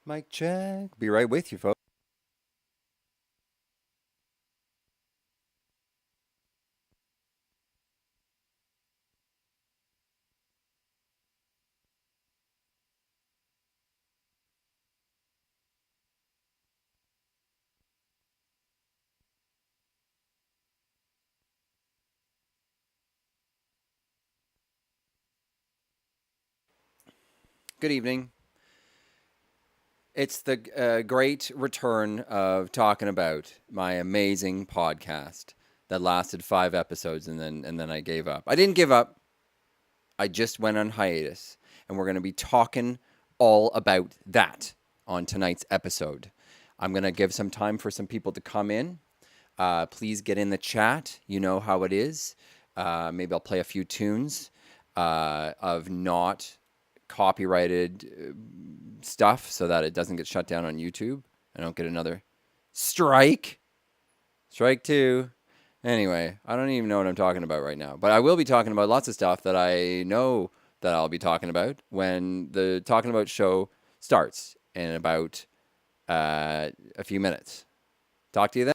Mic check. Be right with you, folks. Good evening. It's the great return of Talking About, my amazing podcast that lasted 5 episodes, and then I gave up. I didn't give up. I just went on hiatus, and we're going to be talking all about that on tonight's episode. I'm going to give some time for some people to come in. Please get in the chat. You know how it is. Maybe I'll play a few tunes of not copyrighted stuff so that it doesn't get shut down on YouTube. I don't get another strike. Strike two. Anyway, I don't even know what I'm talking about right now. But I will be talking about lots of stuff that I know that I'll be talking about when the Talking About show starts in about a few minutes. Talk to you then.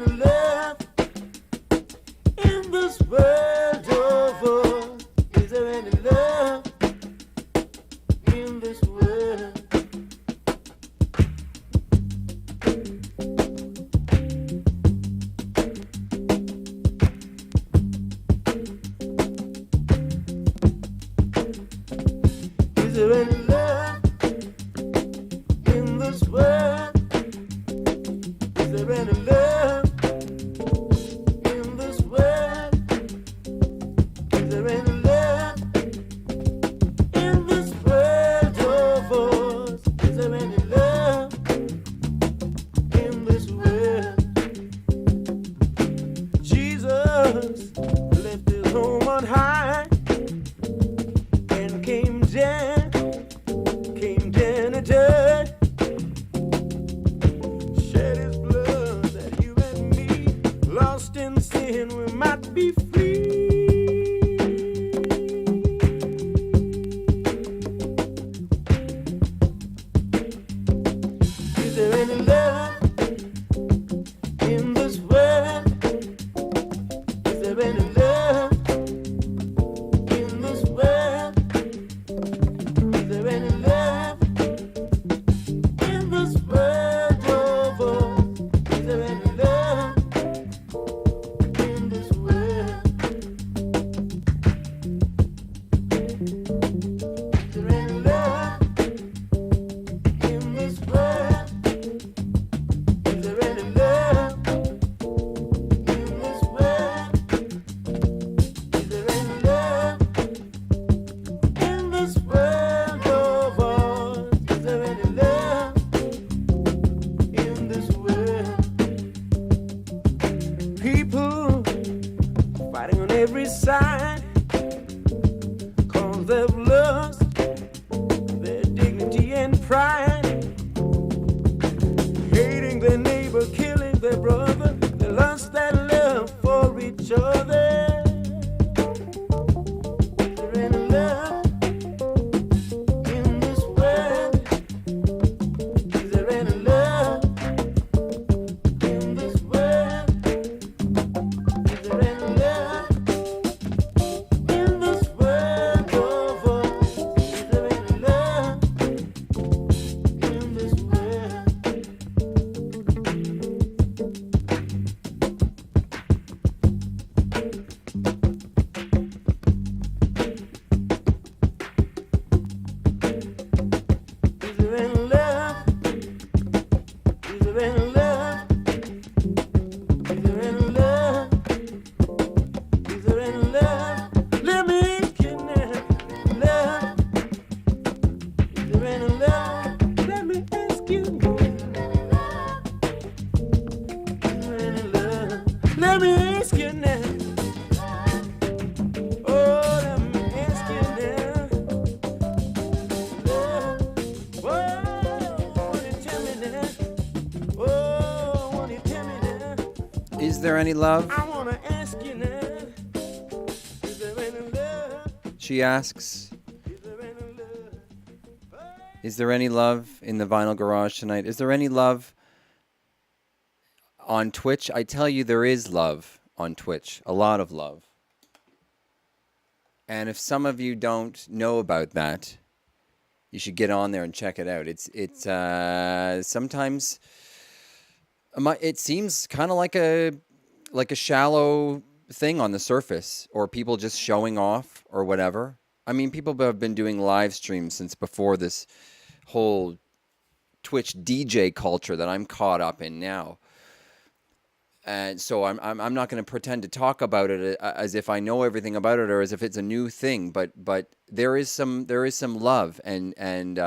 any love in this world over? Is there any love in this world? Is there any love in this world? Is there any love in this world? Is there any love in this world of ours? Is there any love in this world? Jesus left his home on high and came down to dirt. Shed his blood that you and me, lost in sin, we might be free. Is there any love in this world? Is there any love in this world? Is there any love in this world over? Is there any love in this world? Is there any love in this world? Is there any love in this world? Is there any love in this world of ours? Is there any love in this world? People fighting on every side, 'cause they've lost their dignity and pride. Hating their neighbor, killing their brother, they lost that love for each other. Is there any love in this world? Is there any love in this world? Is there any love in this world over? Is there any love in this world? Is there any love? Is there any love? Is there any love? Is there any love? Let me get now. Love. Is there any love? Let me ask you. Is there any love? Let me ask you now. Oh, let me ask you now. Love. Whoa, won't you tell me now? Oh, won't you tell me now? Is there any love? I wanna ask you now. Is there any love? She asks. Is there any love? Is there any love in the Vinyl Garage tonight? Is there any love on Twitch? I tell you, there is love on Twitch. A lot of love. And if some of you don't know about that, you should get on there and check it out. It's sometimes it seems kind of like a shallow thing on the surface, or people just showing off or whatever. I mean, people have been doing live streams since before this whole Twitch DJ culture that I'm caught up in now. And so I'm not going to pretend to talk about it as if I know everything about it or as if it's a new thing. But there is some love and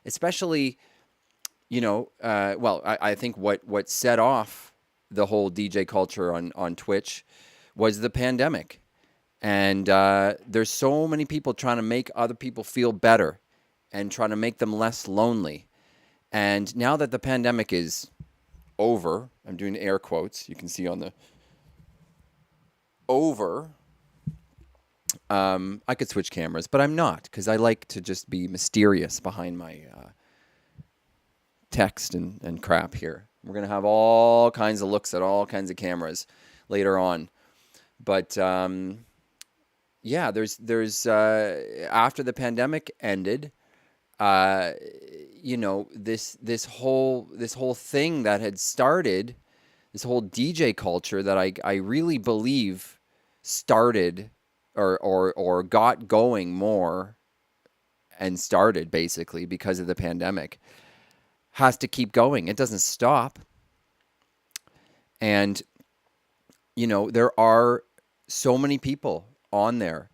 especially, you know, I think what set off the whole DJ culture on Twitch was the pandemic. And there's so many people trying to make other people feel better and trying to make them less lonely. And now that the pandemic is over, I'm doing air quotes, you can see on the over, I could switch cameras, but I'm not, because I like to just be mysterious behind my text and crap here. We're going to have all kinds of looks at all kinds of cameras later on. But yeah, there's after the pandemic ended, uh, this whole thing that had started, this whole DJ culture that I really believe started or got going more and started basically because of the pandemic, has to keep going. It doesn't stop. And there are so many people on there.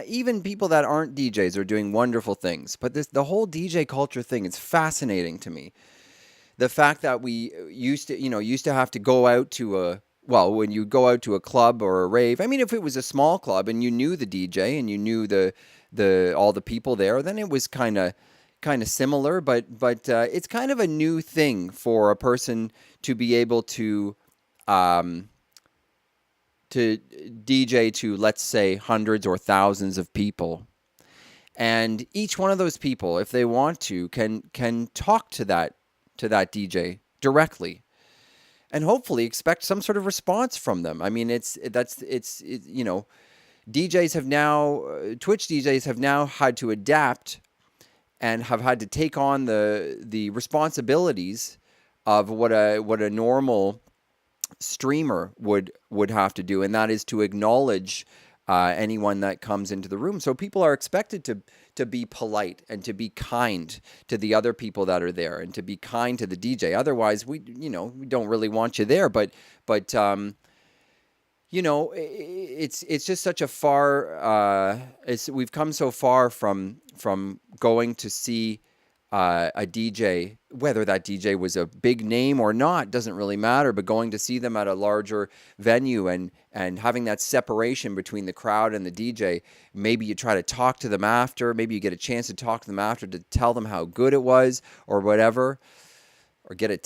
Even people that aren't DJs are doing wonderful things. But the whole DJ culture thing is fascinating to me. The fact that we used to have to go out to when you go out to a club or a rave. I mean, if it was a small club and you knew the DJ and you knew the all the people there, then it was kind of similar. But it's kind of a new thing for a person to be able um, to DJ to, let's say, hundreds or thousands of people. And each one of those people, if they want to, can talk to that DJ directly, and hopefully expect some sort of response from them. I mean, DJs have now, Twitch DJs have now had to adapt and have had to take on the responsibilities of what a normal streamer would have to do, and that is to acknowledge anyone that comes into the room. So people are expected to be polite and to be kind to the other people that are there, and to be kind to the DJ. Otherwise, we don't really want you there. But it's just such a far. We've come so far from going to see a DJ, whether that DJ was a big name or not, doesn't really matter, but going to see them at a larger venue and having that separation between the crowd and the DJ. Maybe you try to talk to them after, maybe you get a chance to talk to them after to tell them how good it was or whatever, or get a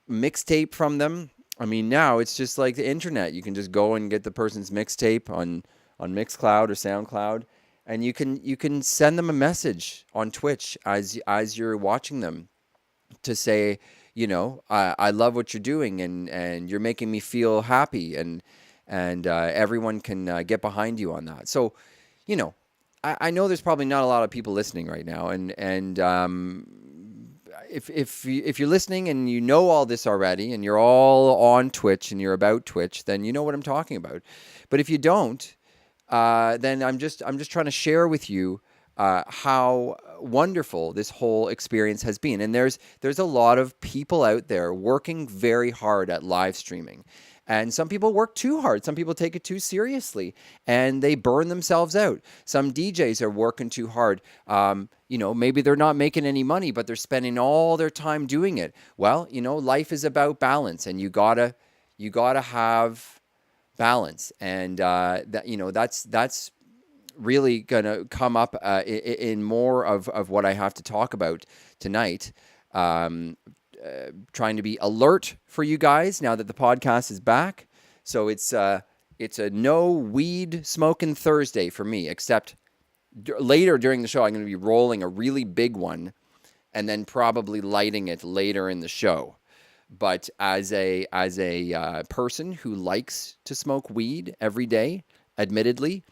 mixtape from them. I mean, now it's just like the internet. You can just go and get the person's mixtape on Mixcloud or SoundCloud. And you can send them a message on Twitch as you're watching them to say, I love what you're doing, and you're making me feel happy, and everyone can get behind you on that. So, I know there's probably not a lot of people listening right now, and if you're listening and you know all this already, and you're all on Twitch and you're about Twitch, then you know what I'm talking about. But if you don't, then I'm just trying to share with you how wonderful this whole experience has been. And there's a lot of people out there working very hard at live streaming. And some people work too hard. Some people take it too seriously and they burn themselves out. Some DJs are working too hard. Maybe they're not making any money, but they're spending all their time doing it. Well, life is about balance, and you gotta have balance, and that's really gonna come up in more of what I have to talk about tonight. Trying to be alert for you guys now that the podcast is back. So it's a no weed smoking Thursday for me, except later during the show I'm going to be rolling a really big one and then probably lighting it later in the show. But as a person who likes to smoke weed every day, admittedly,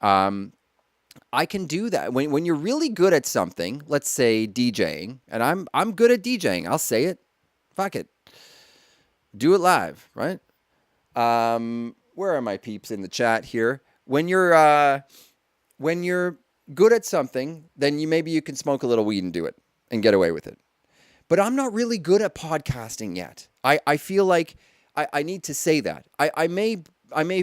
I can do that. When you're really good at something, let's say DJing, and I'm good at DJing. I'll say it. Fuck it. Do it live, right? Where are my peeps in the chat here? When you're good at something, then maybe you can smoke a little weed and do it and get away with it. But I'm not really good at podcasting yet. I feel like I need to say that. I may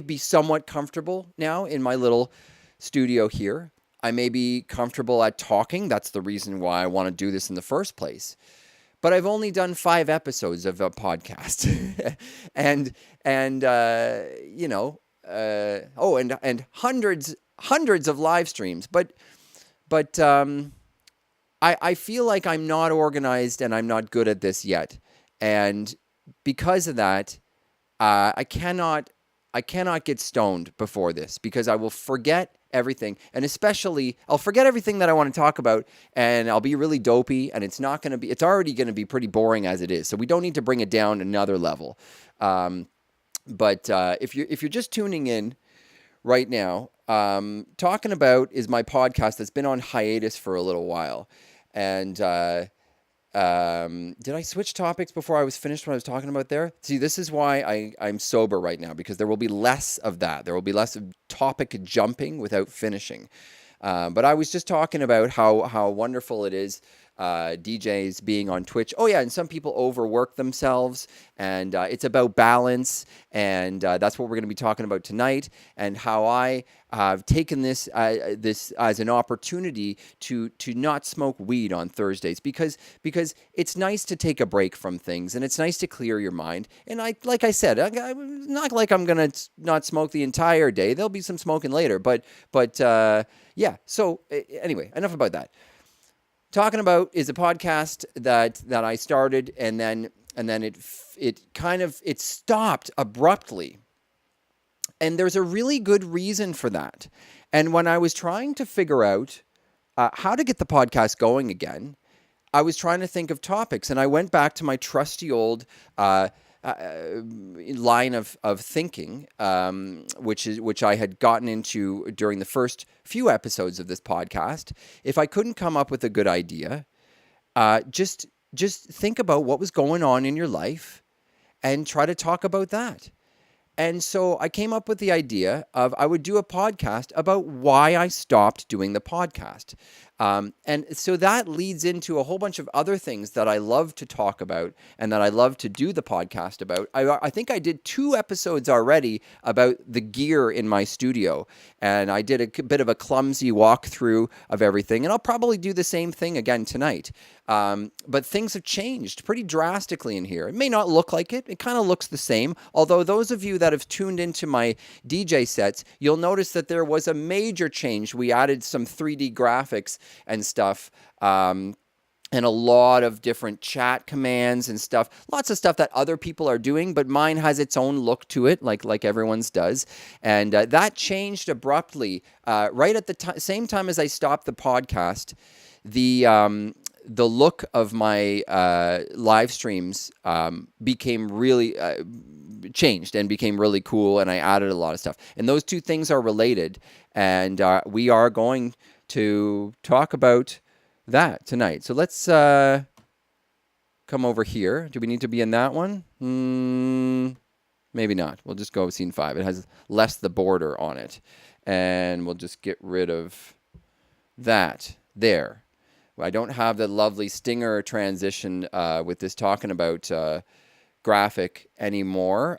be somewhat comfortable now in my little studio here. I may be comfortable at talking. That's the reason why I want to do this in the first place. But I've only done 5 episodes of a podcast, and hundreds of live streams. But I feel like I'm not organized and I'm not good at this yet, and because of that, I cannot get stoned before this, because I will forget everything. And especially, I'll forget everything that I want to talk about, and I'll be really dopey, and it's already going to be pretty boring as it is. So we don't need to bring it down another level. But if you're just tuning in right now, Talking About is my podcast that's been on hiatus for a little while. And did I switch topics before I was finished what I was talking about there? See, this is why I'm sober right now, because there will be less of that. There will be less of topic jumping without finishing. But I was just talking about how wonderful it is, DJs being on Twitch. Oh yeah, and some people overwork themselves, and it's about balance, and that's what we're going to be talking about tonight, and how I have taken this as an opportunity to not smoke weed on Thursdays, because it's nice to take a break from things, and it's nice to clear your mind. And like I said, not like I'm going to not smoke the entire day. There'll be some smoking later, but yeah. So anyway, enough about that. Talking About is a podcast that I started, and then it stopped abruptly. And there's a really good reason for that. And when I was trying to figure out how to get the podcast going again, I was trying to think of topics, and I went back to my trusty old line of thinking, which I had gotten into during the first few episodes of this podcast. If I couldn't come up with a good idea, just think about what was going on in your life and try to talk about that. And so I came up with the idea of I would do a podcast about why I stopped doing the podcast. And so that leads into a whole bunch of other things that I love to talk about and that I love to do the podcast about. I think I did 2 episodes already about the gear in my studio, and I did a bit of a clumsy walkthrough of everything, and I'll probably do the same thing again tonight. But things have changed pretty drastically in here. It may not look like it. It kind of looks the same. Although those of you that have tuned into my DJ sets, you'll notice that there was a major change. We added some 3D graphics and stuff, and a lot of different chat commands and stuff. Lots of stuff that other people are doing, but mine has its own look to it, like everyone's does. And that changed abruptly right at the same time as I stopped the podcast. The look of my live streams became really changed and became really cool, and I added a lot of stuff. And those 2 things are related, and we are going to talk about that tonight. So let's come over here. Do we need to be in that one? Maybe not. We'll just go with scene 5. It has less the border on it, and we'll just get rid of that there. I don't have the lovely stinger transition with this Talking About graphic anymore,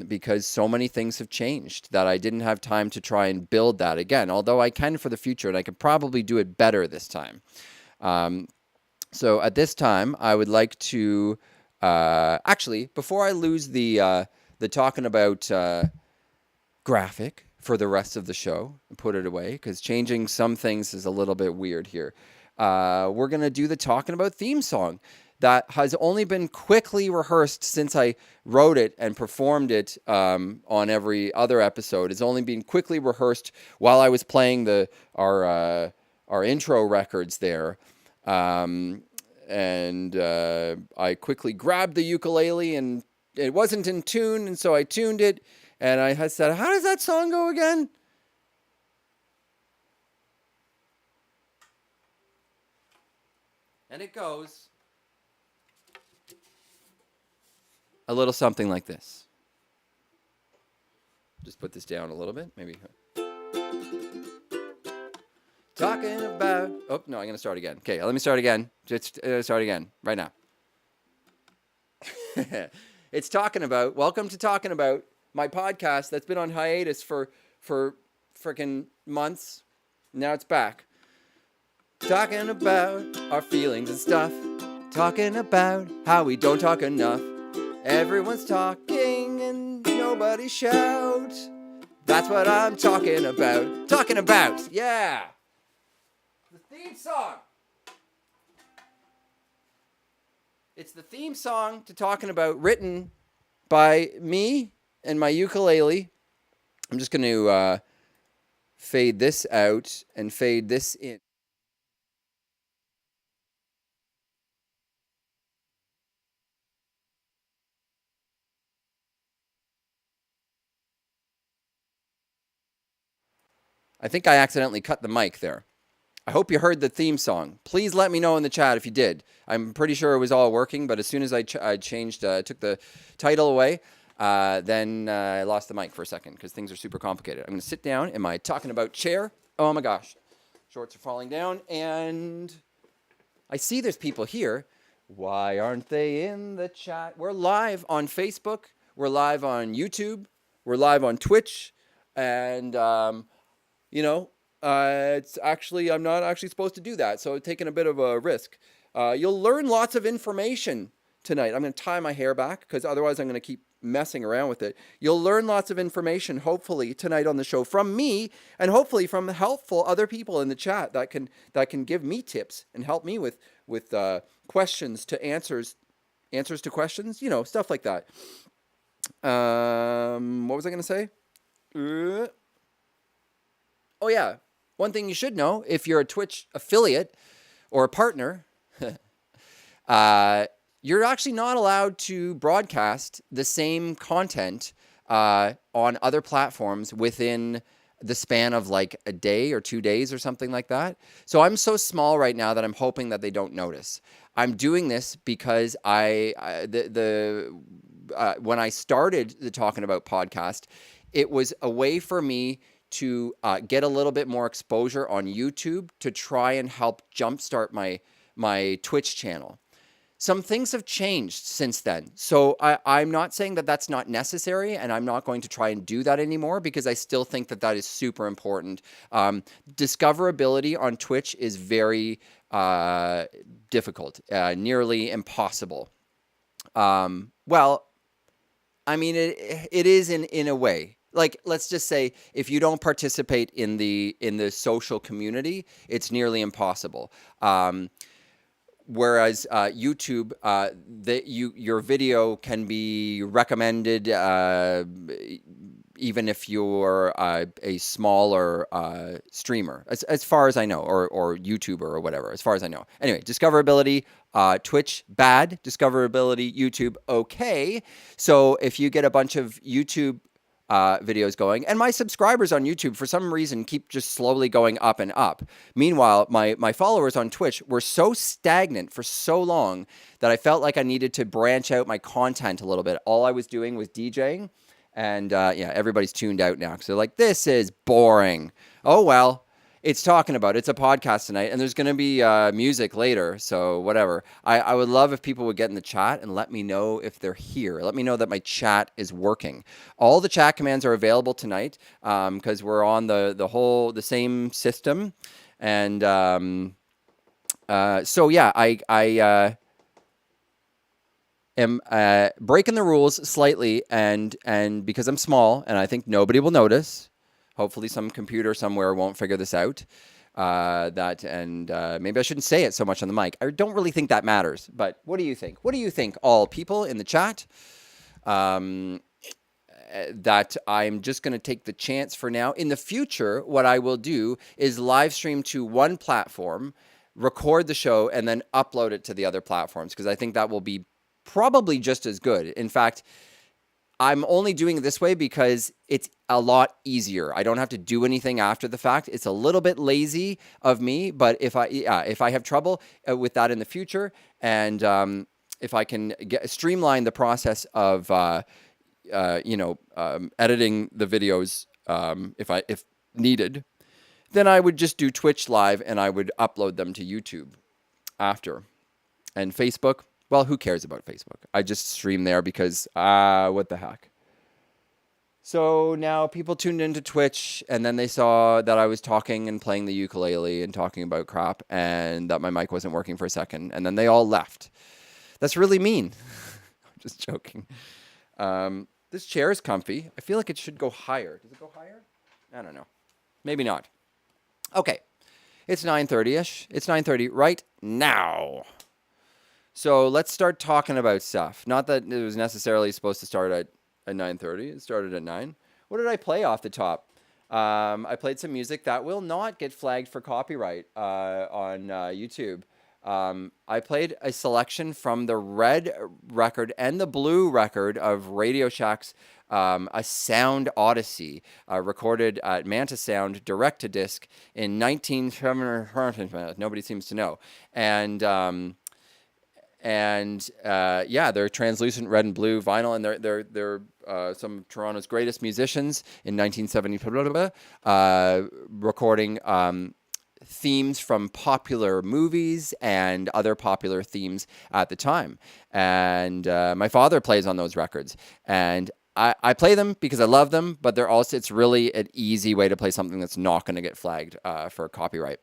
because so many things have changed that I didn't have time to try and build that again, although I can for the future, and I could probably do it better this time. So at this time, I would like to actually, before I lose the Talking About graphic for the rest of the show and put it away, because changing some things is a little bit weird here. We're going to do the Talking About theme song that has only been quickly rehearsed since I wrote it and performed it on every other episode. It's only been quickly rehearsed while I was playing our intro records there. And I quickly grabbed the ukulele, and it wasn't in tune, and so I tuned it, and I had said, how does that song go again? And it goes a little something like this. Just put this down a little bit, maybe. Talking about... Oh, no, I'm going to start again. Okay, let me start again. Just start again, right now. It's Talking About. Welcome to Talking About, my podcast that's been on hiatus for freaking months. Now it's back. Talking about our feelings and stuff. Talking about how we don't talk enough. Everyone's talking and nobody shouts. That's what I'm talking about. Talking About, yeah. The theme song. It's the theme song to Talking About, written by me and my ukulele. I'm just going to fade this out and fade this in. I think I accidentally cut the mic there. I hope you heard the theme song. Please let me know in the chat if you did. I'm pretty sure it was all working, but as soon as I changed, took the title away, then I lost the mic for a second because things are super complicated. I'm going to sit down in my Talking About chair. Oh my gosh. Shorts are falling down, and I see there's people here. Why aren't they in the chat? We're live on Facebook. We're live on YouTube. We're live on Twitch. And, it's actually, I'm not actually supposed to do that. So taking a bit of a risk. You'll learn lots of information tonight. I'm going to tie my hair back because otherwise I'm going to keep messing around with it. You'll learn lots of information, hopefully, tonight on the show from me and hopefully from helpful other people in the chat that can give me tips and help me with questions to answers to questions, stuff like that. What was I going to say? Oh, yeah. One thing you should know, if you're a Twitch affiliate or a partner, you're actually not allowed to broadcast the same content on other platforms within the span of like a day or 2 days or something like that. So I'm so small right now that I'm hoping that they don't notice. I'm doing this because when I started the Talking About podcast, it was a way for me to get a little bit more exposure on YouTube to try and help jumpstart my Twitch channel. Some things have changed since then. So I'm not saying that that's not necessary, and I'm not going to try and do that anymore because I still think that that is super important. Discoverability on Twitch is very difficult, nearly impossible. Well, I mean, it is in a way. Like, let's just say if you don't participate in the social community, it's nearly impossible. Whereas YouTube, your video can be recommended even if you're a smaller streamer, as far as I know, or YouTuber or whatever, as far as I know. Anyway, discoverability, Twitch, bad. Discoverability, YouTube, okay. So if you get a bunch of YouTube videos going, and my subscribers on YouTube for some reason keep just slowly going up and up. Meanwhile, my followers on Twitch were so stagnant for so long that I felt like I needed to branch out my content a little bit. All I was doing was DJing, and everybody's tuned out now because they're like, this is boring. Oh well. It's Talking About. It's a podcast tonight, and there's going to be music later, so whatever. I would love if people would get in the chat and let me know if they're here. Let me know that my chat is working. All the chat commands are available tonight because we're on the same system, and so yeah, I am breaking the rules slightly, and because I'm small, and I think nobody will notice. Hopefully some computer somewhere won't figure this out. Maybe I shouldn't say it so much on the mic. I don't really think that matters, but what do you think? What do you think, all people in the chat? That I'm just going to take the chance for now. In the future, what I will do is live stream to one platform, record the show, and then upload it to the other platforms, because I think that will be probably just as good. In fact, I'm only doing it this way because it's a lot easier. I don't have to do anything after the fact. It's a little bit lazy of me, but if I have trouble with that in the future, and if I can streamline the process of editing the videos if needed, then I would just do Twitch live and I would upload them to YouTube after. And Facebook, well, who cares about Facebook? I just stream there because, what the heck. So now people tuned into Twitch, and then they saw that I was talking and playing the ukulele and talking about crap, and that my mic wasn't working for a second, and then they all left. That's really mean. I'm just joking. This chair is comfy. I feel like it should go higher. Does it go higher? I don't know. Maybe not. Okay. It's 9:30-ish. It's 9:30 right now. So let's start talking about stuff. Not that it was necessarily supposed to start at 9:30. It started at 9. What did I play off the top? I played some music that will not get flagged for copyright on YouTube. I played a selection from the red record and the blue record of Radio Shack's A Sound Odyssey, recorded at Manta Sound direct to disc in 1970. Nobody seems to know. And yeah, they're translucent red and blue vinyl, and they're some of Toronto's greatest musicians in 1970, recording themes from popular movies and other popular themes at the time. And my father plays on those records, and I play them because I love them, but they're also, it's really an easy way to play something that's not going to get flagged for copyright.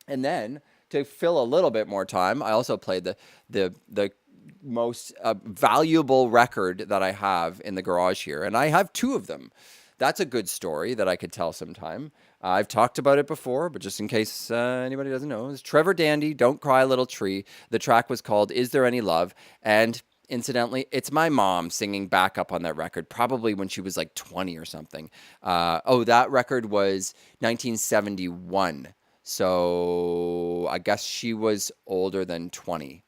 And then to fill a little bit more time, I also played the most valuable record that I have in the garage here, and I have two of them. That's a good story that I could tell sometime. I've talked about it before, but just in case anybody doesn't know, it's Trevor Dandy, Don't Cry Little Tree. The track was called Is There Any Love? And incidentally, it's my mom singing backup on that record, probably when she was like 20 or something. That record was 1971. So I guess she was older than 20,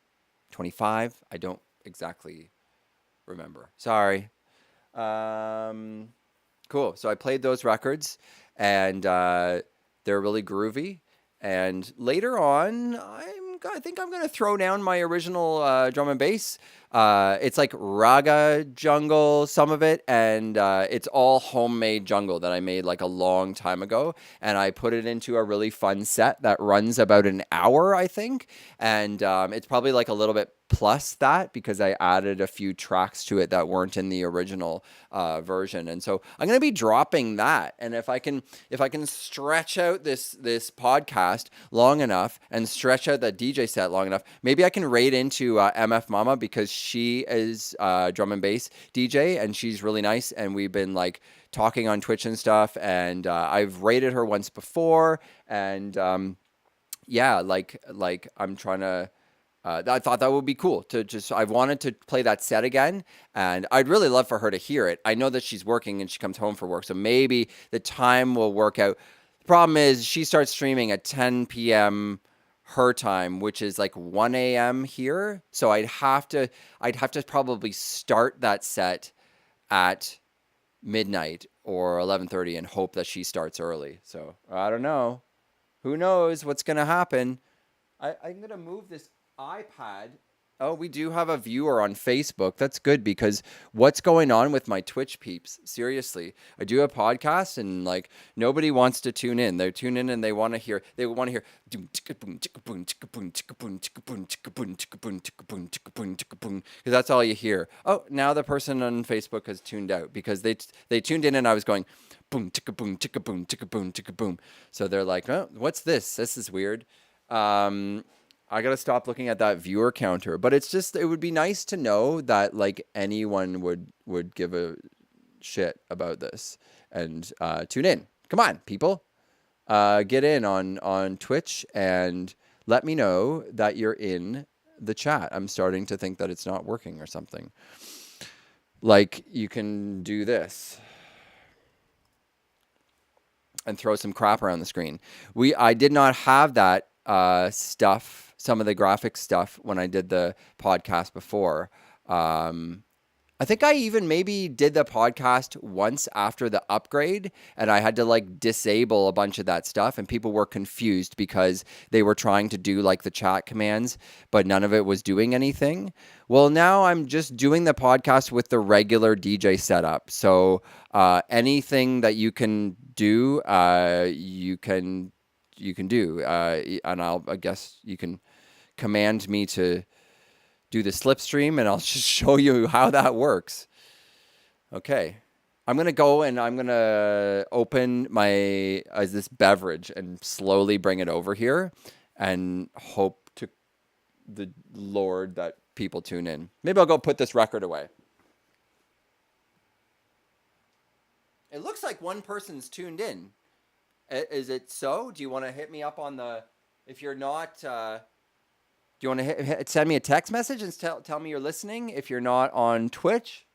25. I don't exactly remember. Sorry. Cool. So I played those records, and they're really groovy. And later on, I think I'm going to throw down my original drum and bass. It's like raga jungle, some of it, and it's all homemade jungle that I made like a long time ago. And I put it into a really fun set that runs about an hour, I think. And it's probably like a little bit plus that because I added a few tracks to it that weren't in the original version. And so I'm going to be dropping that. And if I can stretch out this podcast long enough and stretch out that DJ set long enough, maybe I can raid into MF Mama, because she is drum and bass DJ and she's really nice. And we've been like talking on Twitch and stuff. And I've raided her once before. And yeah, like I'm trying to, I thought that would be cool to just, I wanted to play that set again, and I'd really love for her to hear it. I know that she's working and she comes home for work, so maybe the time will work out. The problem is she starts streaming at 10 p.m. her time, which is like 1 a.m. here. So I'd have to probably start that set at midnight or 11:30 and hope that she starts early. So I don't know. Who knows what's going to happen? I'm going to move this iPad. Oh, we do have a viewer on Facebook. That's good, because what's going on with my Twitch peeps? Seriously, I do a podcast and like nobody wants to tune in. They tune in and they want to hear because that's all you hear. Oh, now the person on Facebook has tuned out because they tuned in and I was going boom chicka boom chicka boom chicka boom chicka boom. So they're like, "Oh, what's this? This is weird." I got to stop looking at that viewer counter, but it's just, it would be nice to know that like anyone would give a shit about this and tune in. Come on, people. Get in on Twitch and let me know that you're in the chat. I'm starting to think that it's not working or something. Like you can do this and throw some crap around the screen. I did not have that stuff, some of the graphic stuff when I did the podcast before. I think I even maybe did the podcast once after the upgrade, and I had to like disable a bunch of that stuff, and people were confused because they were trying to do like the chat commands, but none of it was doing anything. Well, now I'm just doing the podcast with the regular DJ setup. So anything that you can do, you can do, and I guess you can command me to do the slipstream, and I'll just show you how that works. Okay, I'm gonna go and I'm gonna open my this beverage and slowly bring it over here, and hope to the Lord that people tune in. Maybe I'll go put this record away. It looks like one person's tuned in. Is it so? Do you want to hit me up on the? If you're not, do you want to send me a text message and tell me you're listening? If you're not on Twitch.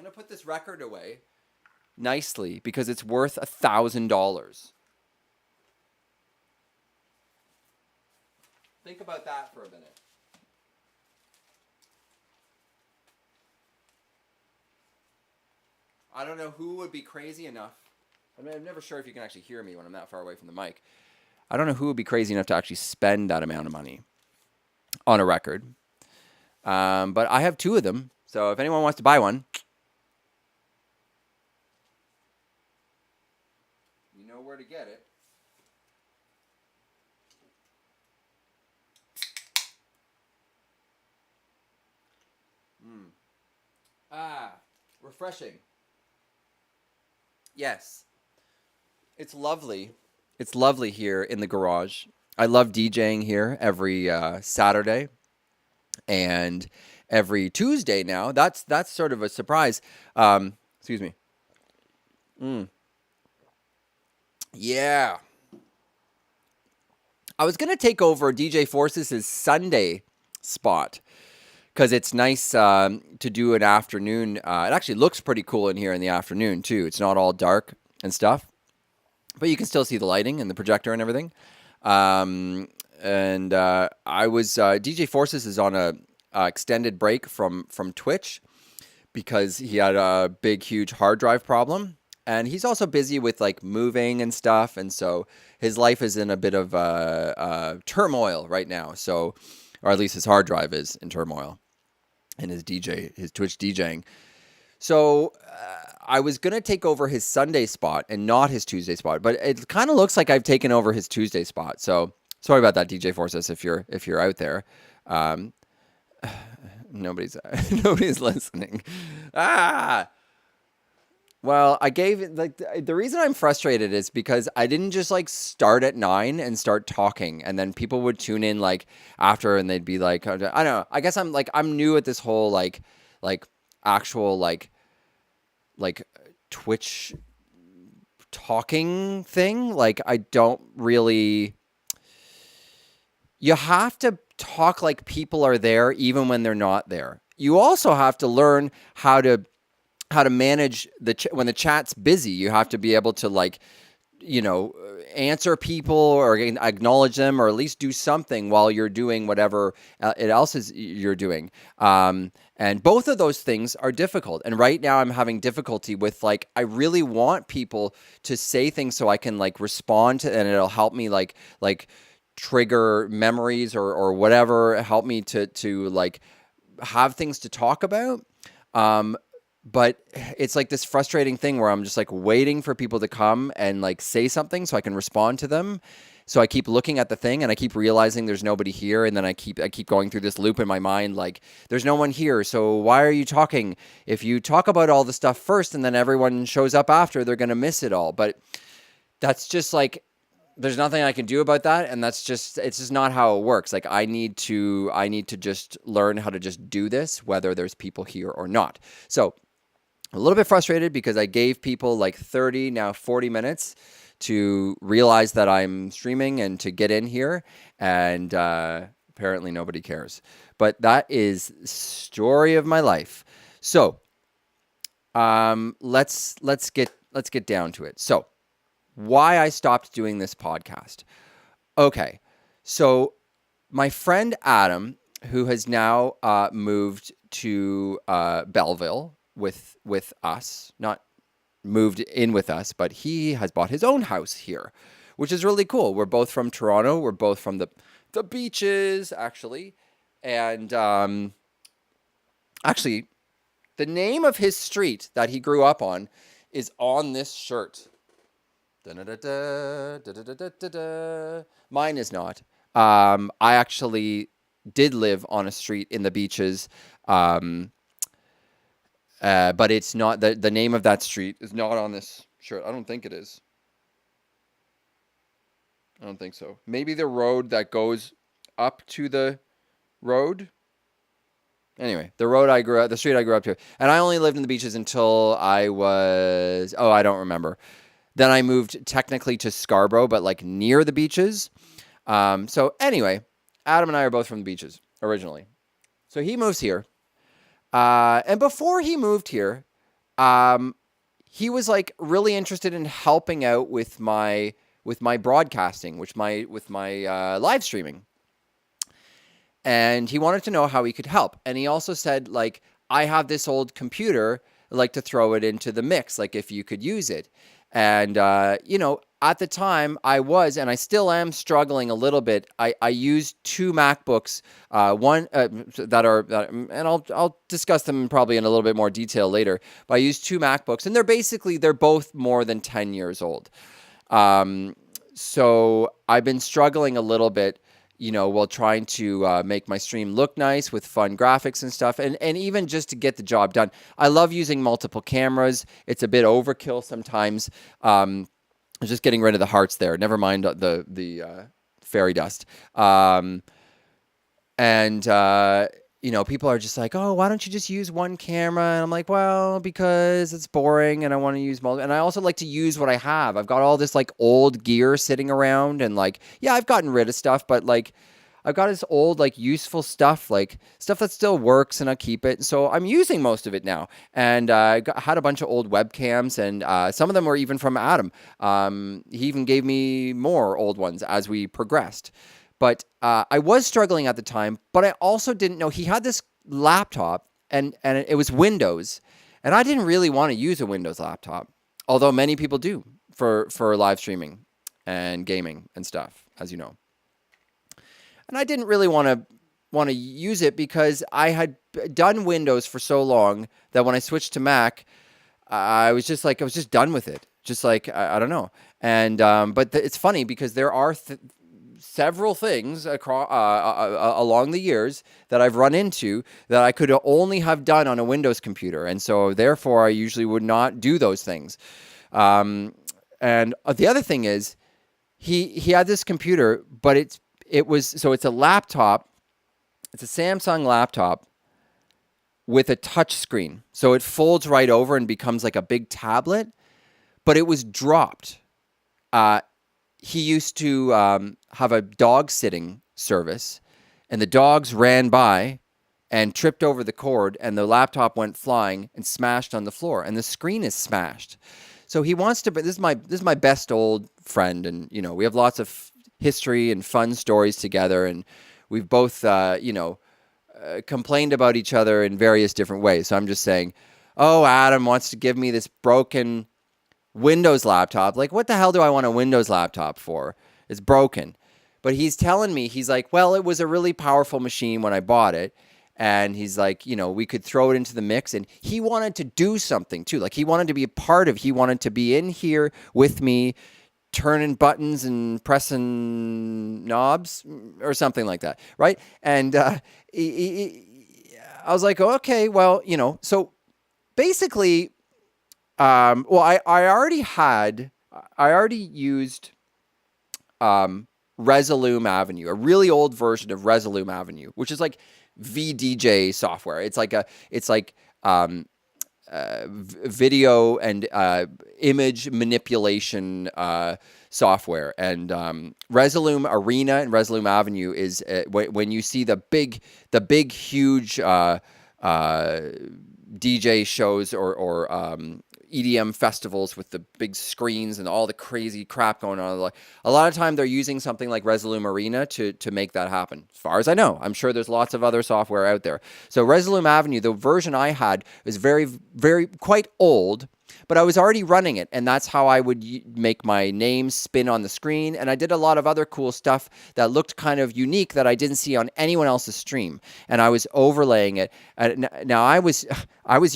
I'm going to put this record away nicely because it's worth $1,000. Think about that for a minute. I don't know who would be crazy enough. I'm never sure if you can actually hear me when I'm that far away from the mic. I don't know who would be crazy enough to actually spend that amount of money on a record. But I have 2 of them. So if anyone wants to buy one, you know where to get it. Refreshing. Yes. It's lovely. It's lovely here in the garage. I love DJing here every Saturday and every Tuesday now. That's sort of a surprise. Excuse me. Yeah. I was going to take over DJ Forces' Sunday spot because it's nice to do an afternoon. It actually looks pretty cool in here in the afternoon, too. It's not all dark and stuff, but you can still see the lighting and the projector and everything. I was DJ Forces is on a extended break from Twitch because he had a big, huge hard drive problem. And he's also busy with like moving and stuff. And so his life is in a bit of turmoil right now. So, or at least his hard drive is in turmoil and his Twitch DJing. So I was going to take over his Sunday spot and not his Tuesday spot, but it kind of looks like I've taken over his Tuesday spot. So sorry about that, DJ Forces, if you're out there. Nobody's listening. Well, I gave it like the reason I'm frustrated is because I didn't just like start at 9 and start talking, and then people would tune in like after, and they'd be like, I don't know. I guess I'm new at this whole like actual like Twitch talking thing. Like I don't really. You have to talk like people are there even when they're not there. You also have to learn how to manage when the chat's busy. You have to be able to answer people or acknowledge them, or at least do something while you're doing whatever else is you're doing. And both of those things are difficult. And right now I'm having difficulty with I really want people to say things so I can respond to, and it'll help me trigger memories or whatever, help me to have things to talk about. But it's this frustrating thing where I'm just waiting for people to come and say something so I can respond to them. So I keep looking at the thing and I keep realizing there's nobody here. And then I keep going through this loop in my mind. There's no one here. So why are you talking? If you talk about all the stuff first and then everyone shows up after, they're going to miss it all. But that's just there's nothing I can do about that. And it's just not how it works. I need to just learn how to just do this, whether there's people here or not. So a little bit frustrated because I gave people 30, now 40 minutes to realize that I'm streaming and to get in here. And apparently nobody cares. But that is the story of my life. So let's get down to it. So why I stopped doing this podcast. Okay, so my friend Adam, who has now moved to Belleville with us, not moved in with us, but he has bought his own house here, which is really cool. We're both from Toronto. We're both from the beaches, actually. And actually, the name of his street that he grew up on is on this shirt. Mine is not. I actually did live on a street in the beaches, but it's not the name of that street is not on this shirt. I don't think it is. I don't think so. Maybe the road that goes up to the road. Anyway, the street I grew up to, and I only lived in the beaches until I don't remember. Then I moved technically to Scarborough, but near the beaches. So anyway, Adam and I are both from the beaches originally. So he moves here. And before he moved here, he was like really interested in helping out with my broadcasting, with my live streaming, and he wanted to know how he could help. And he also said, like, I have this old computer, I'd like to throw it into the mix, like if you could use it. And at the time and I still am struggling a little bit. I used two MacBooks, one and I'll discuss them probably in a little bit more detail later. But I used two MacBooks, and they're both more than 10 years old. So I've been struggling a little bit, while trying to make my stream look nice with fun graphics and stuff, and even just to get the job done. I love using multiple cameras. It's a bit overkill sometimes. I'm just getting rid of the hearts there. Never mind the fairy dust. And people are just like, oh, why don't you just use one camera? And I'm like, well, because it's boring and I want to use multiple. And I also like to use what I have. I've got all this like old gear sitting around, and like, yeah, I've gotten rid of stuff, but like I've got this old, like, useful stuff, like stuff that still works, and I keep it. So I'm using most of it now. And I had a bunch of old webcams, and some of them were even from Adam. He even gave me more old ones as we progressed. But I was struggling at the time, but I also didn't know he had this laptop, and it was Windows, and I didn't really want to use a Windows laptop, although many people do for live streaming and gaming and stuff, as you know. And I didn't really want to use it because I had done Windows for so long that when I switched to Mac, I was just done with it. Just like I don't know. And but it's funny because there are several things across along the years that I've run into that I could only have done on a Windows computer, and so therefore I usually would not do those things. And the other thing is, he had this computer, but it's a laptop. It's a Samsung laptop with a touch screen, so it folds right over and becomes like a big tablet. But it was dropped. He used to have a dog sitting service, and the dogs ran by and tripped over the cord, and the laptop went flying and smashed on the floor, and the screen is smashed. So he wants to. But this is my best old friend, and we have lots of history and fun stories together, and we've both complained about each other in various different ways. So I'm just saying, oh, Adam wants to give me this broken Windows laptop. Like, what the hell do I want a Windows laptop for? It's broken. But he's telling me, he's like, well, it was a really powerful machine when I bought it. And he's like, we could throw it into the mix. And he wanted to do something too. Like, he wanted to be a part of, he wanted to be in here with me, turning buttons and pressing knobs or something like that. Right. And I was like, oh, okay, well, so basically, I already used Resolume Avenue, a really old version of Resolume Avenue, which is like VDJ software. It's like video and image manipulation software. And Resolume Arena and Resolume Avenue is when you see the big huge DJ shows or EDM festivals with the big screens and all the crazy crap going on. Like, a lot of time they're using something like Resolume Arena to make that happen. As far as I know, I'm sure there's lots of other software out there. So Resolume Avenue, the version I had, is very, very quite old, but I was already running it, and that's how I would make my name spin on the screen. And I did a lot of other cool stuff that looked kind of unique that I didn't see on anyone else's stream, and I was overlaying it. Now I was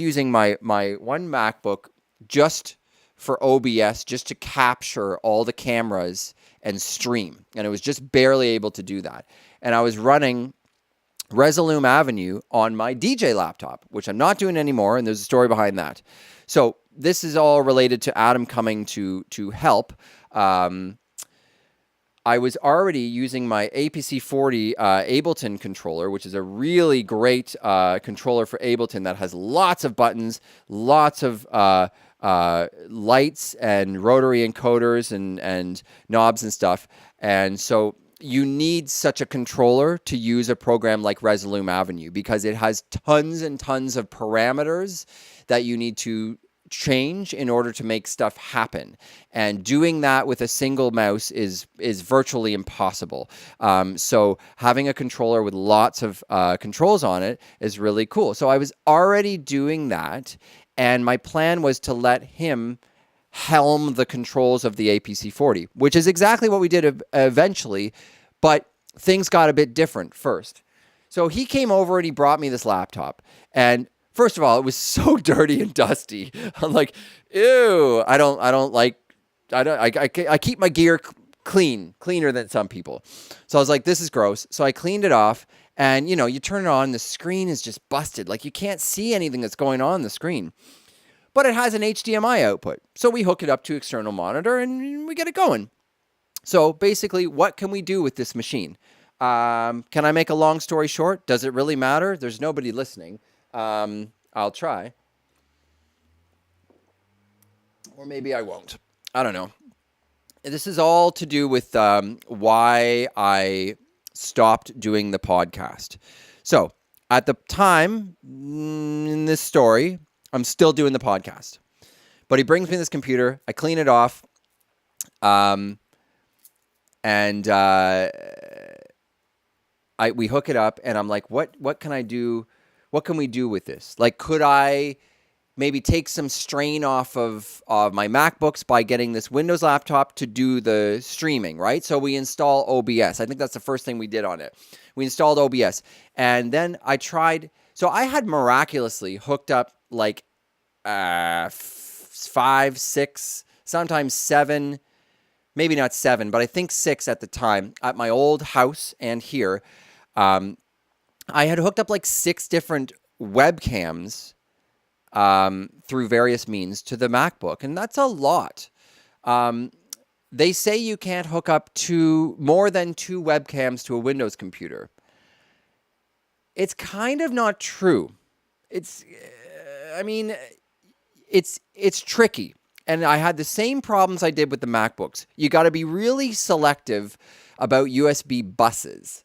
using my one MacBook just for OBS, just to capture all the cameras and stream, and it was just barely able to do that. And I was running Resolume Avenue on my DJ laptop, which I'm not doing anymore, and there's a story behind that. So this is all related to Adam coming to help. I was already using my APC40 Ableton controller, which is a really great controller for Ableton that has lots of buttons, lots of lights and rotary encoders and knobs and stuff. And so you need such a controller to use a program like Resolume Avenue because it has tons and tons of parameters that you need to change in order to make stuff happen. And doing that with a single mouse is virtually impossible. So having a controller with lots of controls on it is really cool. So I was already doing that, and my plan was to let him helm the controls of the APC-40, which is exactly what we did eventually, but things got a bit different first. So he came over and he brought me this laptop, and first of all, it was so dirty and dusty. I'm like, ew, I keep my gear cleaner than some people. So I was like, this is gross. So I cleaned it off, and you turn it on, the screen is just busted. Like, you can't see anything that's going on the screen. But it has an HDMI output. So we hook it up to external monitor and we get it going. So basically, what can we do with this machine? Can I make a long story short? Does it really matter? There's nobody listening. I'll try. Or maybe I won't. I don't know. This is all to do with why I stopped doing the podcast. So at the time in this story, I'm still doing the podcast. But he brings me this computer. I clean it off. And we hook it up, and I'm like, what can I do? What can we do with this? Like, could I maybe take some strain off of my MacBooks by getting this Windows laptop to do the streaming, right? So we install OBS. I think that's the first thing we did on it. We installed OBS. And then I tried. So I had miraculously hooked up like 5, 6, sometimes 7, maybe not 7, but I think 6 at the time at my old house and here. I had hooked up like 6 different webcams through various means to the MacBook, and that's a lot. They say you can't hook up more than 2 webcams to a Windows computer. It's kind of not true. It's tricky. And I had the same problems I did with the MacBooks. You got to be really selective about USB buses.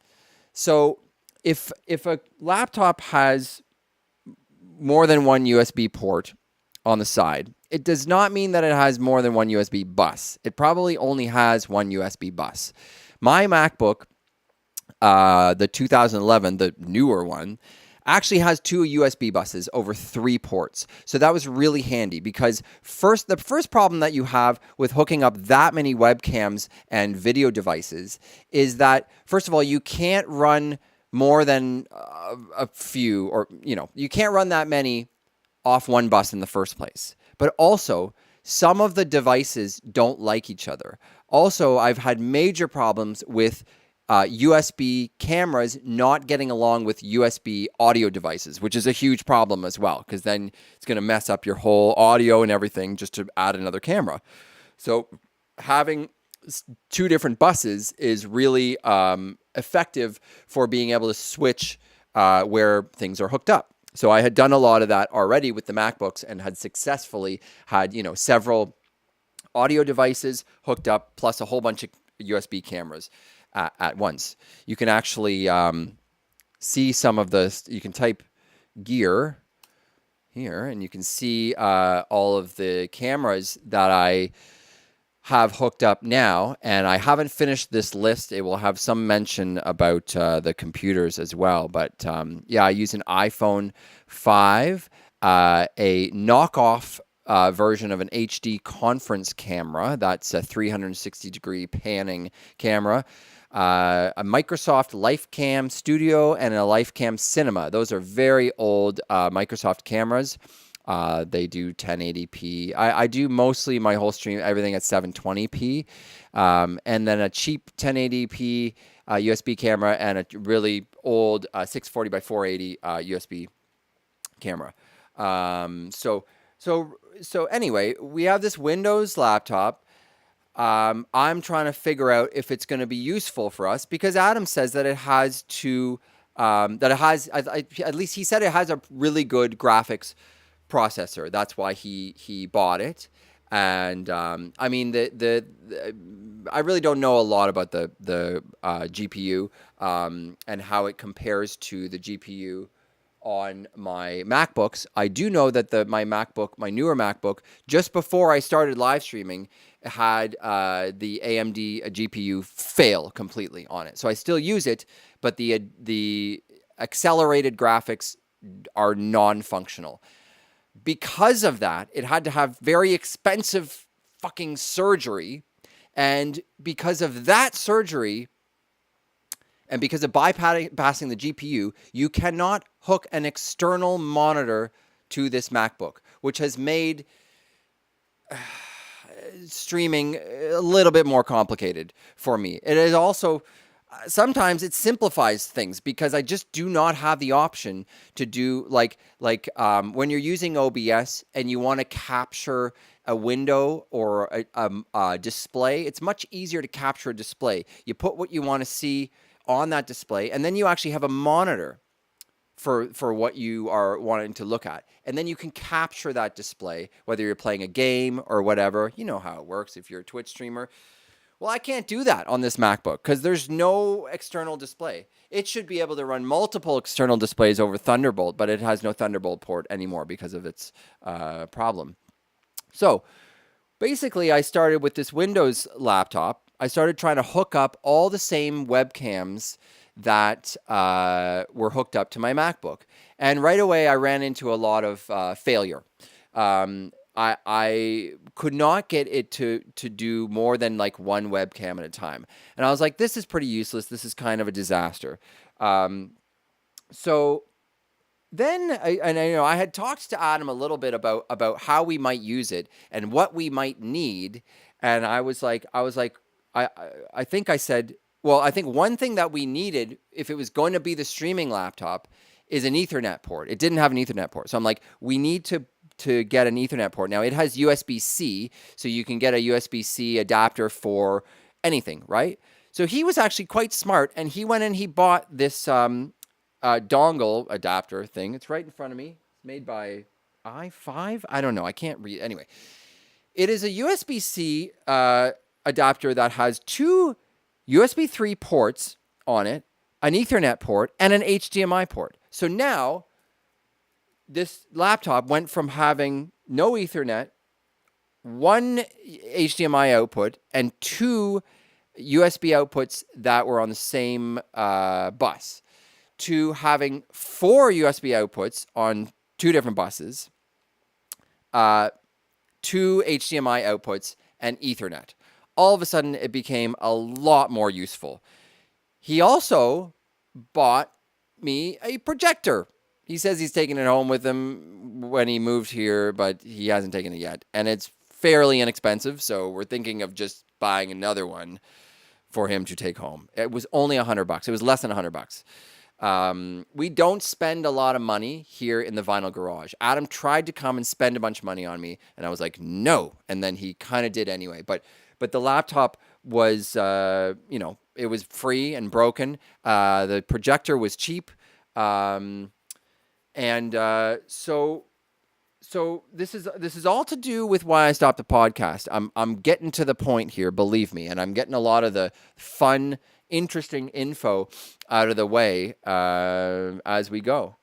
So if a laptop has more than one USB port on the side, it does not mean that it has more than one USB bus. It probably only has one USB bus. My MacBook, the 2011, the newer one, actually has 2 USB buses over 3 ports. So that was really handy because the first problem that you have with hooking up that many webcams and video devices is that, first of all, you can't run more than a few, or, you can't run that many off one bus in the first place. But also, some of the devices don't like each other. Also, I've had major problems with USB cameras not getting along with USB audio devices, which is a huge problem as well, because then it's going to mess up your whole audio and everything just to add another camera. So having 2 different buses is really effective for being able to switch where things are hooked up. So I had done a lot of that already with the MacBooks and had successfully had, several audio devices hooked up, plus a whole bunch of USB cameras at once. You can actually see some of you can type gear here, and you can see all of the cameras that I have hooked up now. And I haven't finished this list. It will have some mention about the computers as well. But I use an iPhone 5, a knockoff version of an HD conference camera. That's a 360-degree panning camera. A Microsoft LifeCam Studio and a LifeCam Cinema. Those are very old Microsoft cameras. They do 1080p. I do mostly my whole stream, everything at 720p. And then a cheap 1080p USB camera and a really old 640 by 480 USB camera. So anyway, we have this Windows laptop. I'm trying to figure out if it's going to be useful for us, because Adam says that it has at least he said it has a really good graphics processor. That's why he bought it. And I mean, I really don't know a lot about the GPU and how it compares to the GPU on my MacBooks. I do know that my newer MacBook, just before I started live streaming, had the AMD GPU fail completely on it. So I still use it, but the accelerated graphics are non-functional. Because of that, it had to have very expensive fucking surgery. And because of that surgery, and because of bypassing the GPU, you cannot hook an external monitor to this MacBook, which has made streaming a little bit more complicated for me. It is also sometimes it simplifies things because I just do not have the option to do like when you're using OBS and you want to capture a window or a display. It's much easier to capture a display. You put what you want to see on that display, and then you actually have a monitor for what you are wanting to look at. And then you can capture that display, whether you're playing a game or whatever. You know how it works if you're a Twitch streamer. Well, I can't do that on this MacBook because there's no external display. It should be able to run multiple external displays over Thunderbolt, but it has no Thunderbolt port anymore because of its problem. So basically, I started with this Windows laptop. I started trying to hook up all the same webcams that were hooked up to my MacBook. And right away, I ran into a lot of failure. I could not get it to do more than like one webcam at a time. And I was like, this is pretty useless. This is kind of a disaster. So then I had talked to Adam a little bit about how we might use it and what we might need. And I think I said, well, I think one thing that we needed, if it was going to be the streaming laptop, is an Ethernet port. It didn't have an Ethernet port. So I'm like, we need to get an Ethernet port. Now, it has USB-C, so you can get a USB-C adapter for anything, right? So he was actually quite smart, and he went and he bought this dongle adapter thing. It's right in front of me. It's made by i5? I don't know. I can't read. Anyway, it is a USB-C adapter that has two USB 3 ports on it, an Ethernet port, and an HDMI port. So now this laptop went from having no Ethernet, one HDMI output, and two USB outputs that were on the same bus, to having four USB outputs on two different buses, two HDMI outputs, and Ethernet. All of a sudden, it became a lot more useful. He also bought me a projector. He says he's taking it home with him when he moved here, but he hasn't taken it yet. And it's fairly inexpensive, so we're thinking of just buying another one for him to take home. It was only $100. It was less than $100. We don't spend a lot of money here in the Vinyl Garage. Adam tried to come and spend a bunch of money on me, and I was like, no. And then he kind of did anyway. But the laptop was, it was free and broken. The projector was cheap. So this is all to do with why I stopped the podcast. I'm getting to the point here, believe me, and I'm getting a lot of the fun, interesting info out of the way as we go.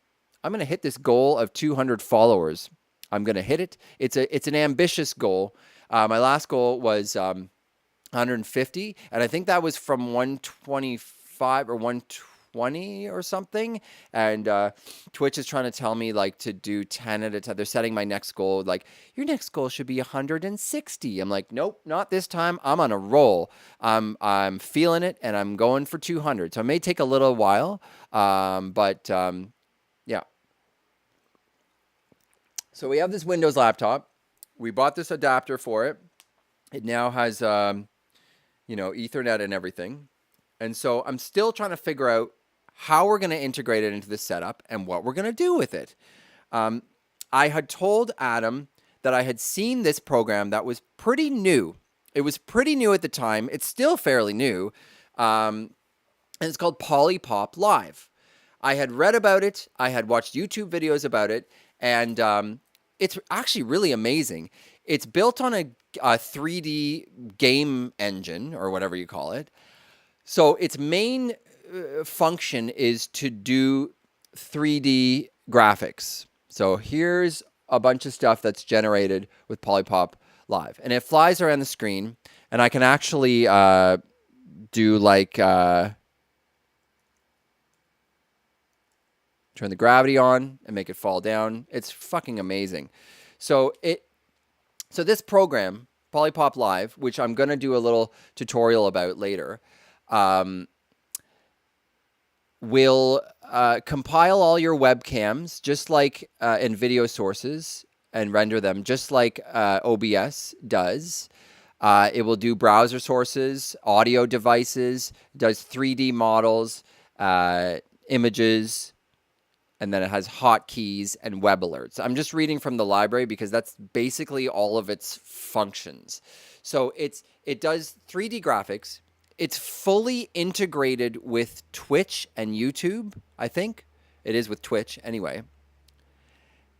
I'm gonna hit this goal of 200 followers. I'm gonna hit it. It's an ambitious goal. My last goal was 150, and I think that was from 125 or 120 or something. And Twitch is trying to tell me like to do 10 at a time. They're setting my next goal like, your next goal should be 160. I'm like, nope, not this time. I'm on a roll. I'm feeling it, and I'm going for 200. So it may take a little while, but yeah. So we have this Windows laptop. We bought this adapter for it. It now has, Ethernet and everything. And so I'm still trying to figure out how we're going to integrate it into the setup and what we're going to do with it. I had told Adam that I had seen this program that was pretty new. It was pretty new at the time. It's still fairly new. And it's called POLYPOP Live. I had read about it. I had watched YouTube videos about it. And it's actually really amazing. It's built on a 3D game engine, or whatever you call it. So its main function is to do 3D graphics. So here's a bunch of stuff that's generated with POLYPOP Live, and it flies around the screen, and I can actually do like turn the gravity on and make it fall down. It's fucking amazing. So this program, POLYPOP Live, which I'm gonna do a little tutorial about later, will compile all your webcams just like in video sources and render them just like OBS does. It will do browser sources, audio devices, does 3D models, images, and then it has hotkeys and web alerts. I'm just reading from the library because that's basically all of its functions. So it does 3D graphics. It's fully integrated with Twitch and YouTube, I think. It is with Twitch anyway.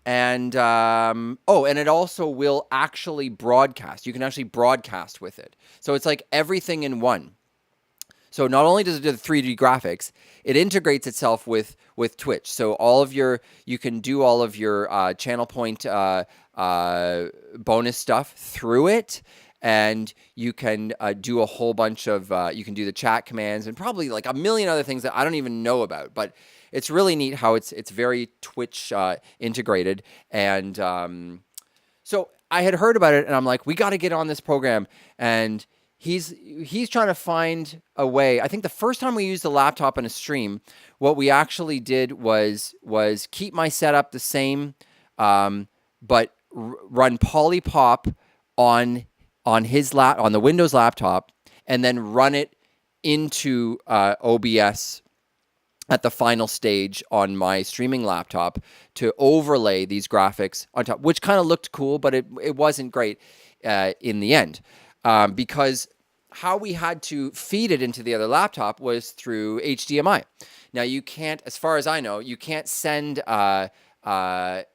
And and it also will actually broadcast. You can actually broadcast with it. So it's like everything in one. So not only does it do the 3D graphics, it integrates itself with Twitch. So you can do all of your channel point bonus stuff through it, and you can do a whole bunch of you can do the chat commands and probably like a million other things that I don't even know about. But it's really neat how it's very Twitch integrated. And so I had heard about it, and I'm like, we got to get on this program. And he's trying to find a way. I think the first time we used the laptop in a stream, what we actually did was keep my setup the same, but run POLYPOP on the Windows laptop, and then run it into OBS at the final stage on my streaming laptop to overlay these graphics on top, which kind of looked cool, but it wasn't great in the end. Because how we had to feed it into the other laptop was through HDMI. Now you can't, as far as I know, you can't send RGBA,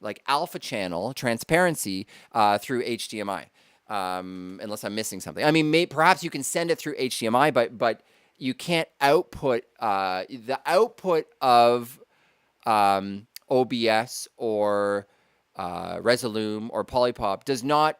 like alpha channel transparency, through HDMI, unless I'm missing something. I mean, perhaps you can send it through HDMI, but you can't output the output of OBS or Resolume or POLYPOP does not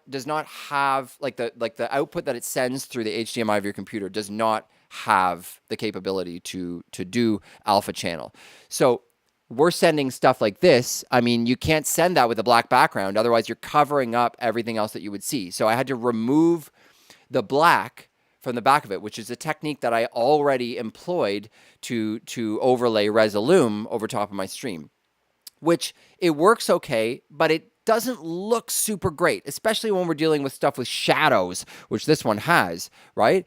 have like the output that it sends through the HDMI of your computer does not have the capability to do alpha channel. So we're sending stuff like this. I mean, you can't send that with a black background, otherwise you're covering up everything else that you would see. So I had to remove the black from the back of it, which is a technique that I already employed to overlay Resolume over top of my stream, which it works okay, but it doesn't look super great, especially when we're dealing with stuff with shadows, which this one has, right?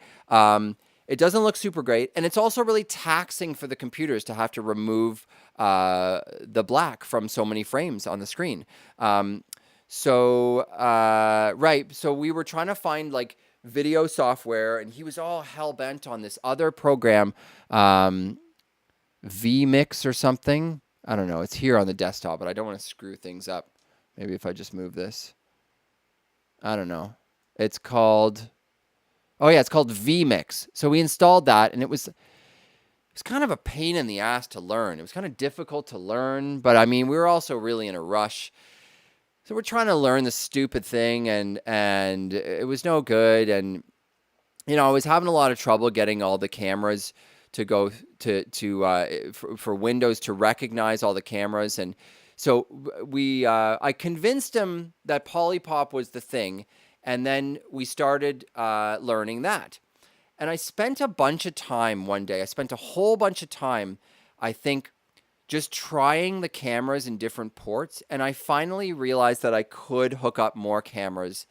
It doesn't look super great, and it's also really taxing for the computers to have to remove the black from so many frames on the screen. So we were trying to find like video software, and he was all hell-bent on this other program, vMix or something. I don't know. It's here on the desktop, but I don't want to screw things up. Maybe if I just move this. I don't know. It's called vMix. So we installed that, and it was kind of a pain in the ass to learn. It was kind of difficult to learn, but I mean, we were also really in a rush. So we're trying to learn the stupid thing, and it was no good. And I was having a lot of trouble getting all the cameras to go for Windows to recognize all the cameras. And so I convinced him that POLYPOP was the thing, and then we started learning that. And I spent a bunch of time one day. I spent a whole bunch of time, I think, just trying the cameras in different ports, and I finally realized that I could hook up more cameras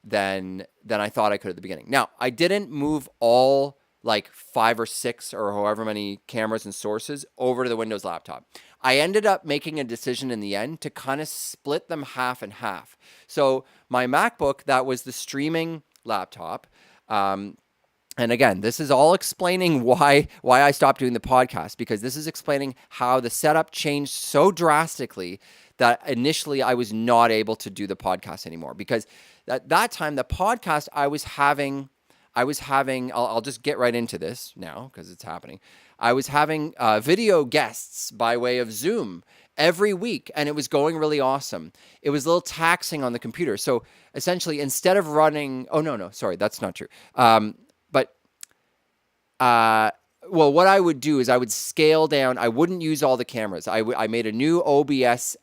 than I thought I could at the beginning. Now, I didn't move all like 5 or 6 or however many cameras and sources over to the Windows laptop. I ended up making a decision in the end to kind of split them half and half. So my MacBook, that was the streaming laptop. And again, this is all explaining why I stopped doing the podcast, because this is explaining how the setup changed so drastically that initially I was not able to do the podcast anymore. Because at that time, the podcast I was having, I'll just get right into this now because it's happening. I was having video guests by way of Zoom every week, and it was going really awesome. It was a little taxing on the computer. So essentially, instead of running, oh, no, sorry, that's not true. But well, what I would do is I would scale down. I wouldn't use all the cameras. I made a new OBS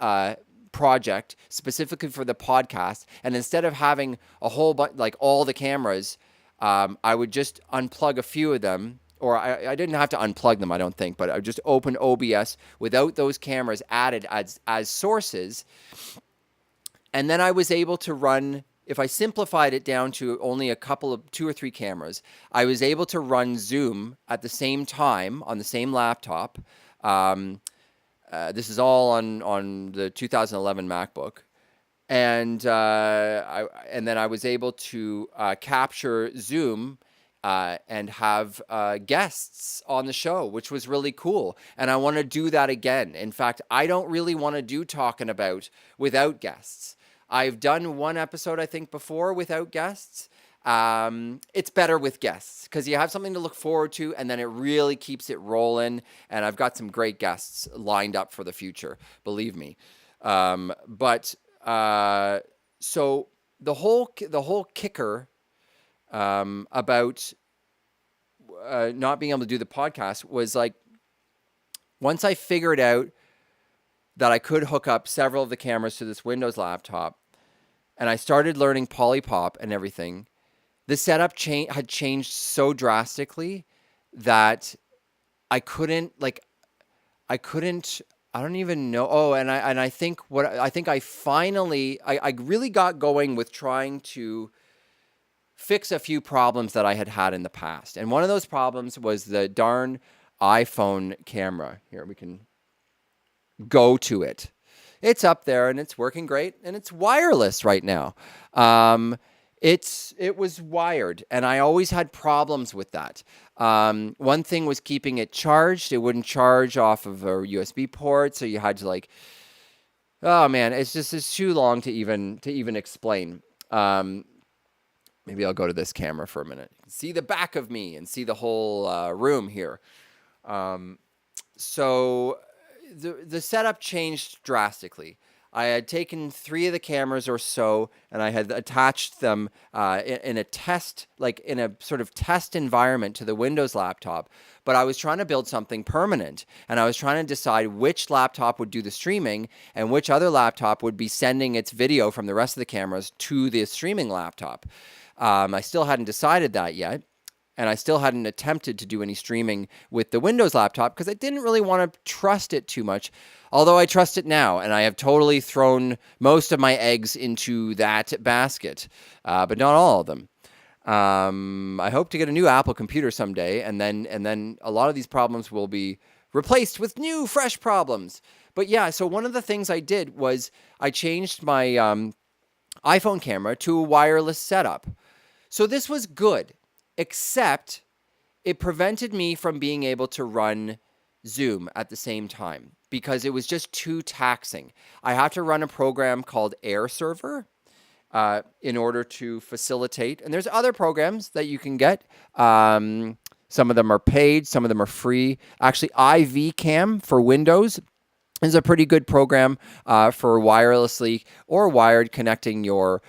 project specifically for the podcast, and instead of having a whole bunch, like all the cameras, I would just unplug a few of them, or I didn't have to unplug them, I don't think, but I would just open OBS without those cameras added as sources, and then I was able to run. If I simplified it down to only a couple of 2 or 3 cameras, I was able to run Zoom at the same time on the same laptop. This is all on the 2011 MacBook, and then I was able to capture Zoom and have guests on the show, which was really cool. And I want to do that again. In fact, I don't really want to do Talking About without guests. I've done one episode, I think, before without guests. It's better with guests because you have something to look forward to, and then it really keeps it rolling. And I've got some great guests lined up for the future, believe me. So the whole kicker about not being able to do the podcast was like, once I figured out that I could hook up several of the cameras to this Windows laptop, and I started learning POLYPOP and everything, the setup had changed so drastically that I don't even know. Oh, and I think I finally really got going with trying to fix a few problems that I had in the past. And one of those problems was the darn iPhone camera. Here, we can go to it. It's up there and it's working great, and it's wireless right now. It was wired, and I always had problems with that. One thing was keeping it charged. It wouldn't charge off of a USB port, so you had to oh man, it's too long to even explain. Maybe I'll go to this camera for a minute. See the back of me and see the whole room here. So the setup changed drastically. I had taken 3 of the cameras or so, and I had attached them in a test, in a sort of test environment to the Windows laptop. But I was trying to build something permanent, and I was trying to decide which laptop would do the streaming and which other laptop would be sending its video from the rest of the cameras to the streaming laptop. I still hadn't decided that yet. And I still hadn't attempted to do any streaming with the Windows laptop because I didn't really want to trust it too much. Although I trust it now, and I have totally thrown most of my eggs into that basket, but not all of them. I hope to get a new Apple computer someday, and then a lot of these problems will be replaced with new, fresh problems. But yeah, so one of the things I did was I changed my iPhone camera to a wireless setup. So this was good. Except it prevented me from being able to run Zoom at the same time because it was just too taxing. I have to run a program called Air Server in order to facilitate. And there's other programs that you can get. Some of them are paid. Some of them are free. Actually, IV for Windows is a pretty good program for wirelessly or wired connecting your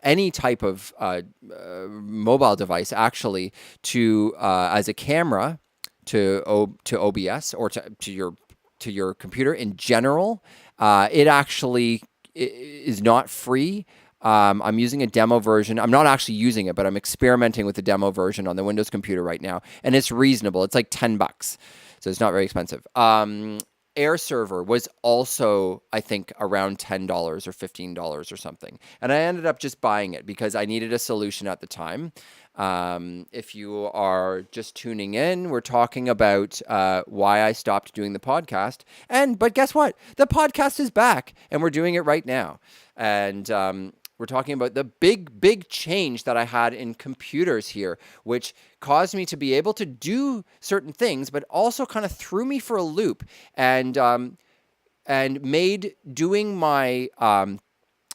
any type of mobile device actually to as a camera to OBS or to your computer in general. It actually is not free. I'm using a demo version. I'm not actually using it, but I'm experimenting with the demo version on the Windows computer right now, and it's reasonable. It's like $10, so it's not very expensive. Air Server was also, I think, around $10 or $15 or something. And I ended up just buying it because I needed a solution at the time. If you are just tuning in, we're talking about why I stopped doing the podcast. But guess what? The podcast is back, and we're doing it right now. And we're talking about the big change that I had in computers here, which caused me to be able to do certain things, but also kind of threw me for a loop and made doing my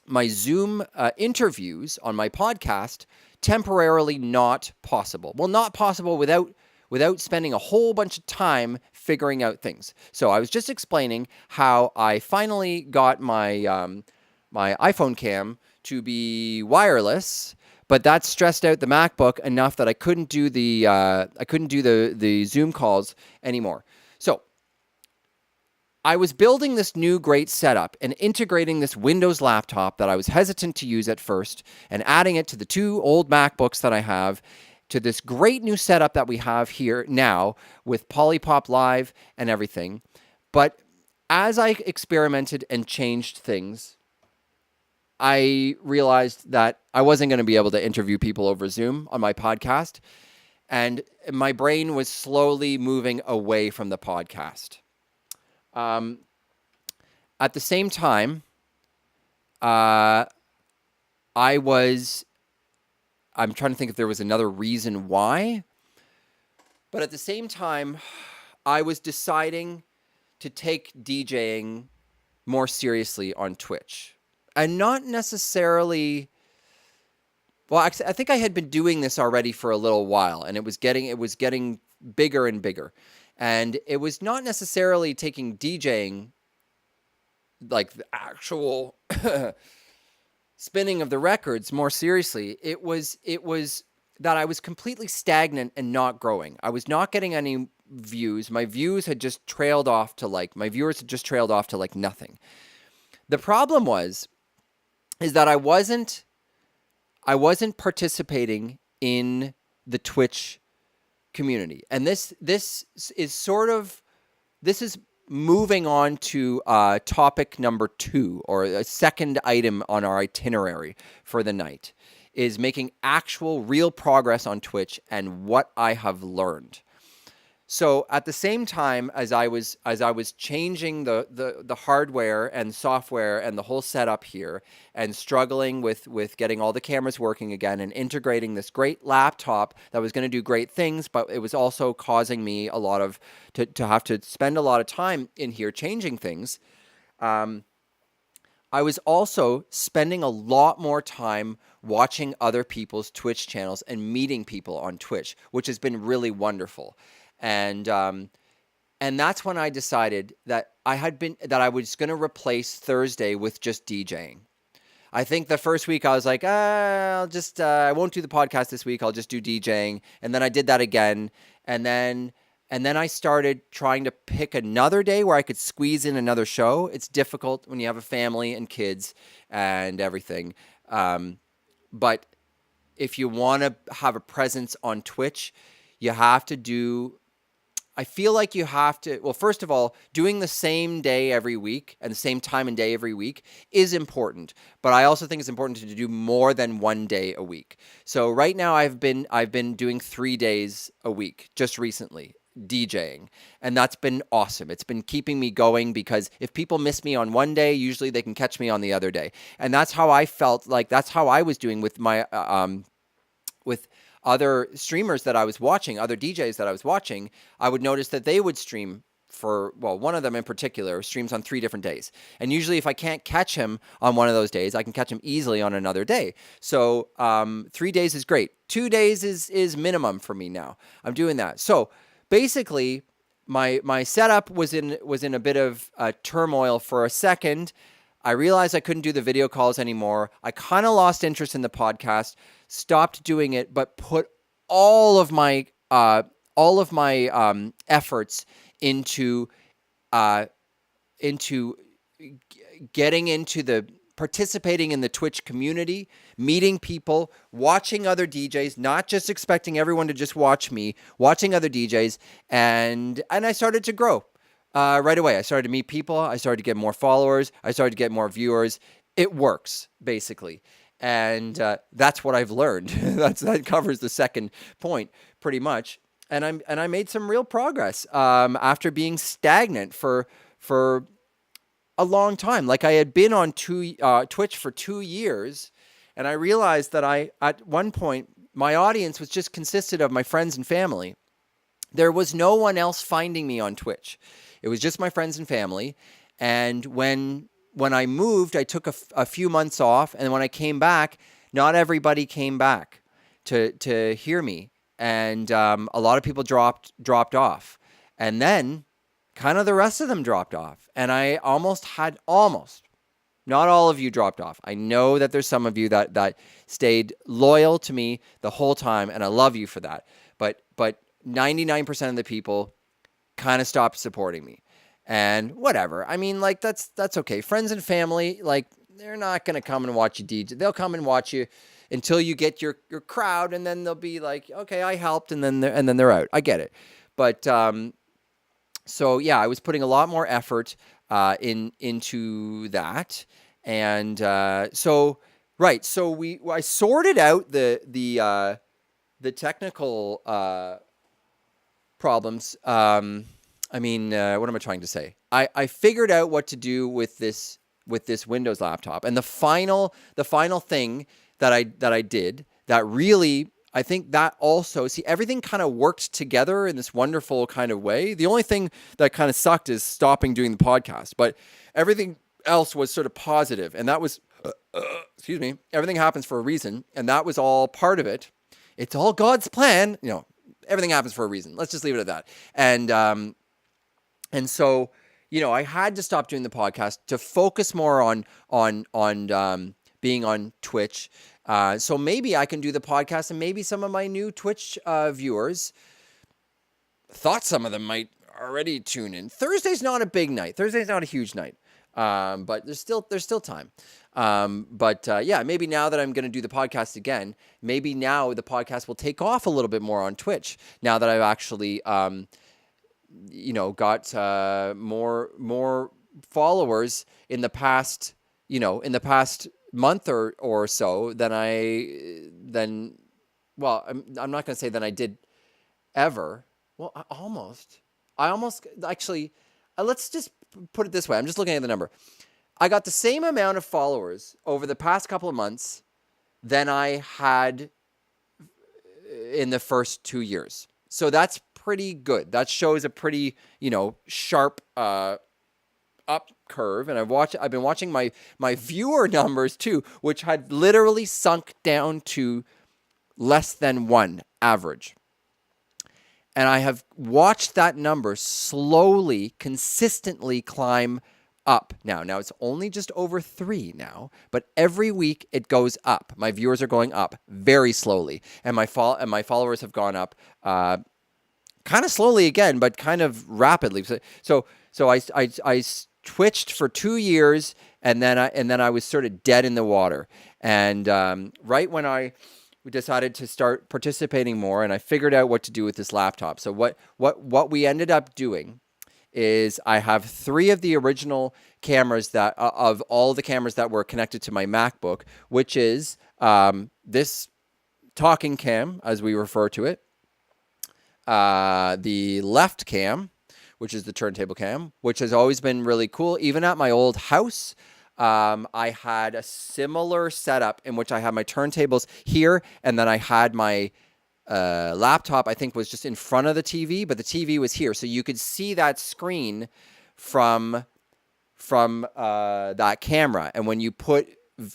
my Zoom interviews on my podcast temporarily not possible. Well, not possible without without spending a whole bunch of time figuring out things. So I was just explaining how I finally got my iPhone cam to be wireless, but that stressed out the MacBook enough that I couldn't do the Zoom calls anymore. So I was building this new great setup and integrating this Windows laptop that I was hesitant to use at first and adding it to the 2 old MacBooks that I have to this great new setup that we have here now with POLYPOP Live and everything. But as I experimented and changed things, I realized that I wasn't going to be able to interview people over Zoom on my podcast, and my brain was slowly moving away from the podcast. At the same time, I'm trying to think if there was another reason why, but at the same time, I was deciding to take DJing more seriously on Twitch. And not necessarily, well, actually, I think I had been doing this already for a little while, and it was getting bigger and bigger. And it was not necessarily taking DJing, like the actual spinning of the records, more seriously. It was that I was completely stagnant and not growing. I was not getting any views. My viewers had just trailed off to like nothing. The problem is that I wasn't participating in the Twitch community. And this is moving on to topic number 2, or a second item on our itinerary for the night, is making actual real progress on Twitch and what I have learned. So at the same time as I was changing the hardware and software and the whole setup here, and struggling with getting all the cameras working again and integrating this great laptop that was going to do great things, but it was also causing me a lot of to have to spend a lot of time in here changing things. I was also spending a lot more time watching other people's Twitch channels and meeting people on Twitch, which has been really wonderful. And that's when I decided that I was going to replace Thursday with just DJing. I think the first week I was like, I won't do the podcast this week. I'll just do DJing. And then I did that again. And then I started trying to pick another day where I could squeeze in another show. It's difficult when you have a family and kids and everything. But if you want to have a presence on Twitch, you have to do... I feel like you have to, well, first of all, doing the same day every week and the same time and day every week is important. But I also think it's important to do more than one day a week. So right now I've been doing 3 days a week just recently, DJing. And that's been awesome. It's been keeping me going, because if people miss me on one day, usually they can catch me on the other day. And that's how I felt like, that's how I was doing with my, with other streamers that I was watching, other DJs that I was watching. I would notice that they would stream one of them in particular streams on 3 different days. And usually if I can't catch him on one of those days, I can catch him easily on another day. So 3 days is great. 2 days is minimum for me now. I'm doing that. So basically my setup was in a bit of turmoil for a second. I realized I couldn't do the video calls anymore. I kind of lost interest in the podcast, stopped doing it, but put all of my efforts into getting into the participating in the Twitch community, meeting people, watching other DJs, not just expecting everyone to just watch me, watching other DJs, and I started to grow. Right away, I started to meet people. I started to get more followers. I started to get more viewers. It works, basically. And that's what I've learned. That covers the second point pretty much. And I made some real progress after being stagnant for a long time. Like, I had been on Twitch for 2 years, and I realized that at one point, my audience was just consisted of my friends and family. There was no one else finding me on Twitch. It was just my friends and family. And when I moved, I took a few months off. And when I came back, not everybody came back to hear me. and a lot of people dropped off, and then kind of the rest of them dropped off, and I almost not all of you dropped off. I know that there's some of you that stayed loyal to me the whole time, and I love you for that. But 99% of the people kind of stopped supporting me. And whatever. I mean, like, that's okay. Friends and family, like, they're not going to come and watch you DJ. They'll come and watch you until you get your crowd, and then they'll be like, okay, I helped, and then they're out. I get it. But so yeah, I was putting a lot more effort into that. And so right, so I sorted out the technical problems. I mean, what am I trying to say? I figured out what to do with this Windows laptop, and the final thing that I did that really, I think that also, see, everything kind of worked together in this wonderful kind of way. The only thing that kind of sucked is stopping doing the podcast, but everything else was sort of positive, and that was, excuse me, everything happens for a reason, and that was all part of it. It's all God's plan, you know. Everything happens for a reason. Let's just leave it at that. And so, you know, I had to stop doing the podcast to focus more on being on Twitch. So maybe I can do the podcast, and maybe some of my new Twitch viewers thought some of them might already tune in. Thursday's not a big night. Thursday's not a huge night. But there's still time. Yeah, maybe now that I'm going to do the podcast again, maybe now the podcast will take off a little bit more on Twitch. Now that I've actually, you know, got more followers in the past, month or so than well, I'm not going to say than I did ever. Well, I almost actually, let's just put it this way. I'm just looking at the number. I got the same amount of followers over the past couple of months than I had in the first 2 years. So that's pretty good. That shows a pretty, sharp up curve. And I've been watching my viewer numbers too, which had literally sunk down to less than 1 average. And I have watched that number slowly, consistently climb up. Now it's only just over 3 now, but every week it goes up. My viewers are going up very slowly, and my followers have gone up kind of slowly again, but kind of rapidly. So I twitched for 2 years, and then I was sort of dead in the water. And right when we decided to start participating more, and I figured out what to do with this laptop. So what we ended up doing is I have 3 of the original cameras that of all the cameras that were connected to my MacBook, which is this talking cam, as we refer to it, the left cam, which is the turntable cam, which has always been really cool. Even at my old house, I had a similar setup in which I had my turntables here, and then I had my laptop, I think, was just in front of the TV, but the TV was here, so you could see that screen from that camera. And when you put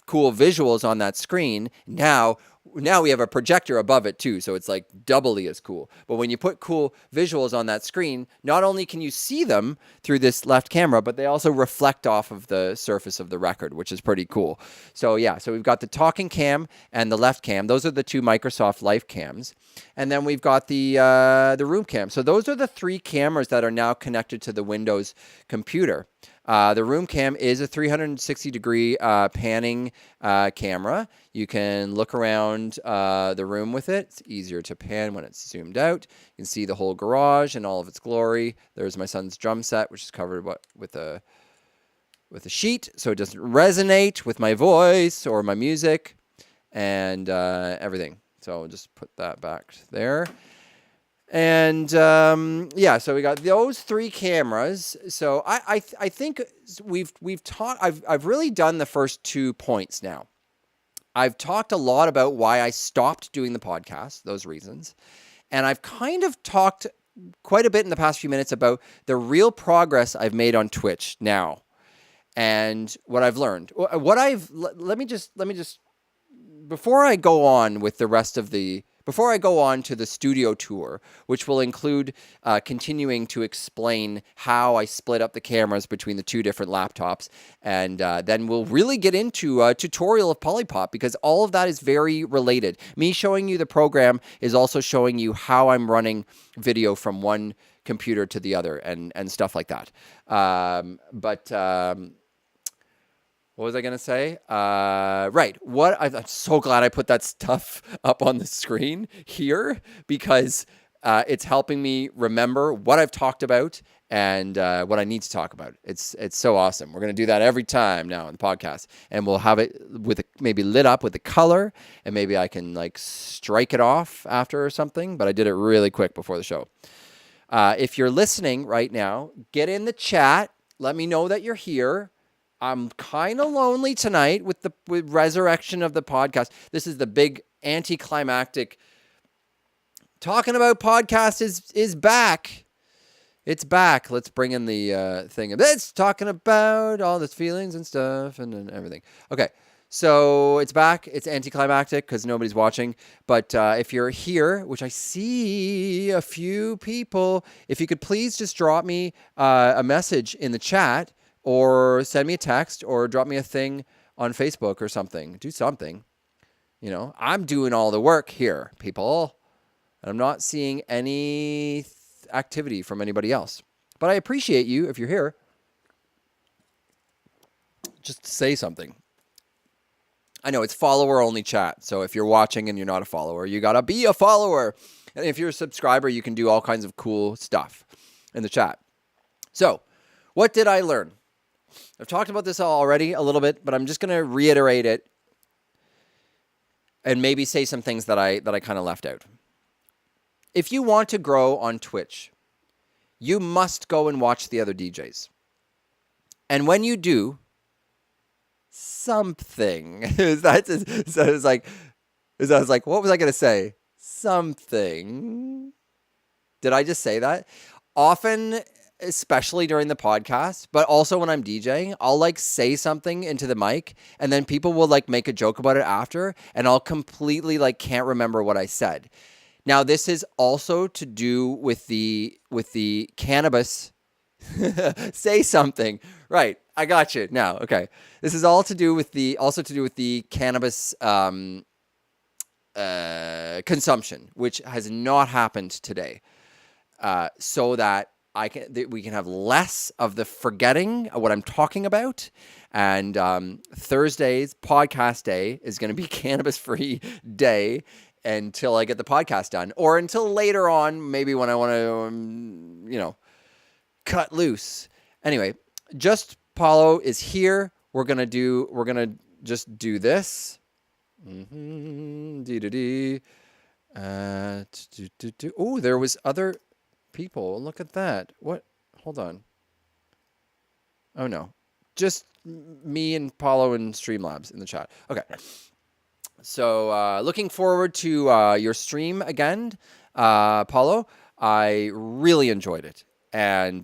cool visuals on that screen, now we have a projector above it too, so it's like doubly as cool. But when you put cool visuals on that screen, not only can you see them through this left camera, but they also reflect off of the surface of the record, which is pretty cool. So yeah, so we've got the talking cam and the left cam. Those are the 2 Microsoft Life cams. And then we've got the room cam. So those are the 3 cameras that are now connected to the Windows computer. The room cam is a 360-degree panning camera. You can look around the room with it. It's easier to pan when it's zoomed out. You can see the whole garage in all of its glory. There's my son's drum set, which is covered with a sheet, so it doesn't resonate with my voice or my music and everything. So I'll just put that back there. And yeah, so we got those 3 cameras. So I think we've taught. I've really done the first 2 points now. I've talked a lot about why I stopped doing the podcast, those reasons, and I've kind of talked quite a bit in the past few minutes about the real progress I've made on Twitch now, and what I've learned. Let me just before I go on with the rest of before I go on to the studio tour, which will include continuing to explain how I split up the cameras between the two different laptops, and then we'll really get into a tutorial of POLYPOP, because all of that is very related. Me showing you the program is also showing you how I'm running video from one computer to the other and stuff like that. What was I going to say? Right. I'm so glad I put that stuff up on the screen here, because it's helping me remember what I've talked about and what I need to talk about. It's so awesome. We're going to do that every time now in the podcast, and we'll have it maybe lit up with the color, and maybe I can like strike it off after or something, but I did it really quick before the show. If you're listening right now, get in the chat. Let me know that you're here. I'm kind of lonely tonight with resurrection of the podcast. This is the big anticlimactic. Talking About podcast is back. It's back. Let's bring in the thing. It's talking about all this feelings and stuff and everything. Okay, so it's back. It's anticlimactic because nobody's watching. But if you're here, which I see a few people, if you could please just drop me a message in the chat, or send me a text, or drop me a thing on Facebook or something. Do something. You know, I'm doing all the work here, people. And I'm not seeing any activity from anybody else. But I appreciate you if you're here. Just say something. I know it's follower-only chat. So if you're watching and you're not a follower, you got to be a follower. And if you're a subscriber, you can do all kinds of cool stuff in the chat. So, what did I learn? I've talked about this already a little bit, but I'm just going to reiterate it and maybe say some things that I kind of left out. If you want to grow on Twitch, you must go and watch the other DJs. And when you do, something. I was like, what was I going to say? Something. Did I just say that? Often, especially during the podcast, but also when I'm DJing, I'll like say something into the mic, and then people will like make a joke about it after, and I'll completely like can't remember what I said. Now, this is also to do with the cannabis. Say something. Right. I got you now. Okay. This is all to do with the cannabis consumption, which has not happened today. So that we can have less of the forgetting of what I'm talking about. And Thursday's podcast day is going to be cannabis-free day until I get the podcast done, or until later on, maybe when I want to, cut loose. Anyway, Just Paulo is here. We're gonna just do this. Oh, there was other people. Look at that. What? Hold on. Oh no, just me and Paulo and Streamlabs in the chat. Okay. So looking forward to your stream again, Paulo. I really enjoyed it. And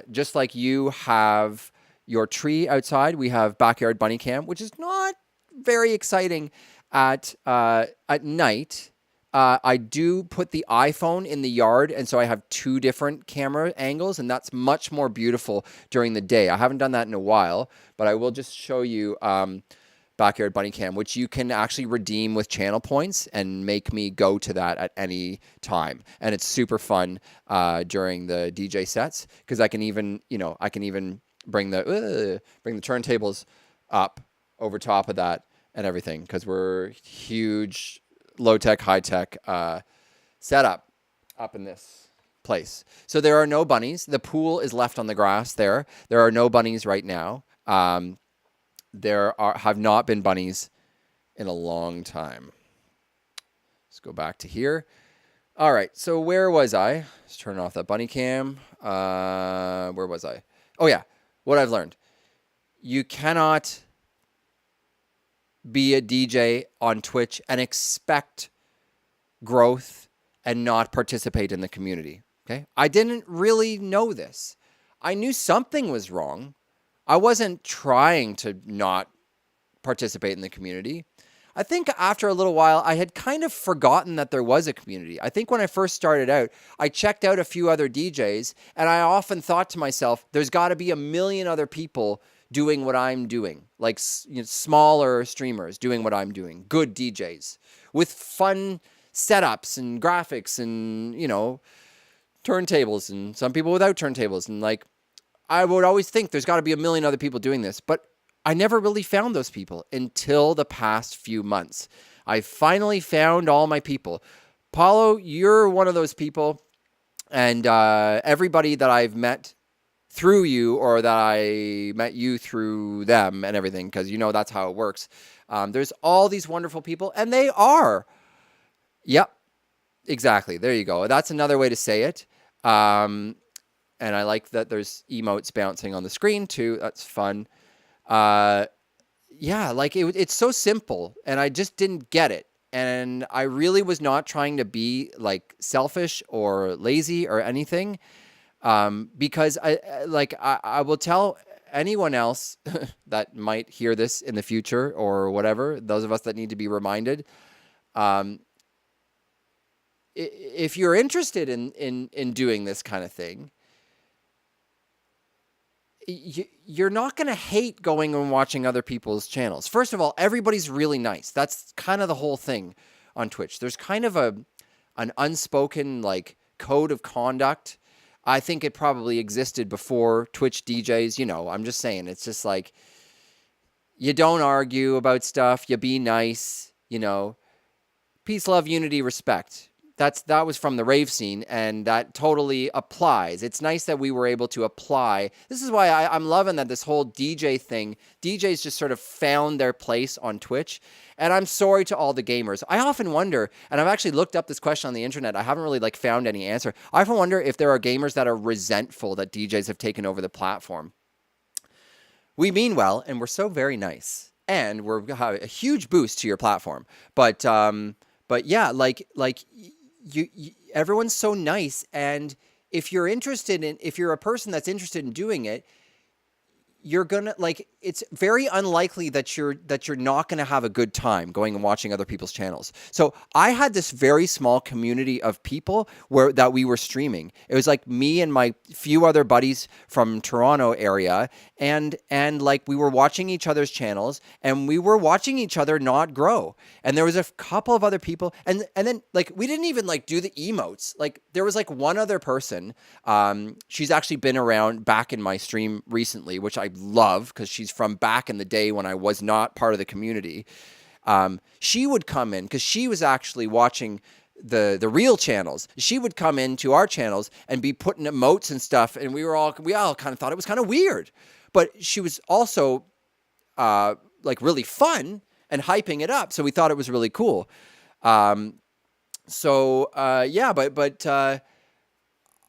just like you have your tree outside, we have backyard bunny cam, which is not very exciting at night. I do put the iPhone in the yard, and so I have two different camera angles, and that's much more beautiful during the day. I haven't done that in a while, but I will just show you backyard bunny cam, which you can actually redeem with channel points and make me go to that at any time. And it's super fun during the DJ sets, because I can even bring the turntables up over top of that and everything, because we're huge low-tech, high-tech setup up in this place. So there are no bunnies. The pool is left on the grass there. There are no bunnies right now. Have not been bunnies in a long time. Let's go back to here. All right, so where was I? Let's turn off that bunny cam. Where was I? Oh yeah, what I've learned. You cannot be a DJ on Twitch and expect growth and not participate in the community. Okay? I didn't really know this. I knew something was wrong. I wasn't trying to not participate in the community. I think after a little while, I had kind of forgotten that there was a community. I think when I first started out, I checked out a few other DJs, and I often thought to myself, there's got to be a million other people doing what I'm doing, like smaller streamers doing what I'm doing, good DJs with fun setups and graphics and, turntables, and some people without turntables. And like, I would always think there's got to be a million other people doing this, but I never really found those people until the past few months. I finally found all my people. Paulo, you're one of those people, and everybody that I've met through you, or that I met you through them and everything, because that's how it works. There's all these wonderful people, and they are. Yep, exactly. There you go. That's another way to say it. And I like that there's emotes bouncing on the screen too. That's fun. Yeah, like it's so simple, and I just didn't get it. And I really was not trying to be like selfish or lazy or anything, because I will tell anyone else that might hear this in the future or whatever, those of us that need to be reminded, if you're interested in doing this kind of thing, you're not going to hate going and watching other people's channels. First of all, everybody's really nice. That's kind of the whole thing on Twitch. There's kind of an unspoken like code of conduct. I think it probably existed before Twitch DJs. I'm just saying, it's just like, you don't argue about stuff. You be nice. Peace, love, unity, respect. That was from the rave scene, and that totally applies. It's nice that we were able to apply. This is why I'm loving that this whole DJ thing, DJs just sort of found their place on Twitch. And I'm sorry to all the gamers. I often wonder, and I've actually looked up this question on the internet. I haven't really found any answer. I often wonder if there are gamers that are resentful that DJs have taken over the platform. We mean well, and we're so very nice, and we're a huge boost to your platform. But yeah, you everyone's so nice, and if you're a person that's interested in doing it, you're gonna it's very unlikely that you're not gonna have a good time going and watching other people's channels. So I had this very small community of people that we were streaming. It was like me and my few other buddies from Toronto area, and we were watching each other's channels, and we were watching each other not grow. And there was a couple of other people, and then we didn't even do the emotes. There was one other person. She's actually been around back in my stream recently, which I love, because she's from back in the day when I was not part of the community. She would come in because she was actually watching the real channels. She would come into our channels and be putting emotes and stuff, and we all kind of thought it was kind of weird. But she was also really fun and hyping it up, so we thought it was really cool. Yeah, but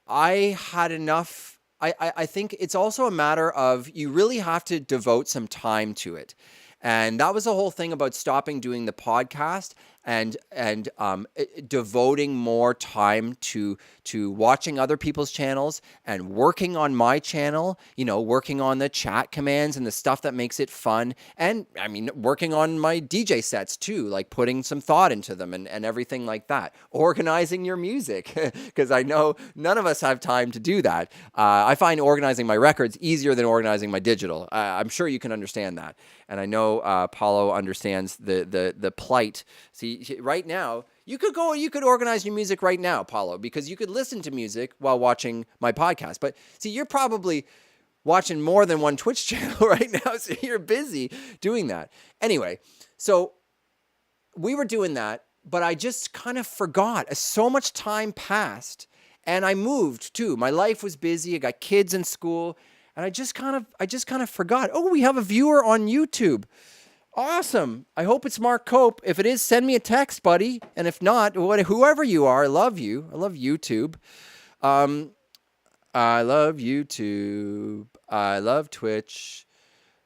I had enough. I think it's also a matter of you really have to devote some time to it. And that was the whole thing about stopping doing the podcast and devoting more time to watching other people's channels and working on my channel, working on the chat commands and the stuff that makes it fun. And I mean, working on my DJ sets too, putting some thought into them and everything like that. Organizing your music, because I know none of us have time to do that. I find organizing my records easier than organizing my digital. I'm sure you can understand that. And I know Paulo understands the plight. See, right now, you could organize your music right now, Paulo, because you could listen to music while watching my podcast. But see, you're probably watching more than one Twitch channel right now, so you're busy doing that. Anyway, so we were doing that, but I just kind of forgot. So much time passed, and I moved too. My life was busy. I got kids in school. And I just kind of forgot. Oh, we have a viewer on YouTube. Awesome. I hope it's Mark Cope. If it is, send me a text, buddy. And if not, whoever you are, I love you. I love YouTube. I love YouTube. I love Twitch.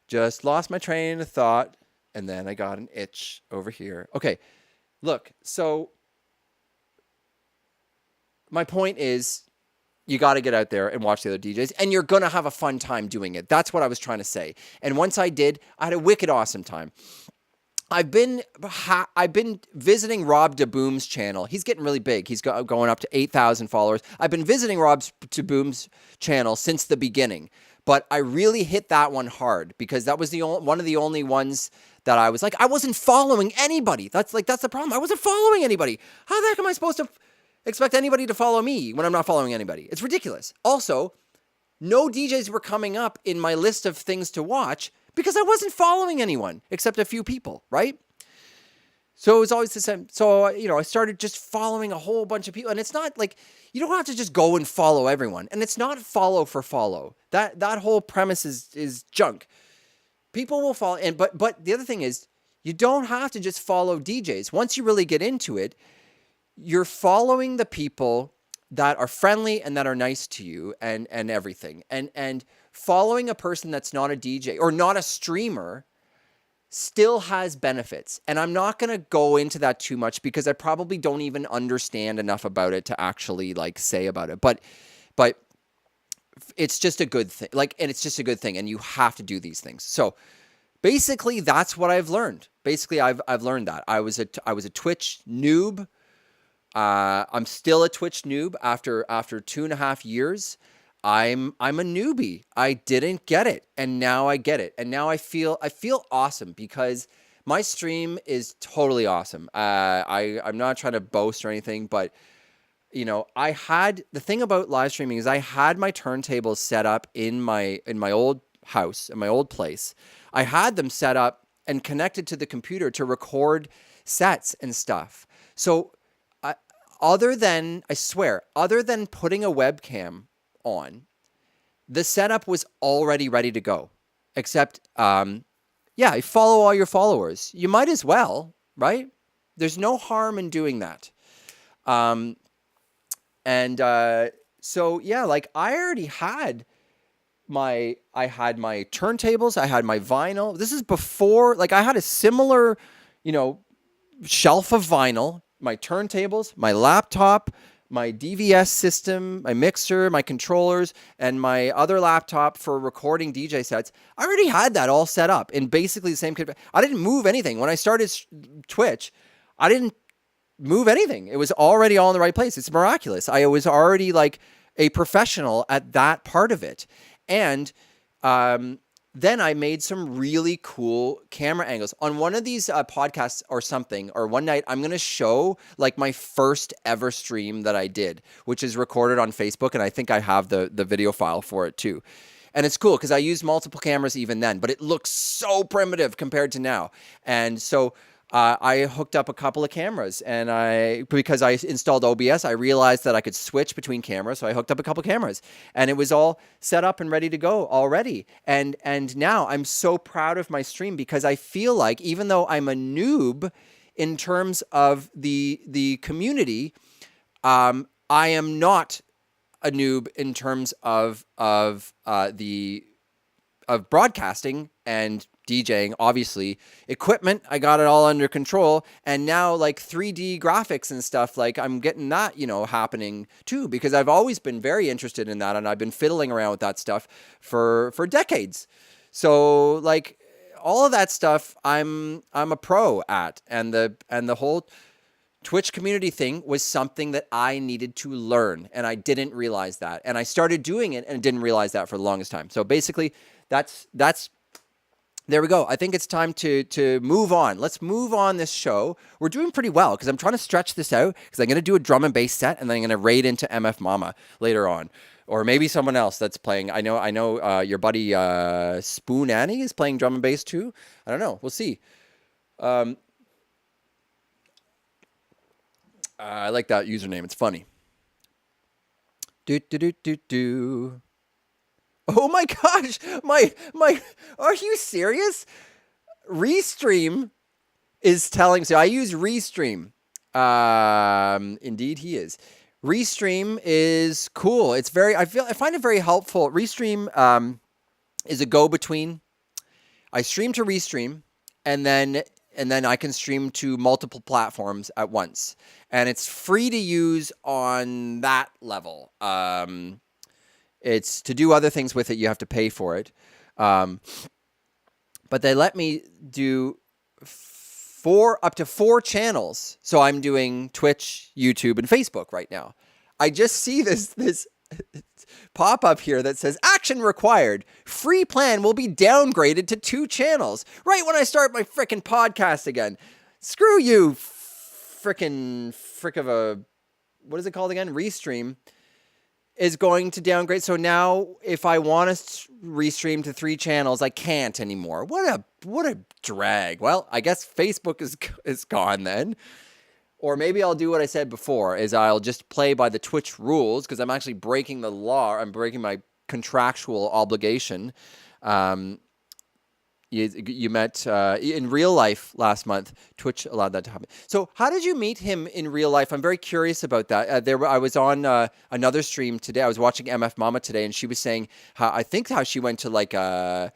Just lost my train of thought, and then I got an itch over here. Okay, look, so my point is, you got to get out there and watch the other DJs, and you're going to have a fun time doing it. That's what I was trying to say. And once I did, I had a wicked awesome time. I've been visiting Rob DeBoom's channel. He's getting really big. He's going up to 8,000 followers. I've been visiting Rob DeBoom's channel since the beginning, but I really hit that one hard because that was one of the only ones that I was like, I wasn't following anybody. That's the problem. I wasn't following anybody. How the heck am I supposed to expect anybody to follow me when I'm not following anybody? It's ridiculous. Also, no DJs were coming up in my list of things to watch because I wasn't following anyone except a few people, right? So it was always the same. So, I started just following a whole bunch of people. And it's not like, you don't have to just go and follow everyone. And it's not follow for follow. That whole premise is junk. People will follow. But the other thing is, you don't have to just follow DJs. Once you really get into it, you're following the people that are friendly and that are nice to you and everything. And following a person that's not a DJ or not a streamer still has benefits. And I'm not going to go into that too much because I probably don't even understand enough about it to actually say about it. But it's just a good thing. And it's just a good thing. And you have to do these things. So basically that's what I've learned. Basically I've learned that. I was a Twitch noob. I'm still a Twitch noob after 2.5 years. I'm a newbie. I didn't get it, and now I get it, and now I feel awesome because my stream is totally awesome. I'm not trying to boast or anything, but I had the thing about live streaming is I had my turntables set up in my old house, in my old place. I had them set up and connected to the computer to record sets and stuff. So other than putting a webcam on, the setup was already ready to go. Except, follow all your followers. You might as well, right? There's no harm in doing that. So I already had my turntables, I had my vinyl. This is before, I had a similar, shelf of vinyl, my turntables, my laptop, my DVS system, my mixer, my controllers, and my other laptop for recording DJ sets. I already had that all set up in basically the same. I didn't move anything. When I started Twitch, I didn't move anything. It was already all in the right place. It's miraculous. I was already a professional at that part of it. And then I made some really cool camera angles on one of these podcasts or something, or one night I'm going to show my first ever stream that I did, which is recorded on Facebook. And I think I have the video file for it too. And it's cool because I used multiple cameras even then, but it looks so primitive compared to now. And so I hooked up a couple of cameras, and because I installed OBS, I realized that I could switch between cameras. So I hooked up a couple of cameras, and it was all set up and ready to go already. And now I'm so proud of my stream because I feel like even though I'm a noob in terms of the community, I am not a noob in terms of broadcasting and DJing. Obviously, equipment, I got it all under control, and now 3D graphics and stuff, I'm getting that happening too, because I've always been very interested in that, and I've been fiddling around with that stuff for decades. So all of that stuff I'm a pro at, and the whole Twitch community thing was something that I needed to learn, and I didn't realize that, and I started doing it and didn't realize that for the longest time. So basically that's there we go. I think it's time to move on. Let's move on this show. We're doing pretty well because I'm trying to stretch this out because I'm going to do a drum and bass set, and then I'm going to raid into MF Mama later on. Or maybe someone else that's playing. I know your buddy Spoon Annie is playing drum and bass too. I don't know. We'll see. I like that username. It's funny. Do. Oh my gosh, are you serious? Restream is telling, so I use Restream. Indeed he is. Restream is cool. I find it very helpful. Restream is a go-between. I stream to Restream, and then I can stream to multiple platforms at once. And it's free to use on that level. It's to do other things with it, you have to pay for it. But they let me do up to 4 channels. So I'm doing Twitch, YouTube, and Facebook right now. I just see this pop up here that says action required. Free plan will be downgraded to 2 channels. Right when I start my frickin' podcast again. Screw you, frick of a, what is it called again? Restream is going to downgrade. So now if I want to restream to 3 channels, I can't anymore. What a drag. Well, I guess Facebook is gone then. Or maybe I'll do what I said before, is I'll just play by the Twitch rules, because I'm actually breaking the law. I'm breaking my contractual obligation. You met in real life last month. Twitch allowed that to happen. So how did you meet him in real life? I'm very curious about that. I was on another stream today. I was watching MF Mama today, and she was saying how she went to like an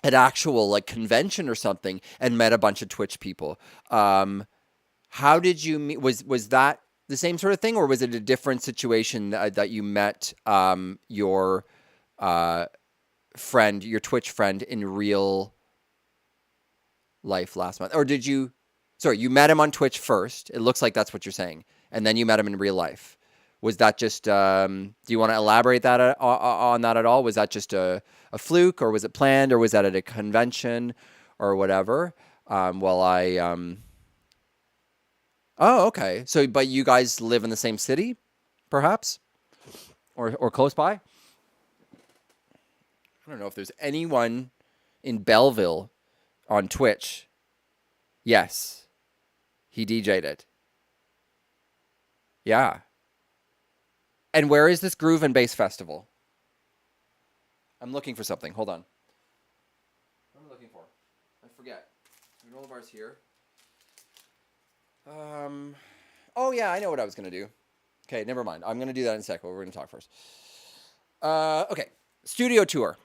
actual like convention or something and met a bunch of Twitch people. How did you meet? Was that the same sort of thing, or was it a different situation that you met your friend, your Twitch friend, in real life last month? Or did you? Sorry, you met him on Twitch first. It looks like that's what you're saying, and then you met him in real life. Was that just? Do you want to elaborate that on that at all? Was that just a fluke, or was it planned, or was that at a convention, or whatever? Oh, okay. So, but you guys live in the same city, perhaps, or close by? I don't know if there's anyone in Belleville on Twitch. Yes, he DJ'd it. Yeah. And where is this Groove and Bass Festival? I'm looking for something. Hold on. What am I looking for? I forget. Granola bar's here. Oh yeah, I know what I was going to do. Okay, never mind. I'm going to do that in a second. We're going to talk first. Okay. Studio tour.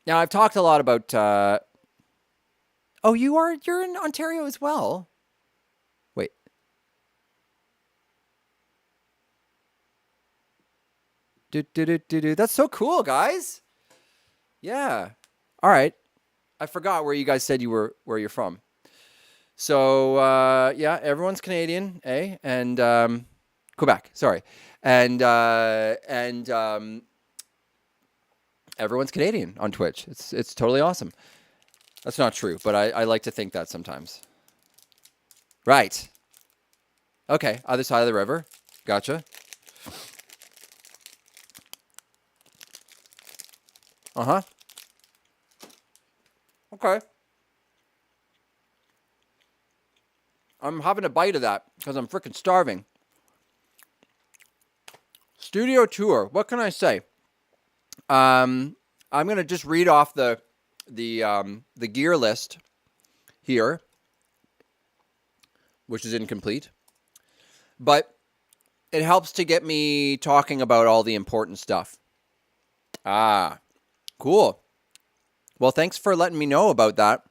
Now, I've talked a lot about, oh, you're in Ontario as well. Wait. That's so cool, guys. Yeah. All right. I forgot where you guys said where you're from. So, yeah, everyone's Canadian, eh? And Quebec, sorry. And everyone's Canadian on Twitch. It's totally awesome. That's not true, but I like to think that sometimes. Right. Okay, other side of the river. Gotcha. Uh-huh. Okay. I'm having a bite of that because I'm freaking starving. Studio tour. What can I say? I'm gonna just read off the gear list here, which is incomplete, but it helps to get me talking about all the important stuff. Ah, cool. Well, thanks for letting me know about that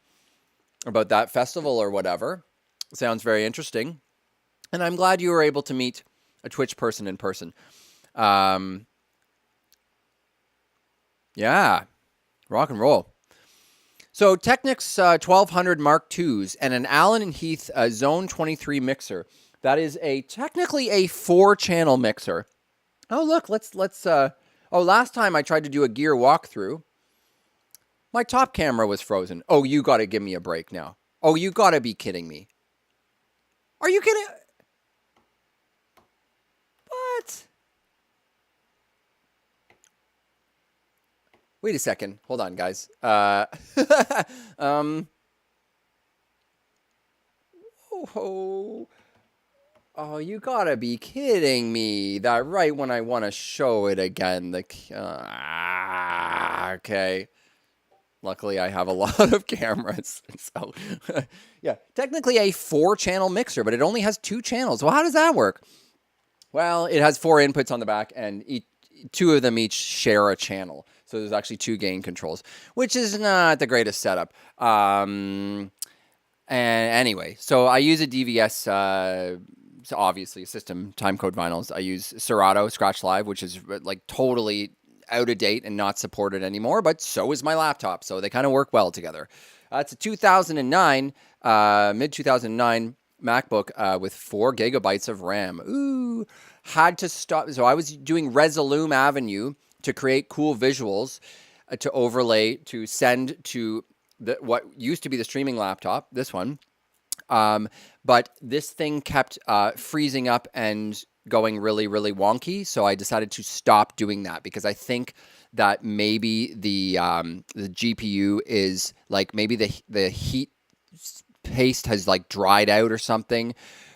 festival or whatever. Sounds very interesting. And I'm glad you were able to meet a Twitch person in person. Yeah, rock and roll. So Technics 1200 Mark IIs and an Allen and Heath Zone 23 mixer. That is technically a 4-channel mixer. Oh, look, let's last time I tried to do a gear walkthrough, my top camera was frozen. Oh, you got to give me a break now. Oh, you got to be kidding me. Are you kidding? What? Wait a second. Hold on, guys. Oh, you gotta be kidding me. That right when I want to show it again. Okay. Luckily, I have a lot of cameras. So, yeah, technically a 4-channel mixer, but it only has 2 channels. Well, how does that work? Well, it has 4 inputs on the back, and 2 of them each share a channel. So there's actually 2 gain controls, which is not the greatest setup. And anyway, so I use a DVS, so obviously a system, timecode vinyls. I use Serato Scratch Live, which is like totally out of date and not supported anymore, but so is my laptop. So they kind of work well together. It's a 2009, mid 2009 MacBook with 4 gigabytes of RAM. Ooh, had to stop. So I was doing Resolume Avenue to create cool visuals to overlay, to send to what used to be the streaming laptop, this one. But this thing kept freezing up and going really, really wonky. So I decided to stop doing that because I think that maybe the GPU is like maybe the heat paste has like dried out or something,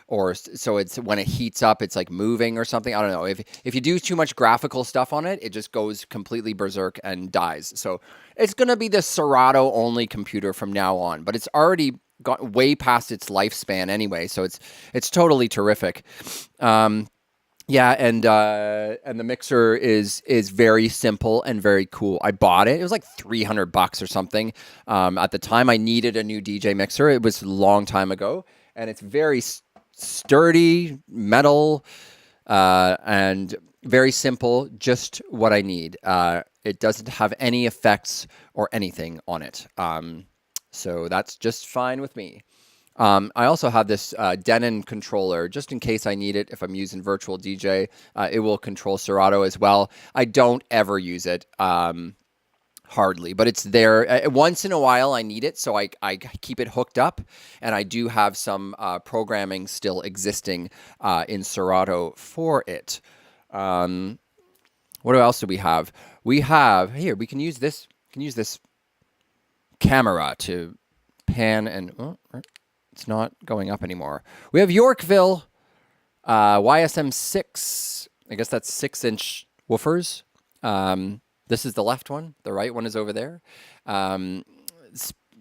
or so it's when it heats up, it's like moving or something. I don't know. If you do too much graphical stuff on it, it just goes completely berserk and dies. So it's gonna be the Serato only computer from now on, but it's already got way past its lifespan anyway. So it's totally terrific. Yeah, and the mixer is very simple and very cool. I bought it. It was like $300 or something. At the time, I needed a new DJ mixer. It was a long time ago, and it's very sturdy metal and very simple. Just what I need. It doesn't have any effects or anything on it. So that's just fine with me. I also have this Denon controller just in case I need it. If I'm using virtual DJ, it will control Serato as well. I don't ever use it, hardly, but it's there. Once in a while I need it, so I keep it hooked up, and I do have some programming still existing in Serato for it. What else do we have? We have, here, we can use this camera to pan and... it's not going up anymore. We have Yorkville YSM6. I guess that's 6-inch woofers. This is the left one. The right one is over there.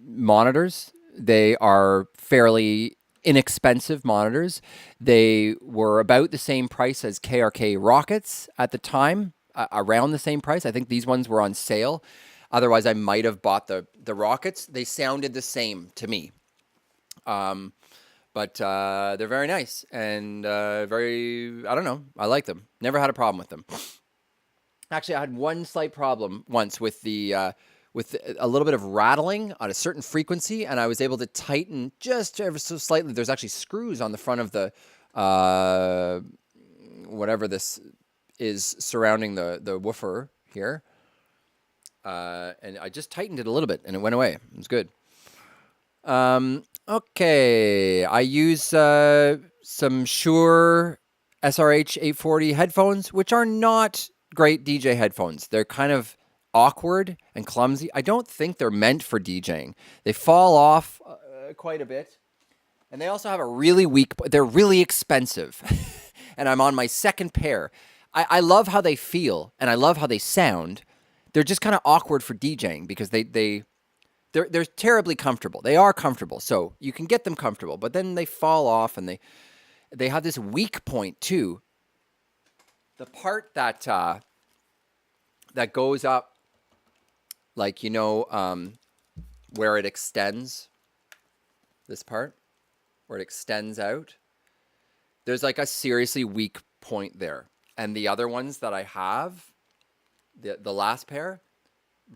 Monitors. They are fairly inexpensive monitors. They were about the same price as KRK Rockets at the time, around the same price. I think these ones were on sale. Otherwise, I might have bought the Rockets. They sounded the same to me. But they're very nice and very, I don't know, I like them. Never had a problem with them. Actually, I had one slight problem once with with a little bit of rattling on a certain frequency, and I was able to tighten just ever so slightly. There's actually screws on the front of the whatever this is surrounding the woofer here, and I just tightened it a little bit, and it went away. It was good. Okay, I use some Shure SRH 840 headphones, which are not great DJ headphones. They're kind of awkward and clumsy. I don't think they're meant for DJing. They fall off quite a bit, and they also have a really weak... They're really expensive, and I'm on my second pair. I love how they feel, and I love how they sound. They're just kind of awkward for DJing because they're terribly comfortable. They are comfortable, so you can get them comfortable, but then they fall off, and they have this weak point too. The part that that goes up, like where it extends. This part where it extends out. There's like a seriously weak point there, and the other ones that I have, the last pair,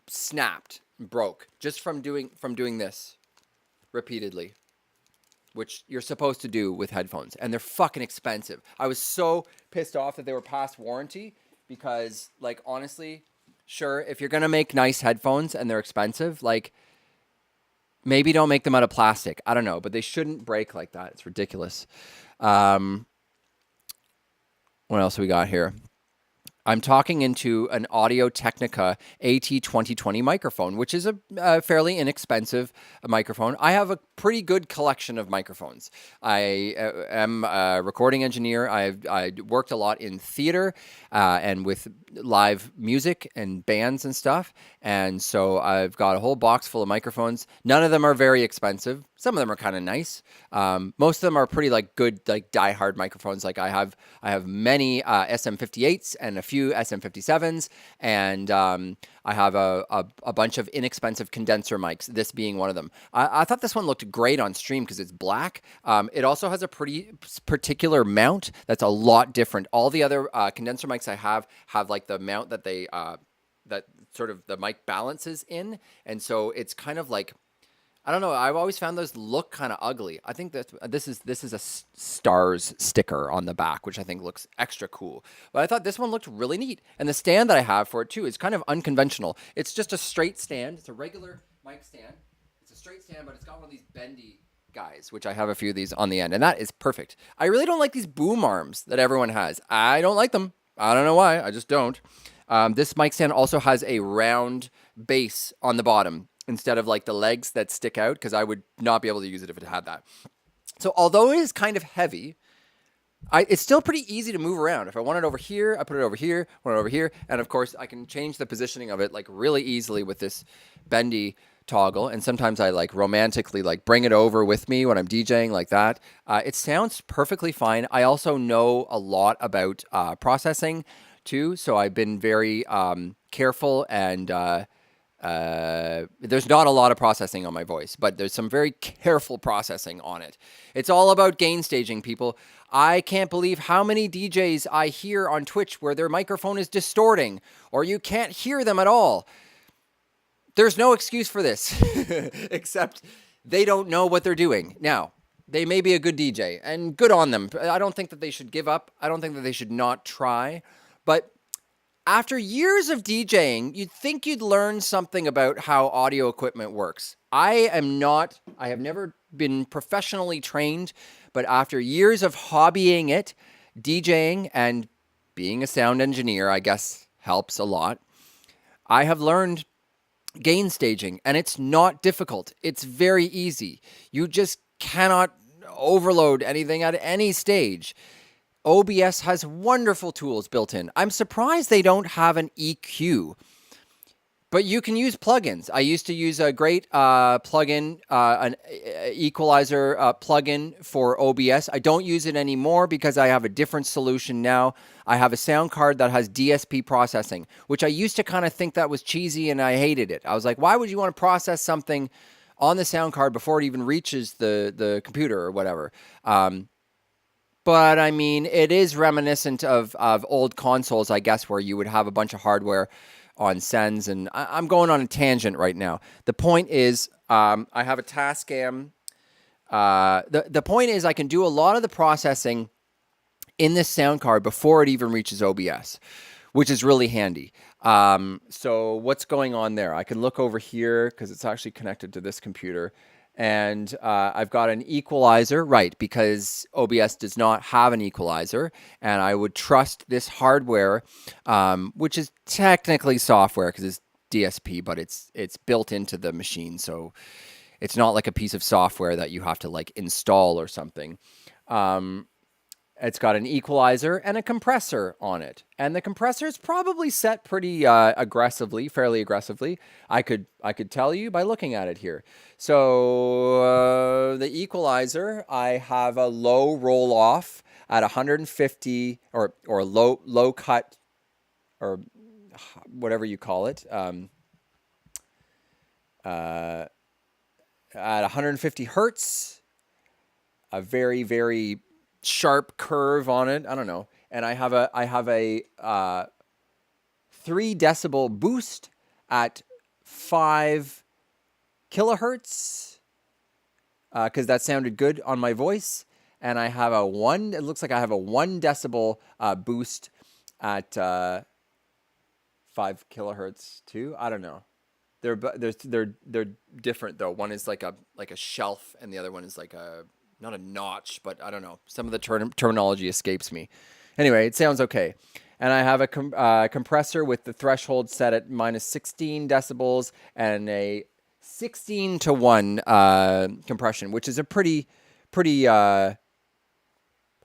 snapped. Broke just from doing this repeatedly, which you're supposed to do with headphones, and they're fucking expensive. I was so pissed off that they were past warranty because, like, honestly, sure, if you're gonna make nice headphones and they're expensive, like, maybe don't make them out of plastic. I don't know, but they shouldn't break like that. It's ridiculous. What else we got here? I'm talking into an Audio-Technica AT2020 microphone, which is a fairly inexpensive microphone. I have a pretty good collection of microphones. I am a recording engineer. I worked a lot in theater and with live music and bands and stuff. And so I've got a whole box full of microphones. None of them are very expensive. Some of them are kind of nice. Most of them are pretty like good, like die-hard microphones. Like I have many SM58s and a few SM57s, and I have a bunch of inexpensive condenser mics, this being one of them. I thought this one looked great on stream because it's black. It also has a pretty particular mount that's a lot different. All the other condenser mics I have like the mount that they that sort of the mic balances in, and so it's kind of like, I don't know. I've always found those look kind of ugly. I think that this is a stars sticker on the back, which I think looks extra cool. But I thought this one looked really neat, and the stand that I have for it too is kind of unconventional. It's just a straight stand. It's a regular mic stand. It's a straight stand, but it's got one of these bendy guys, which I have a few of these on the end, and that is perfect. I really don't like these boom arms that everyone has. I don't like them. I don't know why. I just don't. This mic stand also has a round base on the bottom instead of like the legs that stick out, because I would not be able to use it if it had that. So although it is kind of heavy, it's still pretty easy to move around. If I want it over here, I put it over here, want it over here, and of course I can change the positioning of it like really easily with this bendy toggle. And sometimes I like romantically like bring it over with me when I'm DJing like that. It sounds perfectly fine. I also know a lot about processing too, so I've been very careful, and there's not a lot of processing on my voice, but there's some very careful processing on it. It's all about gain staging, people. I can't believe how many DJs I hear on Twitch where their microphone is distorting or you can't hear them at all. There's no excuse for this, except they don't know what they're doing. Now, they may be a good DJ, and good on them. I don't think that they should give up. I don't think that they should not try. But after years of DJing, you'd think you'd learn something about how audio equipment works. I have never been professionally trained, but after years of hobbying it, DJing, and being a sound engineer, I guess helps a lot. I have learned gain staging, and it's not difficult. It's very easy. You just cannot overload anything at any stage. OBS has wonderful tools built in. I'm surprised they don't have an EQ, but you can use plugins. I used to use a great plugin, an equalizer plugin for OBS. I don't use it anymore because I have a different solution now. I have a sound card that has DSP processing, which I used to kind of think that was cheesy, and I hated it. I was like, why would you want to process something on the sound card before it even reaches the computer or whatever? But I mean, it is reminiscent of old consoles, I guess, where you would have a bunch of hardware on sends. And I'm going on a tangent right now. The point is, I have a Tascam. The point is, I can do a lot of the processing in this sound card before it even reaches OBS, which is really handy. So what's going on there? I can look over here because it's actually connected to this computer. And I've got an equalizer, right, because OBS does not have an equalizer. And I would trust this hardware, which is technically software because it's DSP, but it's built into the machine. So it's not like a piece of software that you have to like install or something. It's got an equalizer and a compressor on it. And the compressor is probably set pretty fairly aggressively. I could tell you by looking at it here. So the equalizer, I have a low roll off at 150 or low cut, or whatever you call it, at 150 hertz, a very, very sharp curve on it. I don't know. And I have a 3 decibel boost at 5 kilohertz because that sounded good on my voice. And I have it looks like I have a 1 decibel boost at 5 kilohertz too. I don't know. They're different though. One is like a shelf, and the other one is like not a notch, but I don't know. Some of the terminology escapes me. Anyway, it sounds okay. And I have a compressor with the threshold set at minus 16 decibels and a 16:1 compression, which is a pretty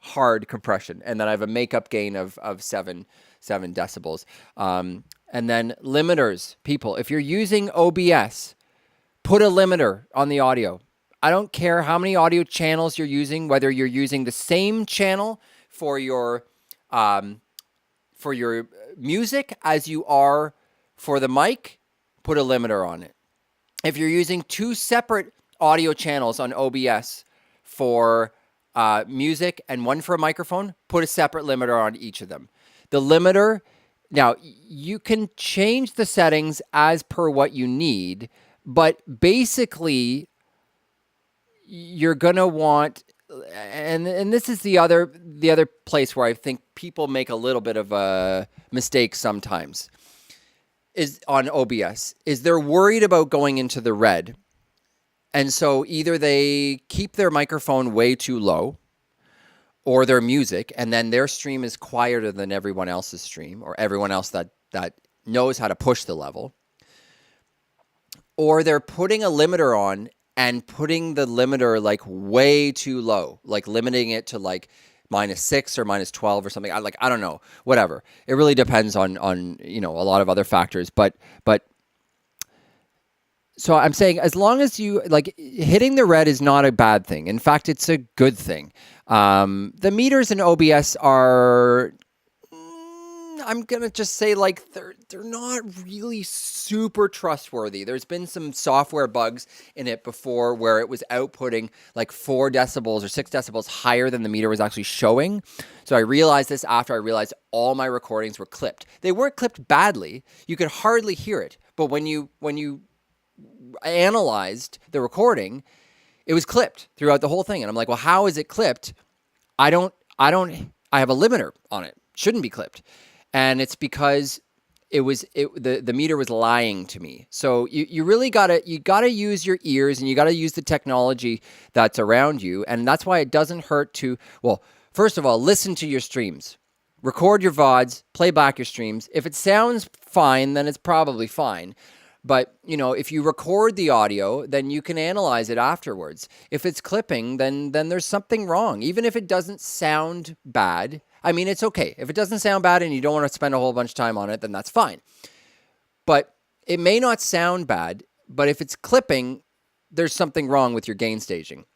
hard compression. And then I have a makeup gain of 7 decibels. And then limiters. People, if you're using OBS, put a limiter on the audio. I don't care how many audio channels you're using, whether you're using the same channel for your music as you are for the mic, put a limiter on it. If you're using 2 separate audio channels on OBS for music and one for a microphone, put a separate limiter on each of them. The limiter Now, you can change the settings as per what you need, but basically you're going to want, and this is the other place where I think people make a little bit of a mistake sometimes, is on OBS, is they're worried about going into the red. And so either they keep their microphone way too low or their music, and then their stream is quieter than everyone else's stream or everyone else that knows how to push the level. Or they're putting a limiter on and putting the limiter like way too low, like limiting it to like -6 or -12 or something. I don't know, whatever. It really depends on a lot of other factors. But so I'm saying, as long as you like, hitting the red is not a bad thing. In fact, it's a good thing. The meters in OBS are, I'm gonna just say, like, they're not really super trustworthy. There's been some software bugs in it before where it was outputting like 4 decibels or 6 decibels higher than the meter was actually showing. So I realized this after I realized all my recordings were clipped. They weren't clipped badly. You could hardly hear it. But when you analyzed the recording, it was clipped throughout the whole thing. And I'm like, well, how is it clipped? I have a limiter on it. Shouldn't be clipped. And it's because the meter was lying to me. So you really gotta use your ears, and you gotta use the technology that's around you. And that's why it doesn't hurt to, well, first of all, listen to your streams. Record your VODs, play back your streams. If it sounds fine, then it's probably fine. But, if you record the audio, then you can analyze it afterwards. If it's clipping, then there's something wrong. Even if it doesn't sound bad, I mean, it's okay. If it doesn't sound bad and you don't want to spend a whole bunch of time on it, then that's fine. But it may not sound bad, but if it's clipping, there's something wrong with your gain staging.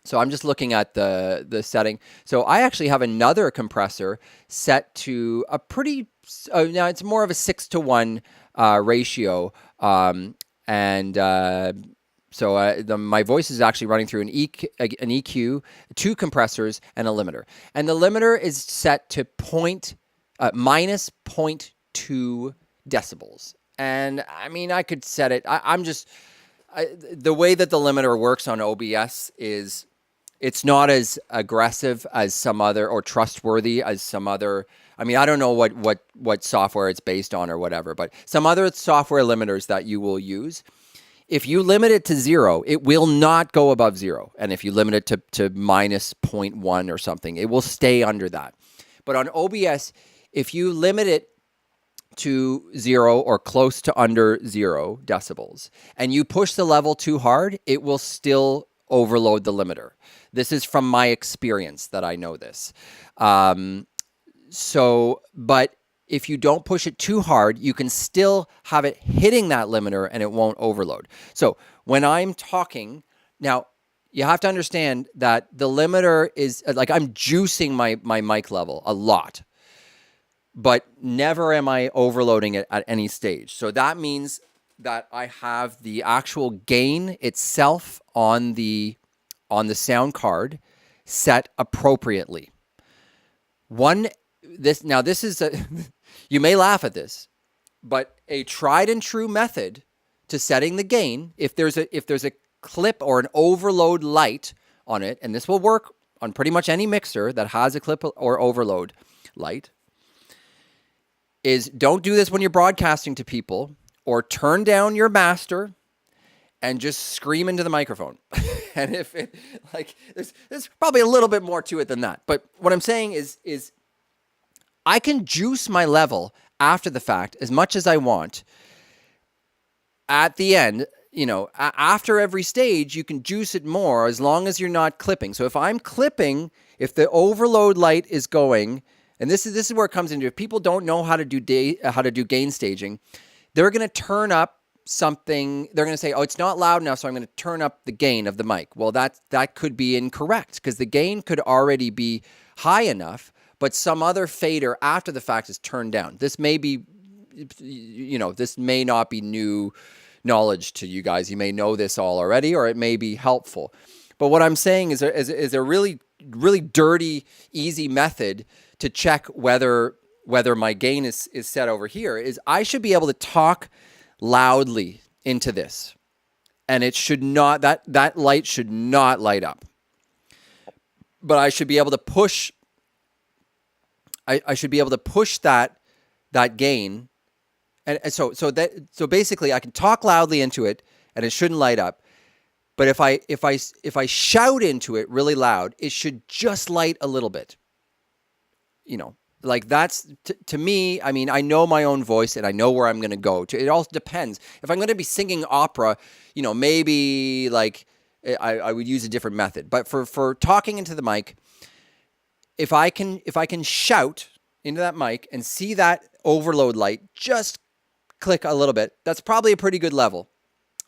So I'm just looking at the setting. So I actually have another compressor set to a pretty, now it's more of a 6-to-1 ratio. So my voice is actually running through an EQ, 2 compressors, and a limiter. And the limiter is set to minus 0.2 decibels. And I mean, I could set it, the way that the limiter works on OBS is, it's not as aggressive as some other, or trustworthy as some other. I mean, I don't know what software it's based on or whatever, but some other software limiters that you will use, if you limit it to 0, it will not go above 0. And if you limit it to minus 0.1 or something, it will stay under that. But on OBS, if you limit it to 0 or close to under 0 decibels, and you push the level too hard, it will still overload the limiter. This is from my experience that I know this. But if you don't push it too hard, you can still have it hitting that limiter and it won't overload. So when I'm talking, now you have to understand that the limiter is, like, I'm juicing my mic level a lot, but never am I overloading it at any stage. So that means that I have the actual gain itself on the sound card set appropriately. This is you may laugh at this, but a tried and true method to setting the gain, if there's a clip or an overload light on it, and this will work on pretty much any mixer that has a clip or overload light, is don't do this when you're broadcasting to people, or turn down your master and just scream into the microphone. And if it, like, there's probably a little bit more to it than that. But what I'm saying is I can juice my level after the fact as much as I want. At the end, after every stage, you can juice it more as long as you're not clipping. So if I'm clipping, if the overload light is going, and this is where it comes into, if people don't know how to do gain staging, they're going to turn up something. They're going to say, oh, it's not loud enough, so I'm going to turn up the gain of the mic. Well, that could be incorrect, because the gain could already be high enough, but some other fader after the fact is turned down. This may be, this may not be new knowledge to you guys. You may know this all already, or it may be helpful. But what I'm saying is a really, really dirty, easy method to check whether whether my gain is set over here, is I should be able to talk loudly into this. And it should not, that light should not light up. But I should be able to push, I should be able to push that gain. And so basically I can talk loudly into it and it shouldn't light up. But if I shout into it really loud, it should just light a little bit. You know, like that's to me, I mean, I know my own voice and I know where I'm going to go to. It all depends. If I'm going to be singing opera, you know, maybe like I would use a different method. But for talking into the mic, if I can shout into that mic and see that overload light just click a little bit, that's probably a pretty good level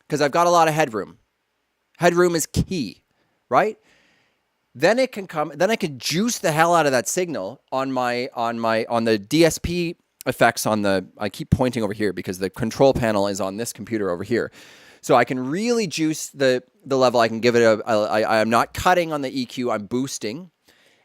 because I've got a lot of headroom. Headroom is key, right? Then it can come. Then I could juice the hell out of that signal on the DSP effects on the. I keep pointing over here because the control panel is on this computer over here, so I can really juice the level. I can give it I'm not cutting on the EQ. I'm boosting.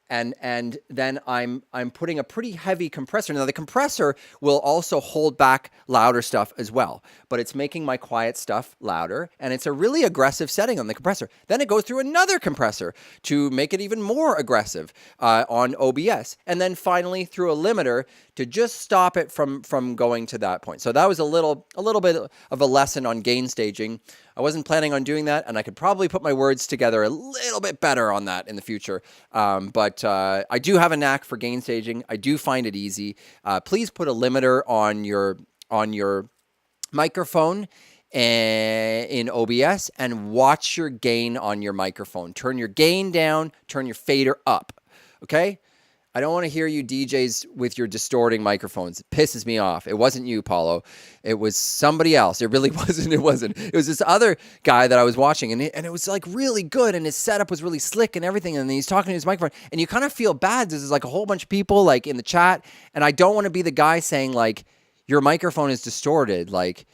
And then I'm putting a pretty heavy compressor. Now the compressor will also hold back louder stuff as well, but it's making my quiet stuff louder, and it's a really aggressive setting on the compressor. Then it goes through another compressor to make it even more aggressive on OBS, and then finally through a limiter to just stop it from going to that point. So that was a little bit of a lesson on gain staging. I wasn't planning on doing that, and I could probably put my words together a little bit better on that in the future. But I do have a knack for gain staging. I do find it easy. Please put a limiter on your microphone in OBS and watch your gain on your microphone. Turn your gain down, turn your fader up, okay? I don't want to hear you DJs with your distorting microphones. It pisses me off. It wasn't you, Paulo. It was somebody else. It really wasn't. It wasn't. It was this other guy that I was watching, and it was like really good, and his setup was really slick and everything, and then he's talking to his microphone, and you kind of feel bad. There's like a whole bunch of people like in the chat, and I don't want to be the guy saying like, your microphone is distorted. Like,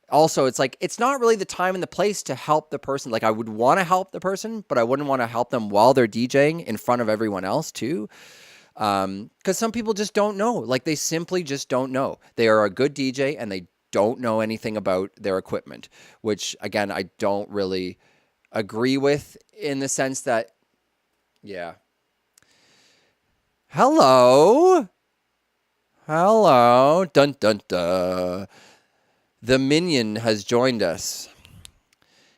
also, it's like, it's not really the time and the place to help the person. Like, I would want to help the person, but I wouldn't want to help them while they're DJing in front of everyone else too. Because some people just don't know. Like, they simply just don't know. They are a good DJ and they don't know anything about their equipment, which, again, I don't really agree with in the sense that, yeah. Hello. Dun, dun, dun. The Minion has joined us.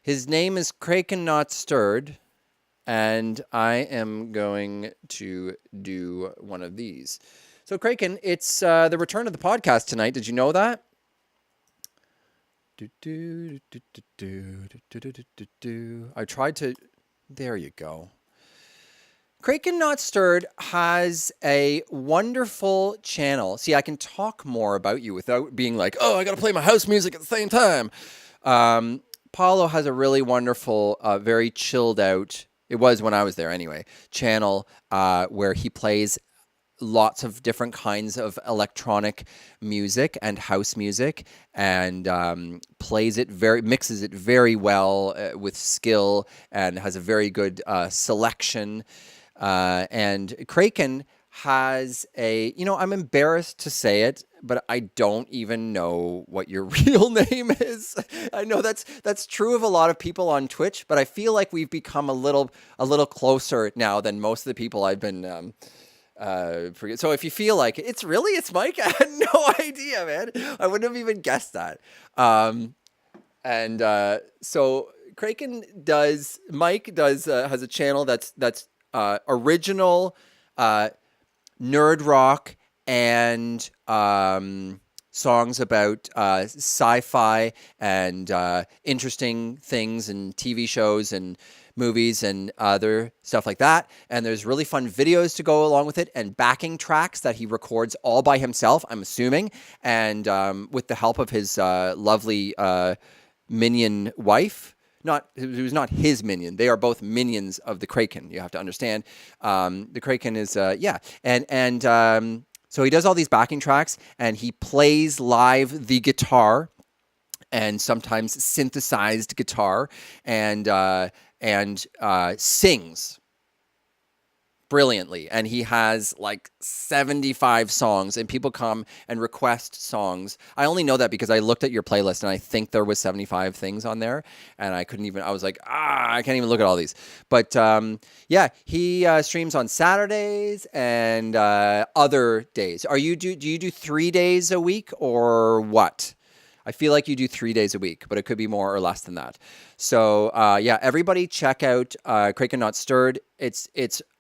His name is Kraken Not Stirred. And I am going to do one of these. So, Kraken, it's the return of the podcast tonight. Did you know that? I tried to... There you go. Kraken Not Stirred has a wonderful channel. See, I can talk more about you without being like, oh, I got to play my house music at the same time. Paulo has a really wonderful, very chilled out... It was when I was there anyway, channel where he plays lots of different kinds of electronic music and house music and mixes it very well with skill and has a very good selection. And Kraken has I'm embarrassed to say it, but I don't even know what your real name is. I know that's true of a lot of people on Twitch, but I feel like we've become a little closer now than most of the people I've been forget. So if you feel like it's Mike, I had no idea, man. I wouldn't have even guessed that. So Mike has a channel that's original nerd rock and songs about sci-fi and interesting things and TV shows and movies and other stuff like that. And there's really fun videos to go along with it and backing tracks that he records all by himself, I'm assuming, and with the help of his lovely minion wife. It was not his minion. They are both minions of the Kraken. You have to understand. The Kraken is, so he does all these backing tracks, and he plays live the guitar, and sometimes synthesized guitar, and sings. brilliantly, and he has like 75 songs, and people come and request songs. I only know that because I looked at your playlist and I think there was 75 things on there, and I was like, I can't even look at all these. But yeah, he streams on Saturdays and other days. Do you do 3 days a week or what? I feel like you do 3 days a week, but it could be more or less than that. So yeah, everybody check out Kraken Not Stirred. It's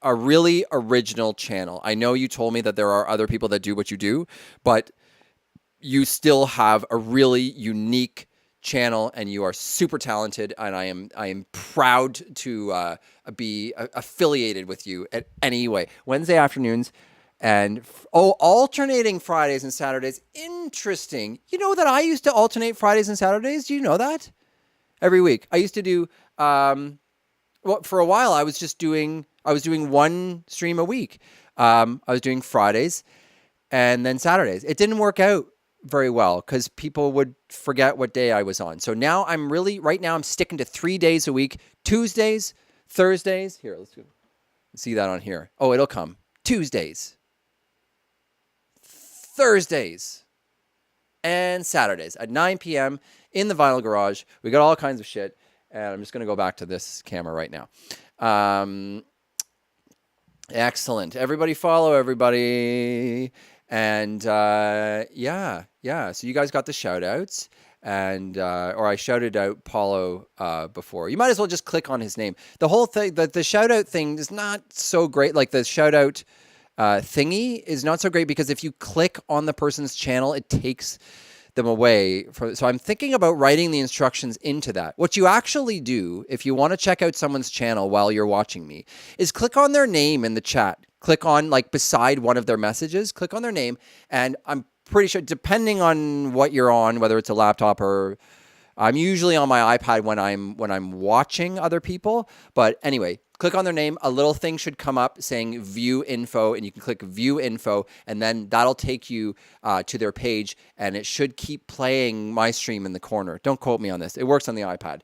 a really original channel. I know you told me that there are other people that do what you do, but you still have a really unique channel, and you are super talented. And I am proud to be affiliated with you at any way. Wednesday afternoons. And alternating Fridays and Saturdays. Interesting. You know that I used to alternate Fridays and Saturdays? Do you know that? Every week. I used to do well, for a while I was doing one stream a week. I was doing Fridays and then Saturdays. It didn't work out very well because people would forget what day I was on. So now right now I'm sticking to 3 days a week. Tuesdays, Thursdays. Here, let's see that on here. Oh, it'll come. Tuesdays, Thursdays, and Saturdays at 9 p.m. in the Vinyl Garage. We got all kinds of shit, and I'm just going to go back to this camera right now. Excellent. Everybody follow everybody. And yeah. So you guys got the shout outs. And or I shouted out Paulo before. You might as well just click on his name. The whole thing, the shout out thing is not so great. Like the shout out thingy is not so great because if you click on the person's channel, it takes them away. So I'm thinking about writing the instructions into that. What you actually do, if you want to check out someone's channel while you're watching me, is click on their name in the chat. Click on, like, beside one of their messages, click on their name, and I'm pretty sure, depending on what you're on, whether it's a laptop or I'm usually on my iPad when I'm watching other people. But anyway, click on their name. A little thing should come up saying view info, and you can click view info, and then that'll take you to their page, and it should keep playing my stream in the corner. Don't quote me on this. It works on the iPad.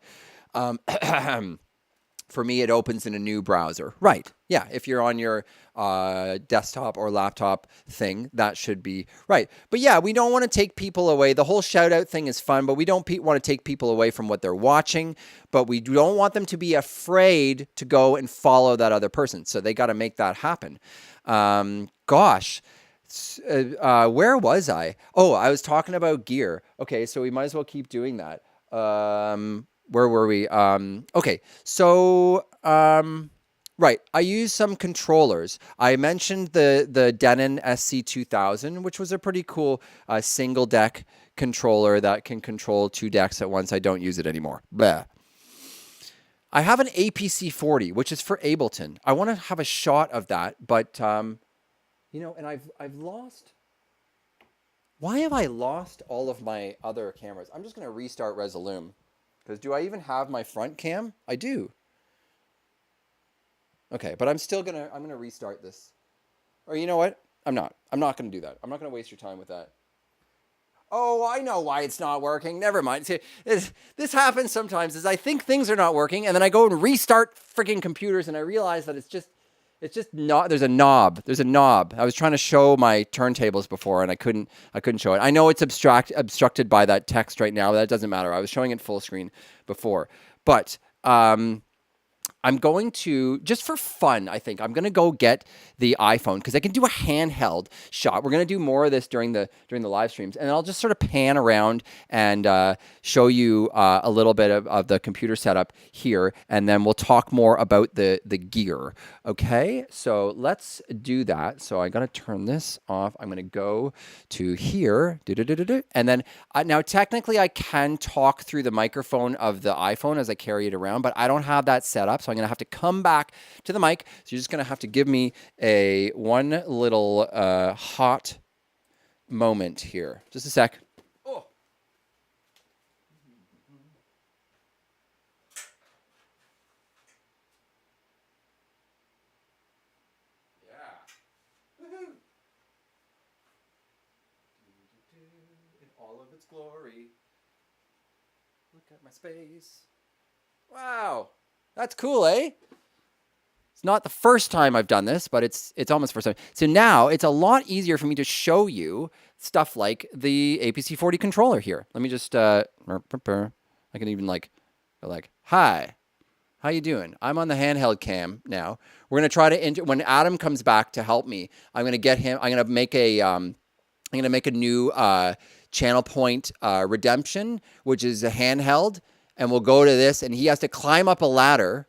For me, it opens in a new browser. Right. Yeah. If you're on your desktop or laptop thing, that should be right. But yeah, we don't want to take people away. The whole shout out thing is fun, but we don't want to take people away from what they're watching. But we don't want them to be afraid to go and follow that other person. So they got to make that happen. Gosh. Where was I? Oh, I was talking about gear. Okay. So we might as well keep doing that. Where were we? Okay, so right, I used some controllers. I mentioned the Denon SC2000, which was a pretty cool single deck controller that can control 2 decks at once. I don't use it anymore. Bleh. I have an APC40, which is for Ableton. I want to have a shot of that, but you know, and I've lost. Why have I lost all of my other cameras? I'm just going to restart Resolume. Because do I even have my front cam? I do. Okay, but I'm gonna restart this. Or you know what? I'm not gonna do that. I'm not gonna waste your time with that. Oh, I know why it's not working. Never mind. See, this happens sometimes is I think things are not working, and then I go and restart freaking computers, and I realize that it's just not. There's a knob. I was trying to show my turntables before, and I couldn't show it. I know it's obstructed by that text right now, but that doesn't matter. I was showing it full screen before, but I'm going to, just for fun, I think, I'm going to go get the iPhone because I can do a handheld shot. We're going to do more of this during the live streams, and I'll just sort of pan around and show you a little bit of the computer setup here, and then we'll talk more about the gear. Okay, so let's do that. So I got to turn this off. I'm going to go to here, and then now technically I can talk through the microphone of the iPhone as I carry it around, but I don't have that set up, so I'm going to have to come back to the mic. So you're just going to have to give me one little hot moment here. Just a sec. Oh. Yeah. Woohoo. In all of its glory. Look at my space. Wow. That's cool, eh? It's not the first time I've done this, but it's almost the first time. So now it's a lot easier for me to show you stuff like the APC40 controller here. Let me just, I can even like, go like, hi, how you doing? I'm on the handheld cam now. We're going to try to, when Adam comes back to help me, I'm going to get him, I'm going to make a new channel point redemption, which is a handheld, and we'll go to this, and he has to climb up a ladder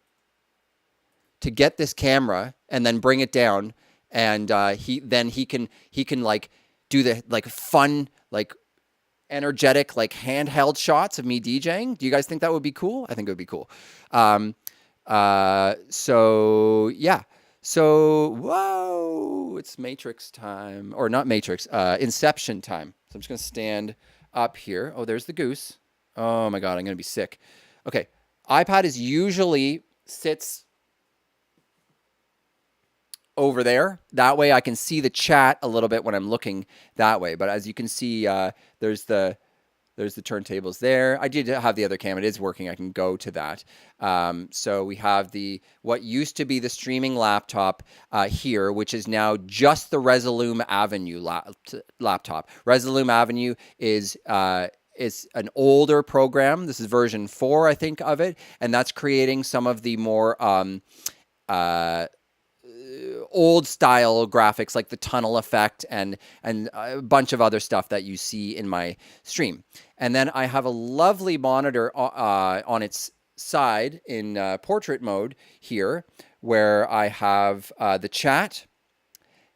to get this camera and then bring it down, and he can like do the like fun like energetic like handheld shots of me DJing. Do you guys think that would be cool? I think it would be cool. So yeah. So whoa, it's Matrix time, or not Matrix, Inception time. So I'm just gonna stand up here. Oh, there's the goose. Oh my god, I'm gonna be sick. Okay, iPad is usually sits over there. That way I can see the chat a little bit when I'm looking that way. But as you can see, there's the turntables there. I did have the other cam. It is working. I can go to that. So we have what used to be the streaming laptop here, which is now just the Resolume Avenue laptop. Resolume Avenue is an older program. This is version 4, I think, of it, and that's creating some of the more old style graphics like the tunnel effect and a bunch of other stuff that you see in my stream. And then I have a lovely monitor on its side in portrait mode here, where I have the chat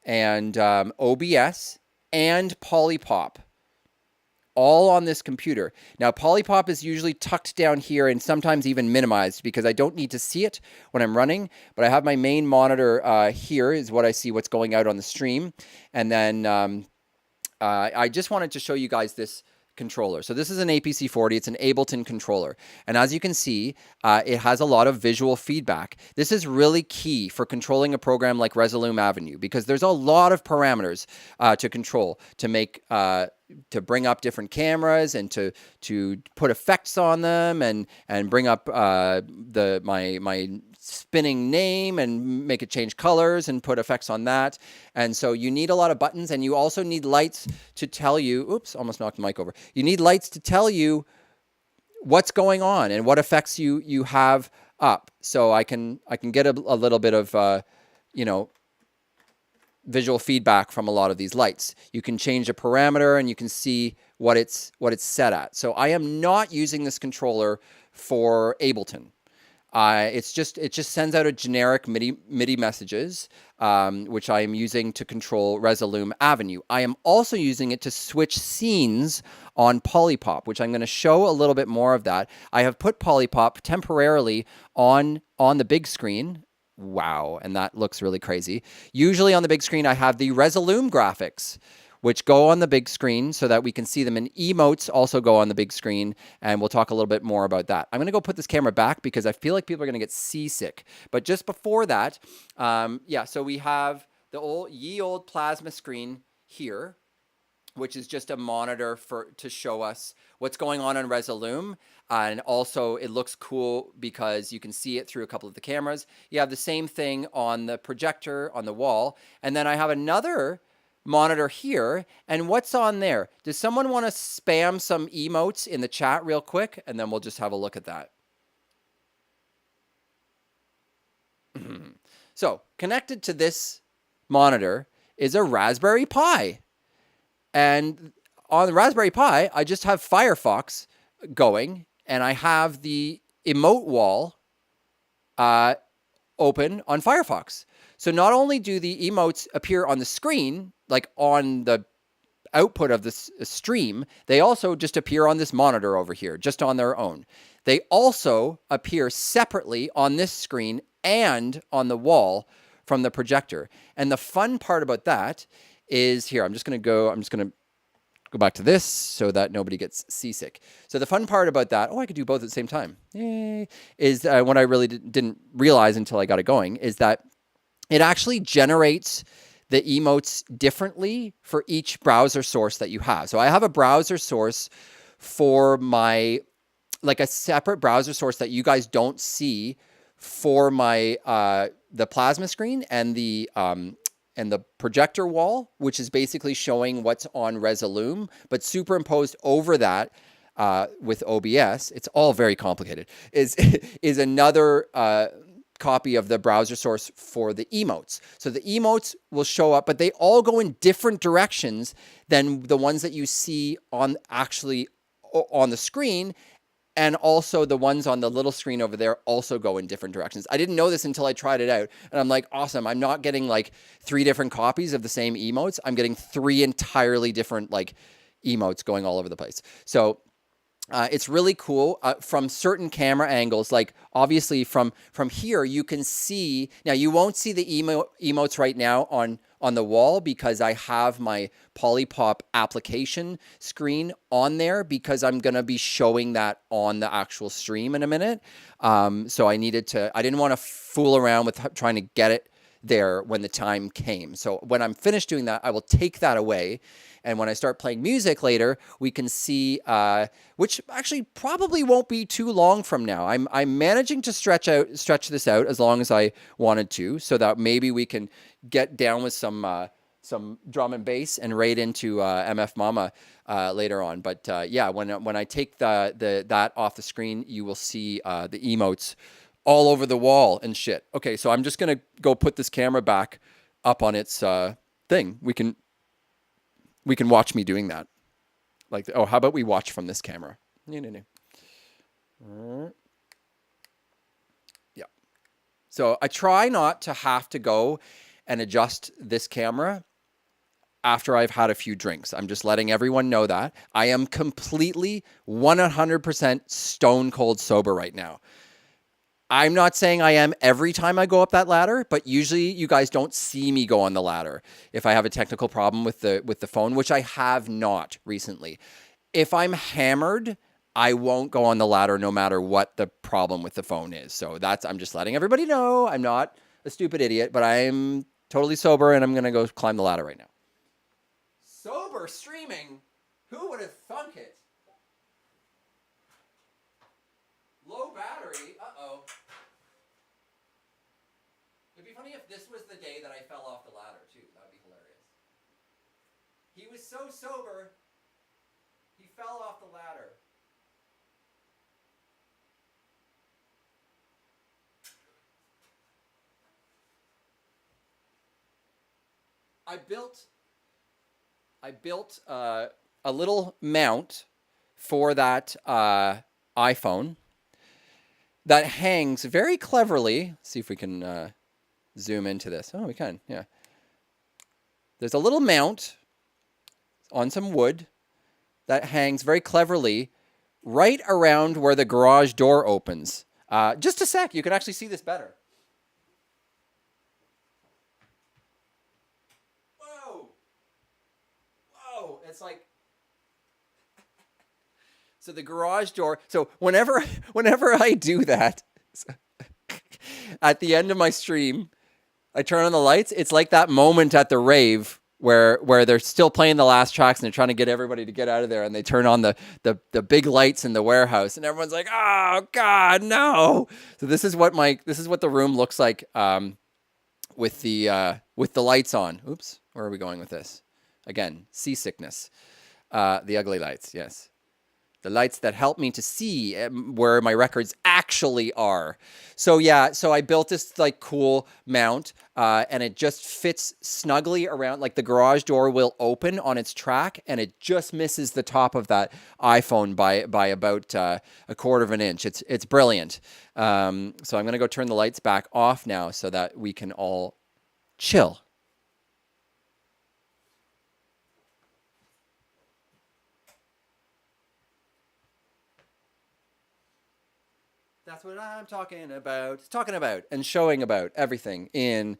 and OBS and POLYPOP all on this computer. Now, POLYPOP is usually tucked down here and sometimes even minimized because I don't need to see it when I'm running, but I have my main monitor here is what I see what's going out on the stream. And then I just wanted to show you guys this controller. So this is an APC40. It's an Ableton controller. And as you can see, it has a lot of visual feedback. This is really key for controlling a program like Resolume Avenue because there's a lot of parameters to control to make to bring up different cameras and to put effects on them and bring up my spinning name and make it change colors and put effects on that. And so you need a lot of buttons, and you also need lights to tell you, oops, almost knocked the mic over. You need lights to tell you what's going on and what effects you have up. So I can get a little bit of, visual feedback from a lot of these lights. You can change a parameter and you can see what it's set at. So I am not using this controller for Ableton. It just sends out a generic MIDI messages, which I am using to control Resolume Avenue. I am also using it to switch scenes on POLYPOP, which I'm going to show a little bit more of that. I have put POLYPOP temporarily on the big screen. Wow, and that looks really crazy. Usually on the big screen, I have the Resolume graphics, which go on the big screen so that we can see them. And emotes also go on the big screen, and we'll talk a little bit more about that. I'm going to go put this camera back because I feel like people are going to get seasick. But just before that, so we have the old plasma screen here, which is just a monitor to show us what's going on Resolume. And also it looks cool because you can see it through a couple of the cameras. You have the same thing on the projector on the wall. And then I have another monitor here. And what's on there? Does someone want to spam some emotes in the chat real quick? And then we'll just have a look at that. So connected to this monitor is a Raspberry Pi. And on the Raspberry Pi, I just have Firefox going, and I have the emote wall open on Firefox. So not only do the emotes appear on the screen, like on the output of this stream, they also just appear on this monitor over here, just on their own. They also appear separately on this screen and on the wall from the projector. And the fun part about that is here. I'm just going to go back to this so that nobody gets seasick. So the fun part about that, I could do both at the same time. Yay, is what I really didn't realize until I got it going is that it actually generates the emotes differently for each browser source that you have. So I have a browser source for a separate browser source that you guys don't see for my the plasma screen and the projector wall, which is basically showing what's on Resolume, but superimposed over that with OBS, it's all very complicated, is is another copy of the browser source for the emotes. So the emotes will show up, but they all go in different directions than the ones that you see on actually on the screen. And also the ones on the little screen over there also go in different directions. I didn't know this until I tried it out. And I'm like, awesome. I'm not getting like 3 different copies of the same emotes. I'm getting 3 entirely different like emotes going all over the place. So it's really cool from certain camera angles. Like obviously from here, you can see, now you won't see the emotes right now on the wall because I have my POLYPOP application screen on there because I'm going to be showing that on the actual stream in a minute. So I didn't want to fool around with trying to get it there when the time came. So when I'm finished doing that, I will take that away. And when I start playing music later, we can see, which actually probably won't be too long from now. I'm managing to stretch this out as long as I wanted to, so that maybe we can get down with some drum and bass and right into MF Mama later on. But yeah, when I take that off the screen, you will see the emotes all over the wall and shit. Okay, so I'm just gonna go put this camera back up on its thing. We can watch me doing that. Like, oh, how about we watch from this camera? No. Yeah. So I try not to have to go and adjust this camera after I've had a few drinks. I'm just letting everyone know that. I am completely 100% stone cold sober right now. I'm not saying I am every time I go up that ladder, but usually you guys don't see me go on the ladder if I have a technical problem with the phone, which I have not recently. If I'm hammered, I won't go on the ladder no matter what the problem with the phone is. So I'm just letting everybody know I'm not a stupid idiot, but I'm totally sober and I'm going to go climb the ladder right now. Sober streaming? Who would have thunk it? Low battery? Uh-oh. It'd be funny if this was the day that I fell off the ladder, too. That would be hilarious. He was so sober, he fell off the ladder. I built a little mount for that iPhone that hangs very cleverly. Let's see if we can zoom into this. Oh, we can, yeah. There's a little mount on some wood that hangs very cleverly right around where the garage door opens. Just a sec, you can actually see this better. Whoa, it's like, so the garage door. So whenever I do that, at the end of my stream, I turn on the lights. It's like that moment at the rave where they're still playing the last tracks and they're trying to get everybody to get out of there, and they turn on the big lights in the warehouse, and everyone's like, "Oh God, no!" So this is what the room looks like with the lights on. Oops, where are we going with this? Again, seasickness. The ugly lights, yes. The lights that help me to see where my records actually are. So yeah, so I built this like cool mount, and it just fits snugly around, like the garage door will open on its track, and it just misses the top of that iPhone by about a quarter of an inch. It's brilliant. So I'm gonna go turn the lights back off now so that we can all chill. That's what I'm talking about. And showing about everything in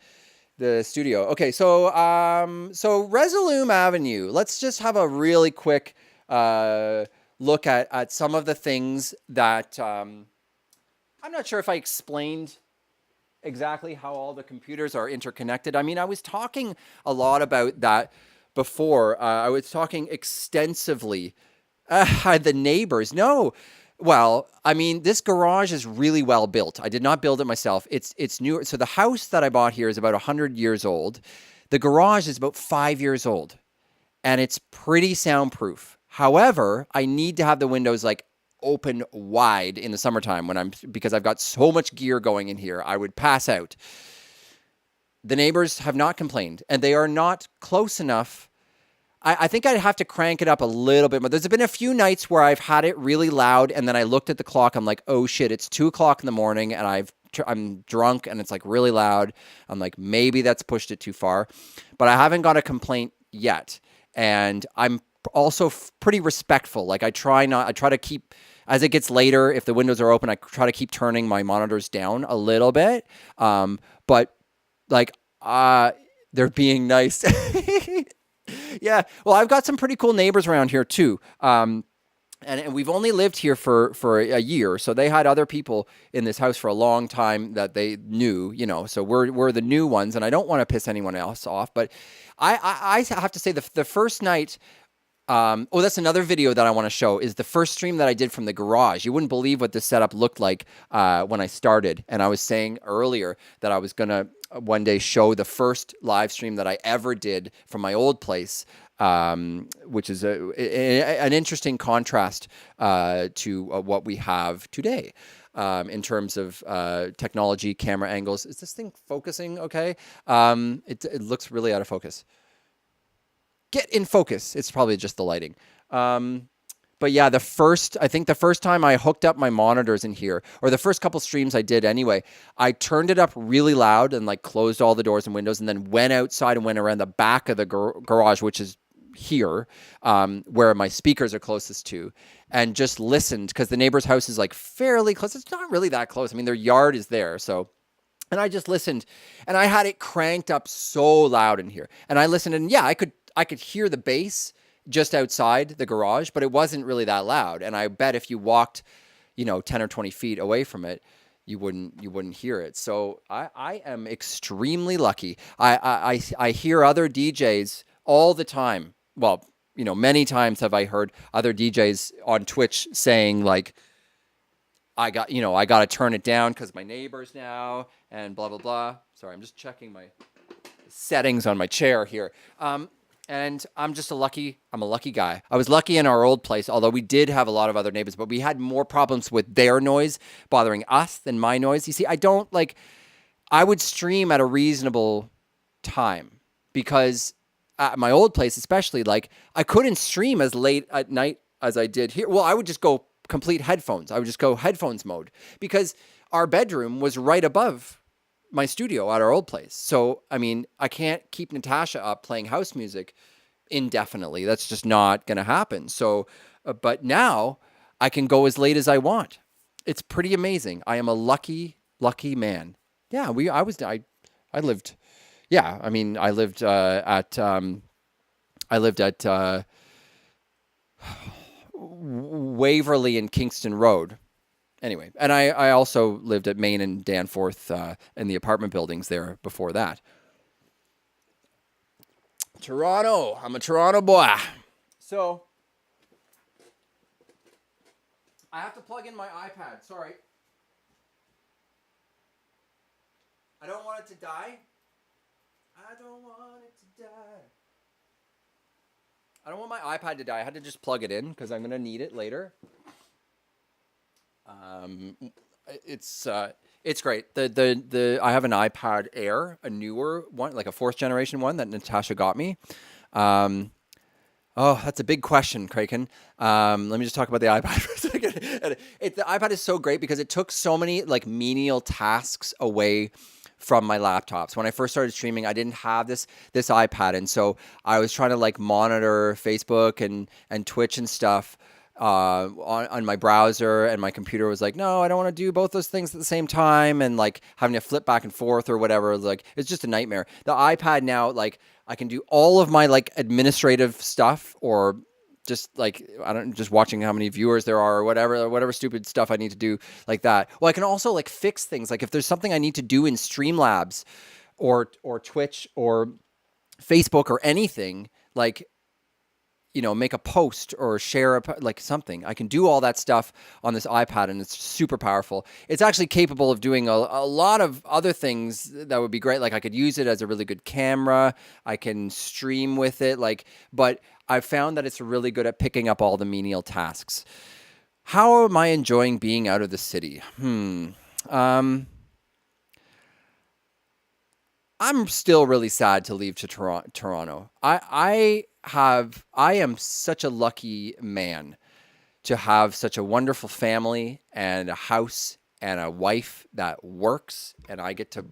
the studio. Okay, so Resolume Avenue. Let's just have a really quick look at some of the things that I'm not sure if I explained exactly how all the computers are interconnected. I mean, I was talking a lot about that before. I was talking extensively. The neighbors. No. Well, I mean, this garage is really well built. I did not build it myself. It's new. So the house that I bought here is about 100 years old. The garage is about 5 years old, and it's pretty soundproof. However, I need to have the windows like open wide in the summertime because I've got so much gear going in here. I would pass out. The neighbors have not complained, and they are not close enough. I think I'd have to crank it up a little bit more. There's been a few nights where I've had it really loud, and then I looked at the clock. I'm like, oh shit, it's 2 o'clock in the morning, and I'm drunk, and it's like really loud. I'm like, maybe that's pushed it too far, but I haven't got a complaint yet. And I'm also pretty respectful. Like I try to keep, as it gets later, if the windows are open, I try to keep turning my monitors down a little bit. But like, they're being nice. Yeah. Well, I've got some pretty cool neighbors around here too. And we've only lived here for a year, so they had other people in this house for a long time that they knew, you know. So we're the new ones, and I don't want to piss anyone else off. But I have to say the first night. Oh, that's another video that I want to show is the first stream that I did from the garage. You wouldn't believe what this setup looked like when I started. And I was saying earlier that I was going to one day show the first live stream that I ever did from my old place, which is an interesting contrast to what we have today. In terms of technology, camera angles. Is this thing focusing okay? It looks really out of focus. Get in focus. It's probably just the lighting. But yeah, I think the first time I hooked up my monitors in here, or the first couple streams I did anyway, I turned it up really loud and like closed all the doors and windows, and then went outside and went around the back of the garage, which is here, where my speakers are closest to, and just listened, because the neighbor's house is like fairly close. It's not really that close. I mean, their yard is there, so. And I just listened, and I had it cranked up so loud in here, and I listened, and yeah, I could hear the bass just outside the garage, but it wasn't really that loud. And I bet if you walked, 10 or 20 feet away from it, you wouldn't hear it. So I am extremely lucky. I hear other DJs all the time. Well, many times have I heard other DJs on Twitch saying like, I got to turn it down because my neighbors now and blah, blah, blah. Sorry, I'm just checking my settings on my chair here. And I'm a lucky guy. I was lucky in our old place, although we did have a lot of other neighbors, but we had more problems with their noise bothering us than my noise. You see, I would stream at a reasonable time, because at my old place, especially, like I couldn't stream as late at night as I did here. Well, I would just go complete headphones. I would just go headphones mode, because our bedroom was right above my studio at our old place. So, I mean, I can't keep Natasha up playing house music indefinitely. That's just not going to happen. So, but now I can go as late as I want. It's pretty amazing. I am a lucky man. Yeah, I lived, yeah, I mean, I lived at Waverly and Kingston Road. Anyway, and I also lived at Main and Danforth in the apartment buildings there before that. Toronto. I'm a Toronto boy. So, I have to plug in my iPad. Sorry. I don't want it to die. I don't want it to die. I don't want my iPad to die. I had to just plug it in because I'm going to need it later. It's great. I have an iPad Air, a newer one, like a fourth generation one that Natasha got me. Oh, that's a big question, Kraken. Let me just talk about the iPad for a second. The iPad is so great because it took so many like menial tasks away from my laptops. When I first started streaming, I didn't have this iPad, and so I was trying to like monitor Facebook and Twitch and stuff on my browser, and my computer was like, no, I don't want to do both those things at the same time, and like having to flip back and forth or whatever. Like, it's just a nightmare. The iPad now, like, I can do all of my like administrative stuff, or just like, just watching how many viewers there are or whatever stupid stuff I need to do like that. Well, I can also like fix things. Like if there's something I need to do in Streamlabs or Twitch or Facebook or anything, like, make a post or share like something. I can do all that stuff on this iPad, and it's super powerful. It's actually capable of doing a lot of other things that would be great. Like I could use it as a really good camera. I can stream with it. But I've found that it's really good at picking up all the menial tasks. How am I enjoying being out of the city? I'm still really sad to leave to Toronto. I am such a lucky man to have such a wonderful family and a house and a wife that works, and I get to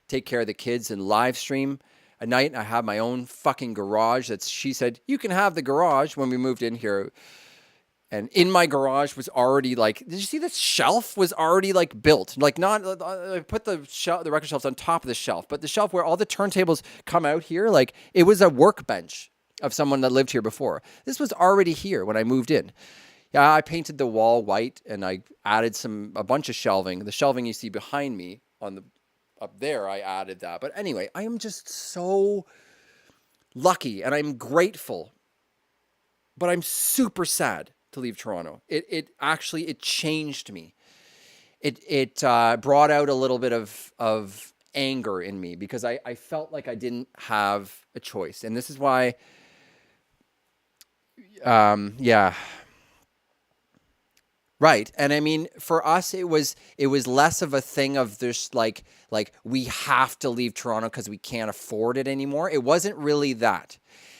take care of the kids and live stream at night. I have my own fucking garage. She said, you can have the garage when we moved in here. And in my garage was already like, did you see this shelf was already like built? Like not, I put the record shelves on top of the shelf, but the shelf where all the turntables come out here, like it was a workbench of someone that lived here before. This was already here when I moved in. Yeah, I painted the wall white and I added a bunch of shelving. The shelving you see behind me up there, I added that. But anyway, I am just so lucky and I'm grateful, but I'm super sad to leave Toronto. It actually changed me. It brought out a little bit of anger in me because I felt like I didn't have a choice. And this is why, yeah. Right. And I mean, for us, it was less of a thing of this, like we have to leave Toronto because we can't afford it anymore. It wasn't really that.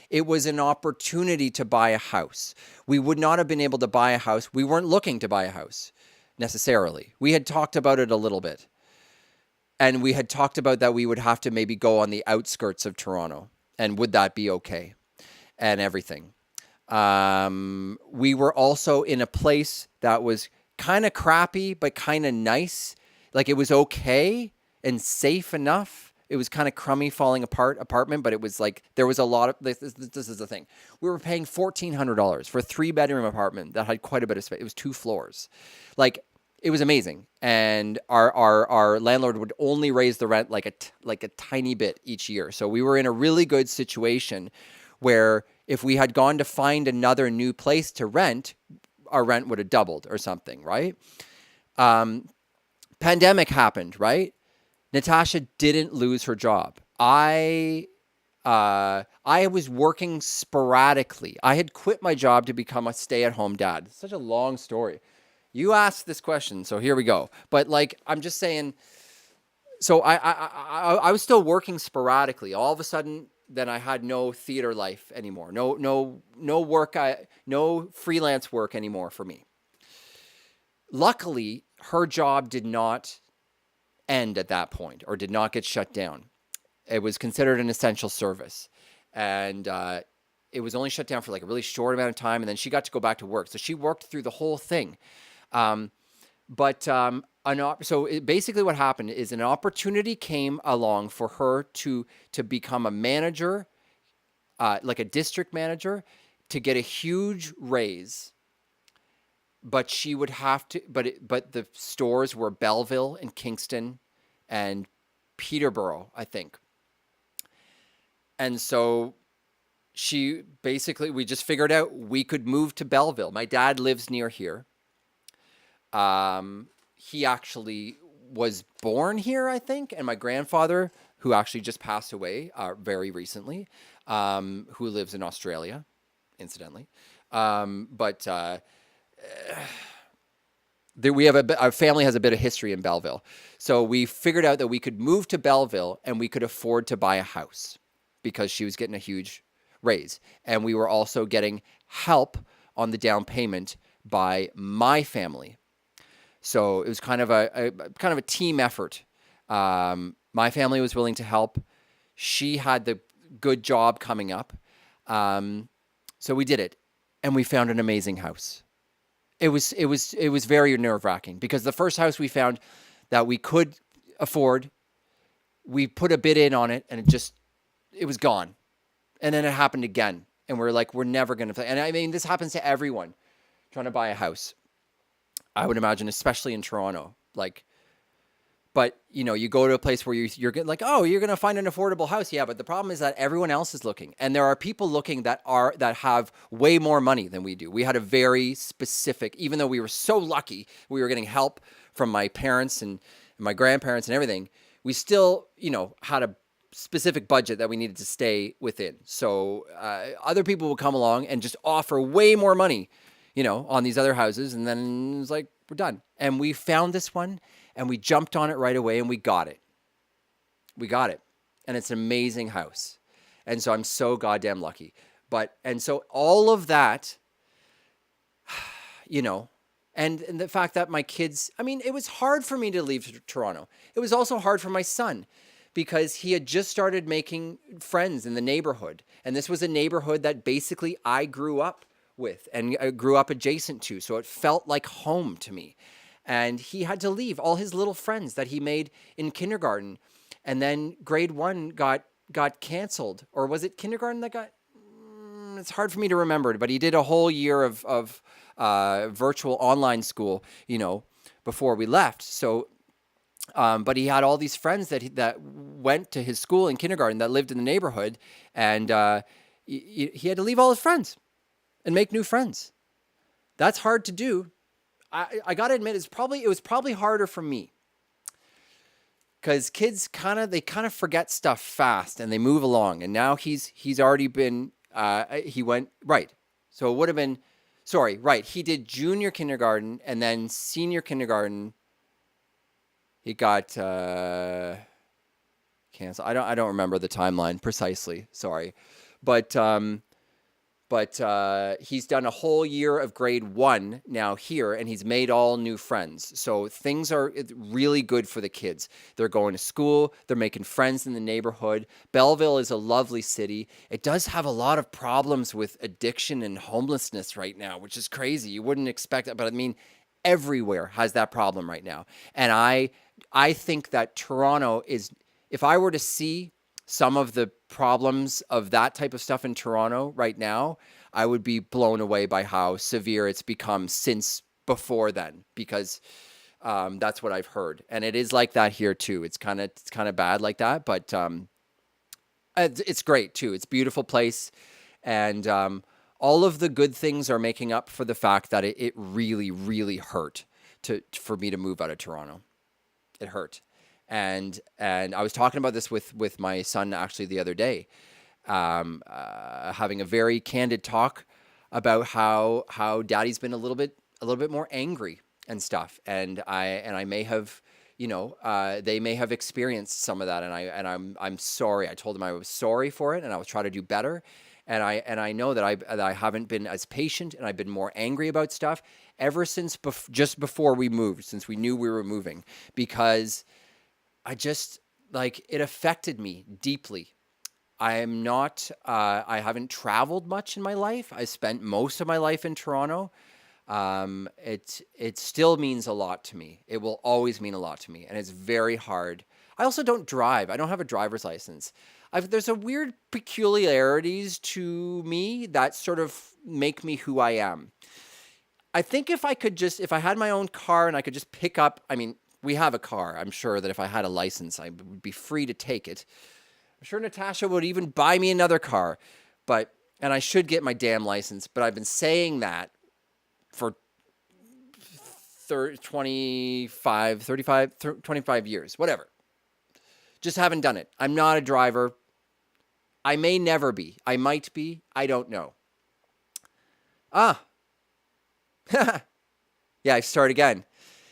It was an opportunity to buy a house. We would not have been able to buy a house. We weren't looking to buy a house necessarily. We had talked about it a little bit. And we had talked about that we would have to maybe go on the outskirts of Toronto. And would that be okay? And everything. We were also in a place that was kind of crappy, but kind of nice. Like it was okay and safe enough. It was kind of crummy, falling apart apartment, but it was like there was a lot of this is the thing. We were paying $1,400 for a 3-bedroom apartment that had quite a bit of space. It was 2 floors. Like it was amazing. And our landlord would only raise the rent like a tiny bit each year. So we were in a really good situation where if we had gone to find another new place to rent, our rent would have doubled or something, right? Pandemic happened, right? Natasha didn't lose her job. I was working sporadically. I had quit my job to become a stay-at-home dad. It's such a long story. You asked this question, so here we go. But like, I'm just saying, so I was still working sporadically. All of a sudden, then I had no theater life anymore. No work. No freelance work anymore for me. Luckily, her job did not end at that point or did not get shut down. It was considered an essential service. And it was only shut down for like a really short amount of time. And then she got to go back to work. So she worked through the whole thing. Basically what happened is an opportunity came along for her to become a manager, like a district manager, to get a huge raise. But she would have to, but the stores were Belleville and Kingston and Peterborough, I think. And so we just figured out we could move to Belleville. My dad lives near here. He actually was born here, I think. And my grandfather, who actually just passed away very recently, who lives in Australia, incidentally. Our family has a bit of history in Belleville. So we figured out that we could move to Belleville and we could afford to buy a house because she was getting a huge raise. And we were also getting help on the down payment by my family. So it was kind of a team effort. My family was willing to help. She had the good job coming up. So we did it and we found an amazing house. It was very nerve-wracking because the first house we found that we could afford, we put a bid in on it and it was gone. And then it happened again. And we're like, we're never going to play. And I mean, this happens to everyone trying to buy a house. I would imagine, especially in Toronto. Like, But you go to a place where you're like, oh, you're gonna find an affordable house, yeah. But the problem is that everyone else is looking, and there are people looking that have way more money than we do. We had a very specific, even though we were so lucky, we were getting help from my parents and my grandparents and everything. We still, had a specific budget that we needed to stay within. So other people would come along and just offer way more money, on these other houses, and then it's like we're done. And we found this one. And we jumped on it right away and we got it. We got it. And it's an amazing house. And so I'm so goddamn lucky. And so all of that, and the fact that my kids, it was hard for me to leave Toronto. It was also hard for my son because he had just started making friends in the neighborhood. And this was a neighborhood that basically I grew up with and I grew up adjacent to. So it felt like home to me. And he had to leave all his little friends that he made in kindergarten. And then grade 1 got canceled. Or was it kindergarten that got... it's hard for me to remember. But he did a whole year of virtual online school, before we left. So, but he had all these friends that went to his school in kindergarten that lived in the neighborhood. And he had to leave all his friends and make new friends. That's hard to do. I gotta admit, it was probably harder for me because kids kind of forget stuff fast and they move along. And now he's already been he went right, so it would have been right. He did junior kindergarten and then senior kindergarten. He got canceled. I don't remember the timeline precisely. Sorry, but he's done a whole year of grade 1 now here, and he's made all new friends. So things are really good for the kids. They're going to school. They're making friends in the neighborhood. Belleville is a lovely city. It does have a lot of problems with addiction and homelessness right now, which is crazy. You wouldn't expect that, but everywhere has that problem right now. And I think that Toronto is, if I were to see some of the problems of that type of stuff in Toronto right now, I would be blown away by how severe it's become since before then, because that's what I've heard. And it is like that here too. It's kind of bad like that, but it's great too. It's a beautiful place. And all of the good things are making up for the fact that it really, really hurt for me to move out of Toronto. It hurt. And I was talking about this with my son actually the other day, having a very candid talk about how Daddy's been a little bit more angry and stuff, and I may have, they may have experienced some of that, and I'm sorry. I told him I was sorry for it, and I was trying to do better, and I know that I haven't been as patient, and I've been more angry about stuff ever since just before we moved, since we knew we were moving, because I just, it affected me deeply. I haven't traveled much in my life. I spent most of my life in Toronto. It still means a lot to me. It will always mean a lot to me. And it's very hard. I also don't drive. I don't have a driver's license. There's a weird peculiarities to me that sort of make me who I am. I think if I had my own car and I could just pick up, we have a car. I'm sure that if I had a license, I would be free to take it. I'm sure Natasha would even buy me another car. And I should get my damn license. But I've been saying that for 25 years, whatever. Just haven't done it. I'm not a driver. I may never be. I might be. I don't know. Yeah, I start again.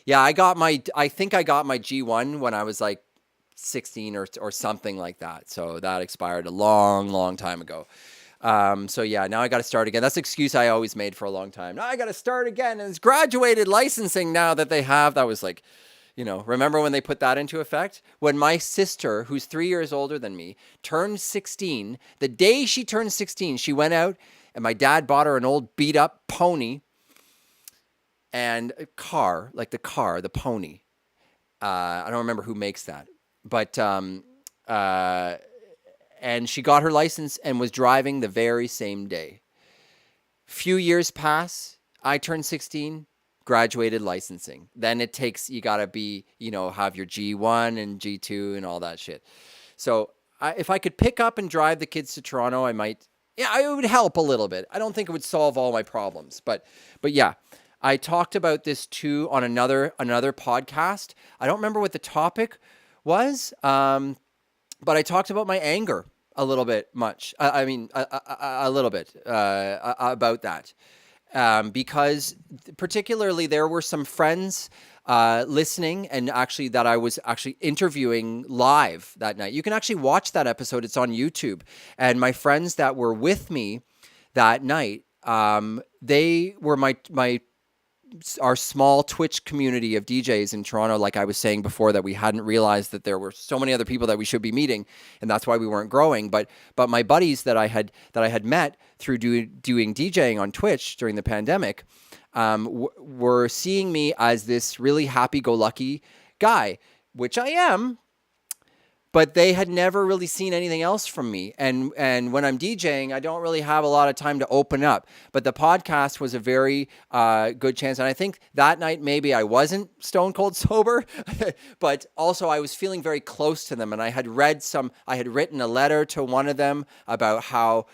Yeah, I think I got my G1 when I was like 16 or something like that. So that expired a long, long time ago. So yeah, now I got to start again. That's the excuse I always made for a long time. Now I got to start again. And it's graduated licensing now that they have. That was like, remember when they put that into effect? When my sister, who's 3 years older than me, turned 16, the day she turned 16, she went out and my dad bought her an old beat up pony. And a car, like the pony. I don't remember who makes that. But, and she got her license and was driving the very same day. Few years pass. I turned 16. graduated licensing. Then it takes, you got to be, have your G1 and G2 and all that shit. So if I could pick up and drive the kids to Toronto, I might, yeah, it would help a little bit. I don't think it would solve all my problems, but yeah, I talked about this too on another podcast. I don't remember what the topic was, but I talked about my anger a little bit a little bit about that. Because particularly there were some friends listening, and actually that I was actually interviewing live that night. You can actually watch that episode. It's on YouTube. And my friends that were with me that night, they were our small Twitch community of DJs in Toronto. Like I was saying before, that we hadn't realized that there were so many other people that we should be meeting, and that's why we weren't growing. But my buddies that I had met through doing DJing on Twitch during the pandemic were seeing me as this really happy-go-lucky guy, which I am. But they had never really seen anything else from me. And when I'm DJing, I don't really have a lot of time to open up. But the podcast was a very good chance. And I think that night maybe I wasn't stone cold sober, but also I was feeling very close to them. And I had written a letter to one of them about how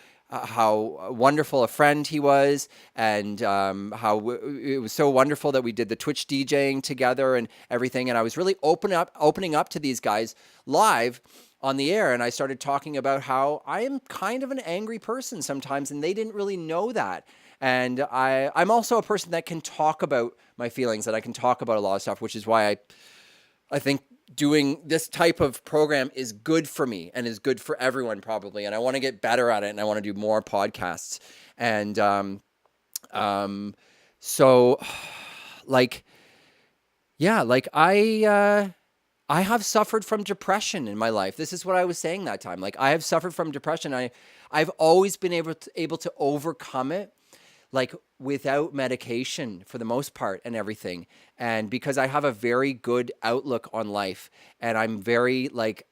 wonderful a friend he was, and how it was so wonderful that we did the Twitch DJing together and everything. And I was really opening up to these guys live on the air. And I started talking about how I am kind of an angry person sometimes, and they didn't really know that. And I'm also a person that can talk about my feelings, that I can talk about a lot of stuff, which is why I think doing this type of program is good for me and is good for everyone probably. And I want to get better at it, and I want to do more podcasts. And so like, yeah, like I have suffered from depression in my life. This is what I was saying that time. Like I have suffered from depression. I've always been able to overcome it, like without medication for the most part and everything. And because I have a very good outlook on life, and I'm very like,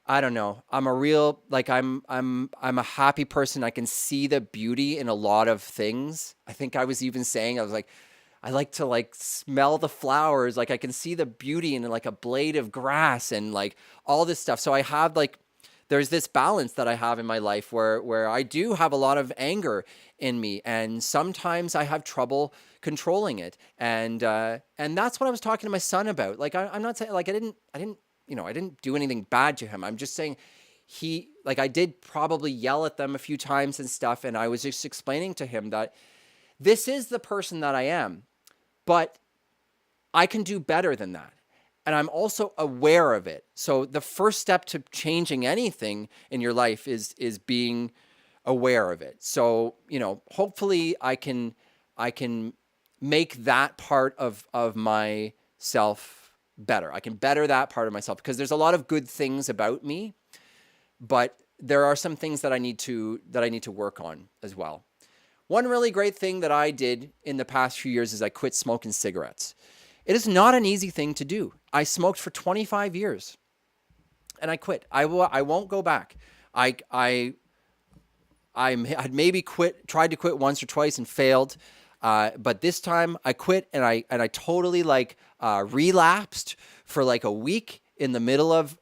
I don't know, I'm a real, like I'm a happy person. I can see the beauty in a lot of things. I think I was even saying, I was like, I like to like smell the flowers. Like I can see the beauty in like a blade of grass and like all this stuff. So I have like, there's this balance that I have in my life where I do have a lot of anger in me, and sometimes I have trouble controlling it. And that's what I was talking to my son about. Like I'm not saying like I didn't do anything bad to him. I'm just saying I did probably yell at them a few times and stuff, and I was just explaining to him that this is the person that I am, but I can do better than that. And I'm also aware of it. So the first step to changing anything in your life is being aware of it. So, hopefully I can make that part of myself better. I can better that part of myself, because there's a lot of good things about me, but there are some things that I need to work on as well. One really great thing that I did in the past few years is I quit smoking cigarettes. It is not an easy thing to do. I smoked for 25 years and I quit. I won't go back. I had maybe tried to quit once or twice and failed. But this time I quit, and I totally relapsed for like a week in the middle of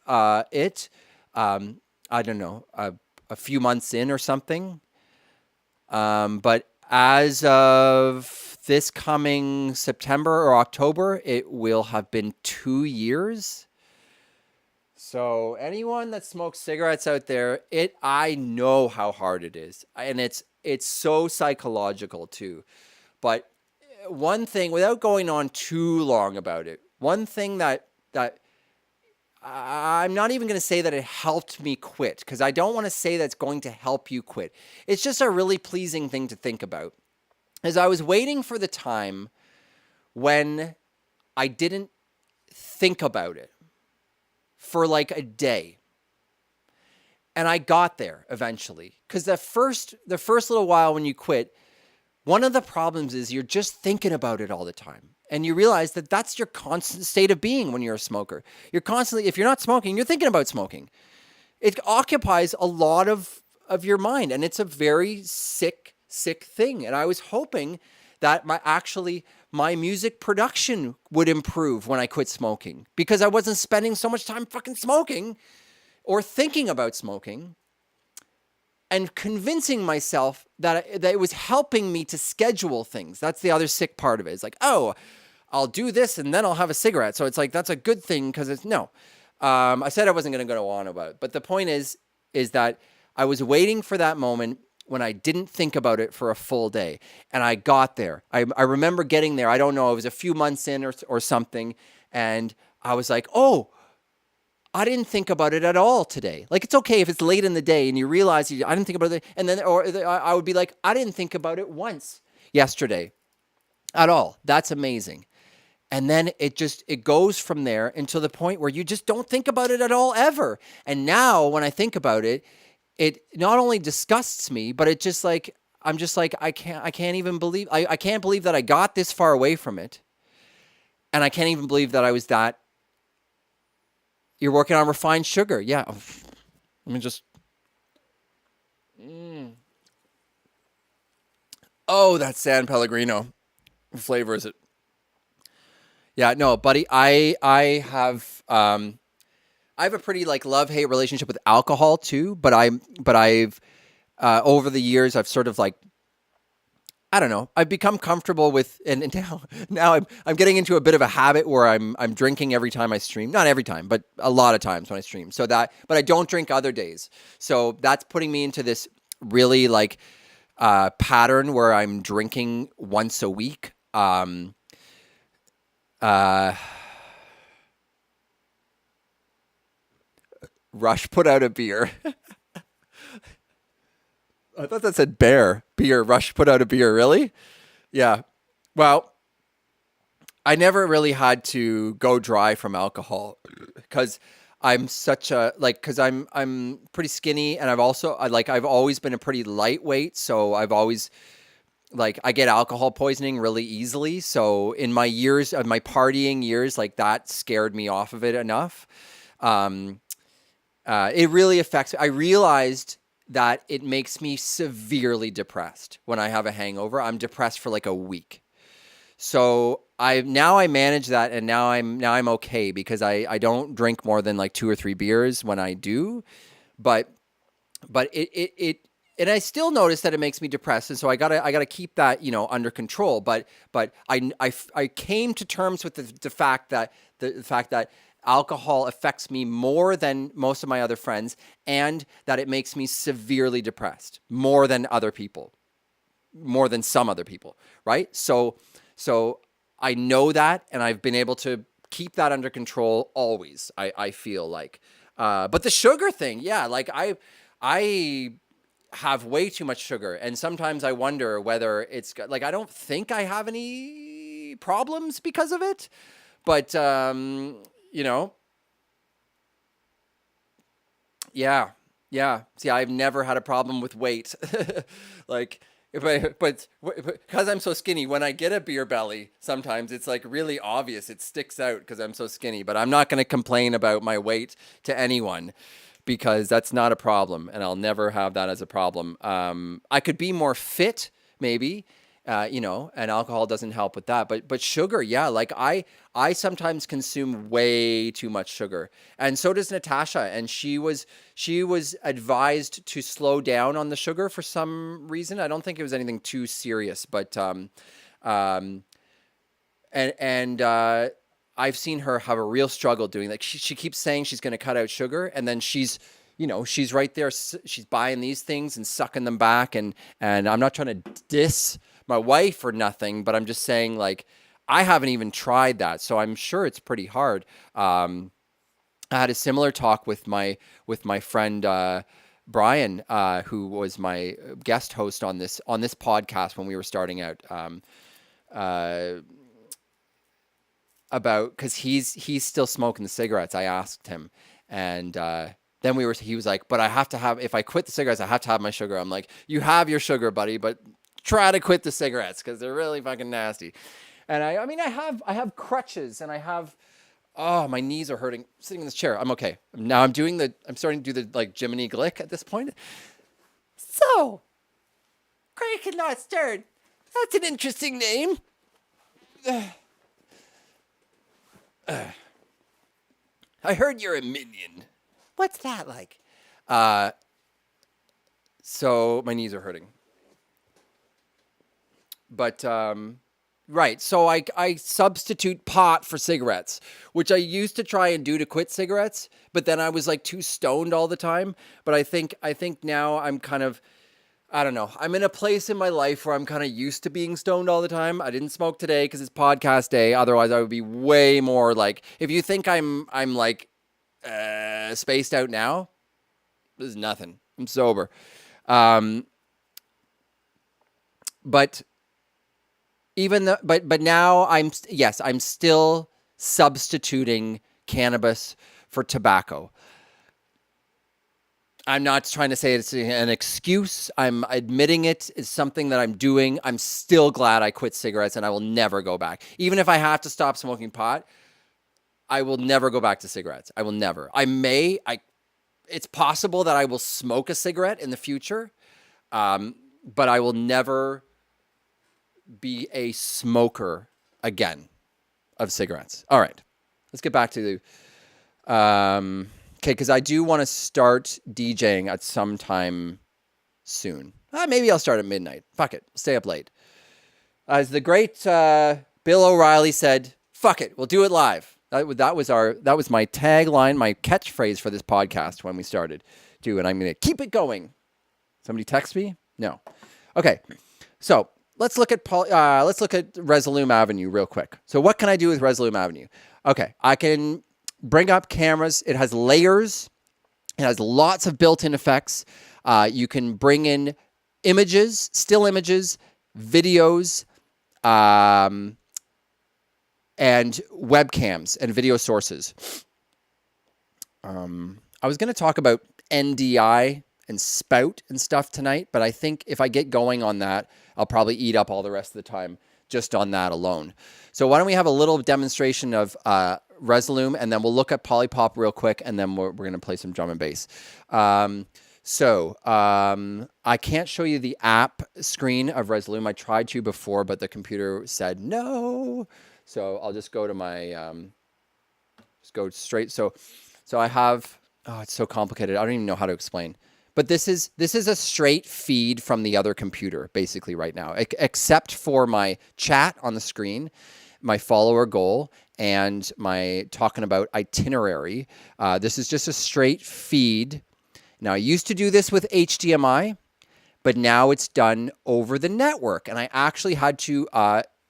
it. I don't know, a few months in or something. But as of this coming September or October, it will have been 2 years. So anyone that smokes cigarettes out there, I know how hard it is. And it's so psychological too. But one thing, without going on too long about it, one thing that I'm not even going to say that it helped me quit, because I don't want to say that's going to help you quit. It's just a really pleasing thing to think about. As I was waiting for the time when I didn't think about it for like a day. And I got there eventually. Because the first little while when you quit, one of the problems is you're just thinking about it all the time. And you realize that that's your constant state of being when you're a smoker. You're constantly, if you're not smoking, you're thinking about smoking. It occupies a lot of your mind, and it's a very sick thing. And I was hoping that my music production would improve when I quit smoking because I wasn't spending so much time fucking smoking or thinking about smoking and convincing myself that it was helping me to schedule things. That's the other sick part of it. It's like, oh, I'll do this and then I'll have a cigarette. So it's like, that's a good thing because it's no. I said I wasn't going to go on about it. But the point is that I was waiting for that moment when I didn't think about it for a full day. And I got there. I remember getting there. I don't know. It was a few months in or something. And I was like, oh, I didn't think about it at all today. Like, it's okay if it's late in the day and you realize I didn't think about it. And then, I would be like, I didn't think about it once yesterday at all. That's amazing. And then it goes from there until the point where you just don't think about it at all ever. And now when I think about it, it not only disgusts me, but it just like, I'm just like, I can't even believe, I can't believe that I got this far away from it. And I can't even believe that I was that. You're working on refined sugar. Yeah. Let me just. Oh, that's San Pellegrino. What flavor is it? Yeah, no, buddy. I have a pretty like love-hate relationship with alcohol too, but I've over the years I've sort of like, I don't know. I've become comfortable with, and now I'm getting into a bit of a habit where I'm drinking every time I stream. Not every time, but a lot of times when I stream. But I don't drink other days. So that's putting me into this really like pattern where I'm drinking once a week. Rush put out a beer. I thought that said beer. Rush put out a beer. Really? Yeah. Well, I never really had to go dry from alcohol because I'm such a because I'm pretty skinny and I've always been a pretty lightweight. So I've always I get alcohol poisoning really easily. So in my years of my partying years, like that scared me off of it enough. It really affects. I realized that it makes me severely depressed when I have a hangover. I'm depressed for like a week. So I manage that, and now I'm okay because I don't drink more than like 2 or 3 beers when I do, but it and I still notice that it makes me depressed, and so I gotta keep that under control. But I came to terms with the fact that alcohol affects me more than most of my other friends, and that it makes me severely depressed more than some other people, right? So I know that, and I've been able to keep that under control always, I feel like. But the sugar thing, yeah, like I have way too much sugar, and sometimes I wonder whether it's like, I don't think I have any problems because of it, but yeah. See, I've never had a problem with weight. But because I'm so skinny, when I get a beer belly, sometimes it's like really obvious. It sticks out because I'm so skinny. But I'm not going to complain about my weight to anyone because that's not a problem, and I'll never have that as a problem. I could be more fit, maybe. And alcohol doesn't help with that. But sugar, yeah, like I sometimes consume way too much sugar, and so does Natasha. And she was advised to slow down on the sugar for some reason. I don't think it was anything too serious, but I've seen her have a real struggle doing that. She keeps saying she's going to cut out sugar, and then she's right there. She's buying these things and sucking them back, and I'm not trying to diss my wife or nothing, but I'm just saying, like, I haven't even tried that, so I'm sure it's pretty hard. I had a similar talk with my friend Brian, who was my guest host on this podcast when we were starting out, about, because he's still smoking the cigarettes. I asked him, and then he was like, but if I quit the cigarettes, I have to have my sugar. I'm like, you have your sugar, buddy, but try to quit the cigarettes because they're really fucking nasty. And I have crutches, and my knees are hurting sitting in this chair. I'm okay. Now I'm starting to do the like Jiminy Glick at this point. So, Craig cannot start That's an interesting name. I heard you're a minion. What's that like? So my knees are hurting. But right, so I substitute pot for cigarettes, which I used to try and do to quit cigarettes, but then I was like too stoned all the time. But I think now I'm kind of, I don't know. I'm in a place in my life where I'm kind of used to being stoned all the time. I didn't smoke today because it's podcast day. Otherwise, I would be way more like. If you think I'm like spaced out now, this is nothing. I'm sober. But but now I'm still substituting cannabis for tobacco. I'm not trying to say it's an excuse. I'm admitting it is something that I'm doing. I'm still glad I quit cigarettes and I will never go back. Even if I have to stop smoking pot, I will never go back to cigarettes. I will never. It's possible that I will smoke a cigarette in the future, but I will never be a smoker again of cigarettes. All right, let's get back to okay, because I do want to start DJing at some time soon. Maybe I'll start at midnight. Fuck it, stay up late. As the great Bill O'Reilly said, "Fuck it, we'll do it live." That was my tagline, my catchphrase for this podcast when we started, too. And I'm gonna keep it going. Somebody text me? No. Okay, so let's look at Resolume Avenue real quick. So what can I do with Resolume Avenue? Okay, I can bring up cameras. It has layers. It has lots of built-in effects. You can bring in images, still images, videos, and webcams and video sources. I was going to talk about NDI and spout and stuff tonight, but I think if I get going on that, I'll probably eat up all the rest of the time just on that alone. So why don't we have a little demonstration of Resolume, and then we'll look at POLYPOP real quick, and then we're going to play some drum and bass. I can't show you the app screen of Resolume. I tried to before, but the computer said no. So I'll just go to my, just go straight. So I have, it's so complicated. I don't even know how to explain. But this is a straight feed from the other computer, basically, right now, except for my chat on the screen, my follower goal, and my talking about itinerary. This is just a straight feed. Now, I used to do this with HDMI, but now it's done over the network. And I actually had to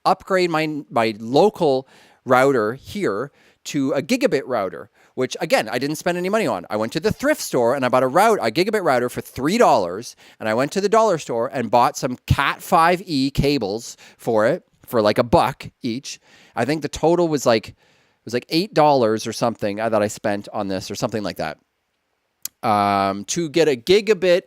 upgrade my local router here to a gigabit router, which, again, I didn't spend any money on. I went to the thrift store and I bought a gigabit router for $3, and I went to the dollar store and bought some Cat 5e cables for it for like $1 each. I think the total was like $8 or something that I spent on this, or something like that, to get a gigabit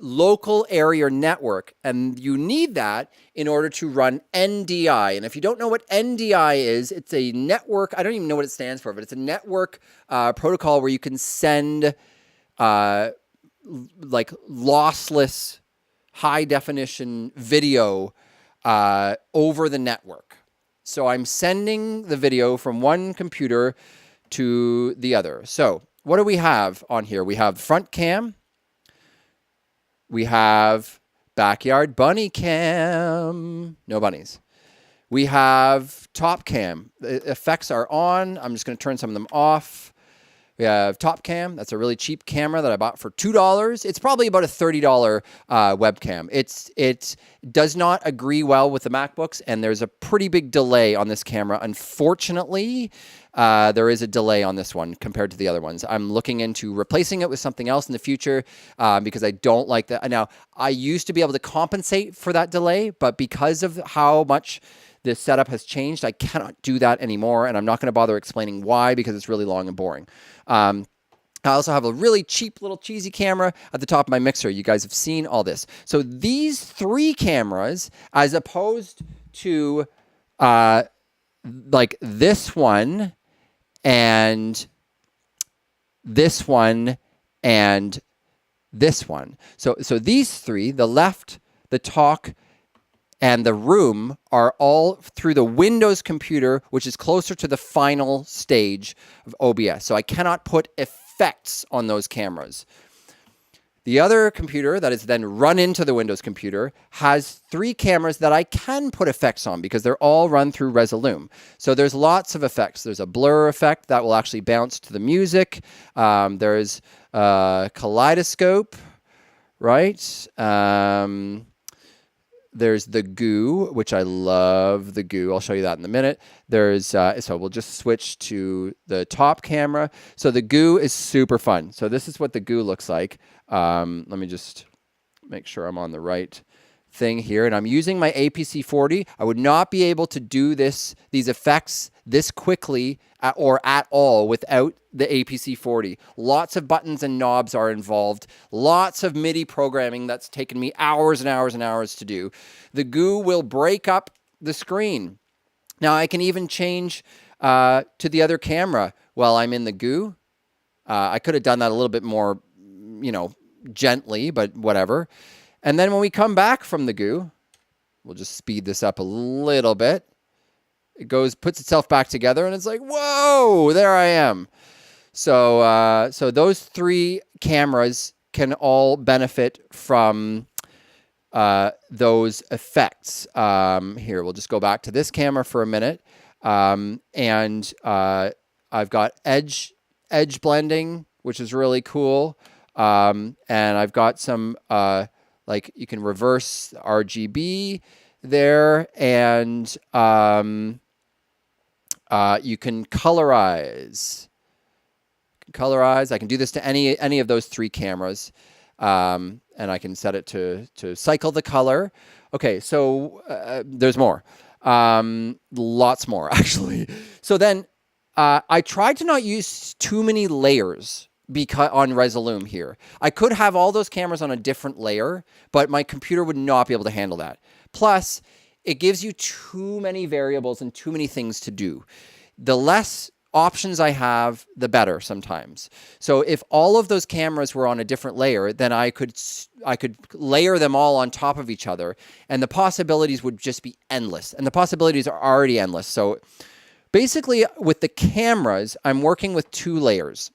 local area network. And you need that in order to run NDI. And if you don't know what NDI is, it's a network. I don't even know what it stands for, but it's a network protocol where you can send like lossless high definition video over the network. So I'm sending the video from one computer to the other. So what do we have on here? We have front cam. We have backyard bunny cam. No bunnies. We have top cam. The effects are on. I'm just going to turn some of them off. We have top cam. That's a really cheap camera that I bought for $2. It's probably about a $30 webcam. It does not agree well with the MacBooks, and there's a pretty big delay on this camera. Unfortunately, there is a delay on this one compared to the other ones. I'm looking into replacing it with something else in the future because I don't like that. Now, I used to be able to compensate for that delay, but because of how much this setup has changed, I cannot do that anymore, and I'm not going to bother explaining why because it's really long and boring. I also have a really cheap little cheesy camera at the top of my mixer. You guys have seen all this. So these three cameras, as opposed to like this one and this one and this one. So these three, the left, the talk, and the room are all through the Windows computer, which is closer to the final stage of OBS. So I cannot put effects on those cameras. The other computer that is then run into the Windows computer has 3 cameras that I can put effects on because they're all run through Resolume. So there's lots of effects. There's a blur effect that will actually bounce to the music. There's kaleidoscope, right? There's the goo, which I love the goo. I'll show you that in a minute. There's, so we'll just switch to the top camera. So the goo is super fun. So this is what the goo looks like. Let me just make sure I'm on the right thing here. And I'm using my APC-40. I would not be able to do these effects this quickly or at all without the APC-40. Lots of buttons and knobs are involved. Lots of MIDI programming that's taken me hours and hours and hours to do. The goo will break up the screen. Now I can even change to the other camera while I'm in the goo. I could have done that a little bit more, gently, but whatever. And then when we come back from the goo, we'll just speed this up a little bit. It puts itself back together, and it's like, whoa, there I am. So those 3 cameras can all benefit from those effects. Here, we'll just go back to this camera for a minute. And I've got edge blending, which is really cool. And I've got some, you can reverse RGB there, and you can colorize. I can do this to any of those 3 cameras, and I can set it to cycle the color. Okay, so there's more, lots more actually. So then I tried to not use too many layers on Resolume here. I could have all those cameras on a different layer, but my computer would not be able to handle that. Plus, it gives you too many variables and too many things to do. The less options I have, the better sometimes. So if all of those cameras were on a different layer, then I could layer them all on top of each other, and the possibilities would just be endless. And the possibilities are already endless. So basically, with the cameras, I'm working with 2 layers.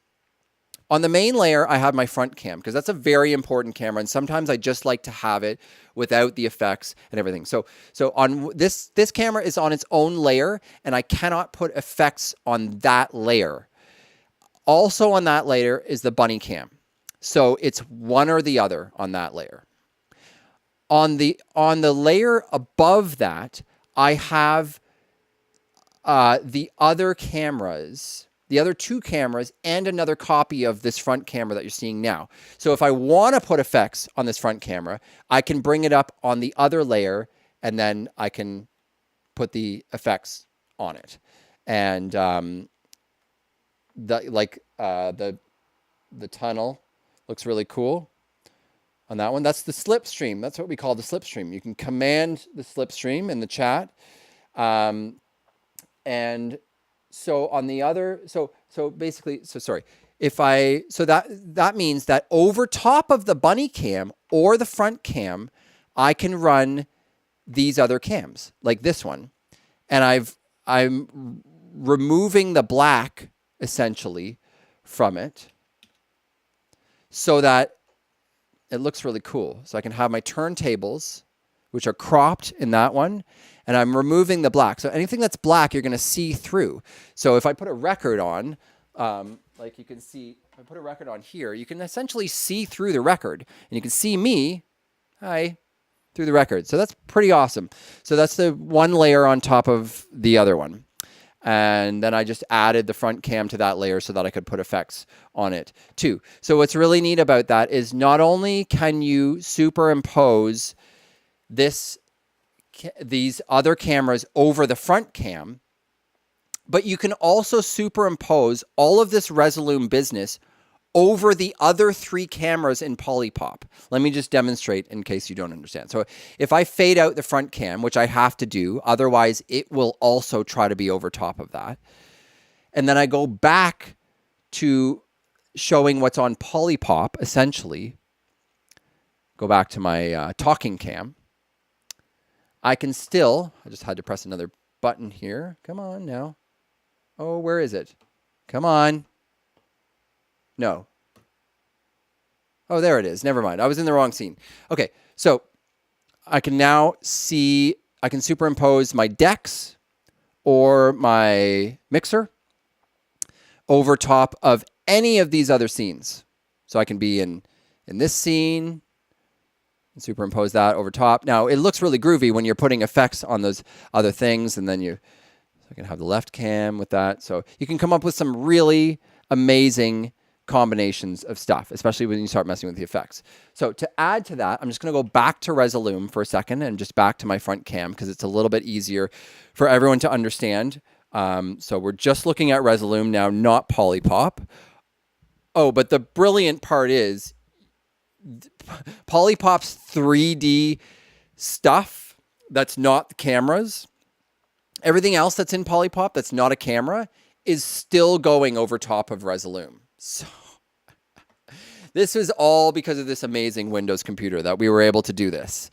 On the main layer, I have my front cam because that's a very important camera, and sometimes I just like to have it without the effects and everything. So on this camera is on its own layer, and I cannot put effects on that layer. Also on that layer is the bunny cam. So it's one or the other on that layer. On the layer above that, I have the other cameras. The other 2 cameras and another copy of this front camera that you're seeing now. So if I want to put effects on this front camera, I can bring it up on the other layer, and then I can put the effects on it. And the tunnel looks really cool on that one. That's the slipstream. That's what we call the slipstream. You can command the slipstream in the chat. And so on the other, so that means that over top of the bunny cam or the front cam, I can run these other cams like this one. And I'm removing the black essentially from it so that it looks really cool. So I can have my turntables, which are cropped in that one, and I'm removing the black. So anything that's black, you're going to see through. So if I put a record on, like you can see, if I put a record on here, you can essentially see through the record, and you can see me, hi, through the record. So that's pretty awesome. So that's the one layer on top of the other one. And then I just added the front cam to that layer so that I could put effects on it too. So what's really neat about that is not only can you superimpose these other cameras over the front cam, but you can also superimpose all of this Resolume business over the other 3 cameras in POLYPOP. Let me just demonstrate in case you don't understand. So if I fade out the front cam, which I have to do, otherwise it will also try to be over top of that. And then I go back to showing what's on POLYPOP, essentially. Go back to my talking cam. I can still, I just had to press another button here. Come on now. Oh, where is it? Come on. No. Oh, there it is. Never mind. I was in the wrong scene. Okay, so I can now see, I can superimpose my decks or my mixer over top of any of these other scenes. So I can be in this scene and superimpose that over top. Now, it looks really groovy when you're putting effects on those other things, and then so I can have the left cam with that. So you can come up with some really amazing combinations of stuff, especially when you start messing with the effects. So to add to that, I'm just going to go back to Resolume for a second and just back to my front cam because it's a little bit easier for everyone to understand. So we're just looking at Resolume now, not POLYPOP. Oh, but the brilliant part is POLYPOP's 3D stuff that's not the cameras. Everything else that's in POLYPOP that's not a camera is still going over top of Resolume. So this was all because of this amazing Windows computer that we were able to do this.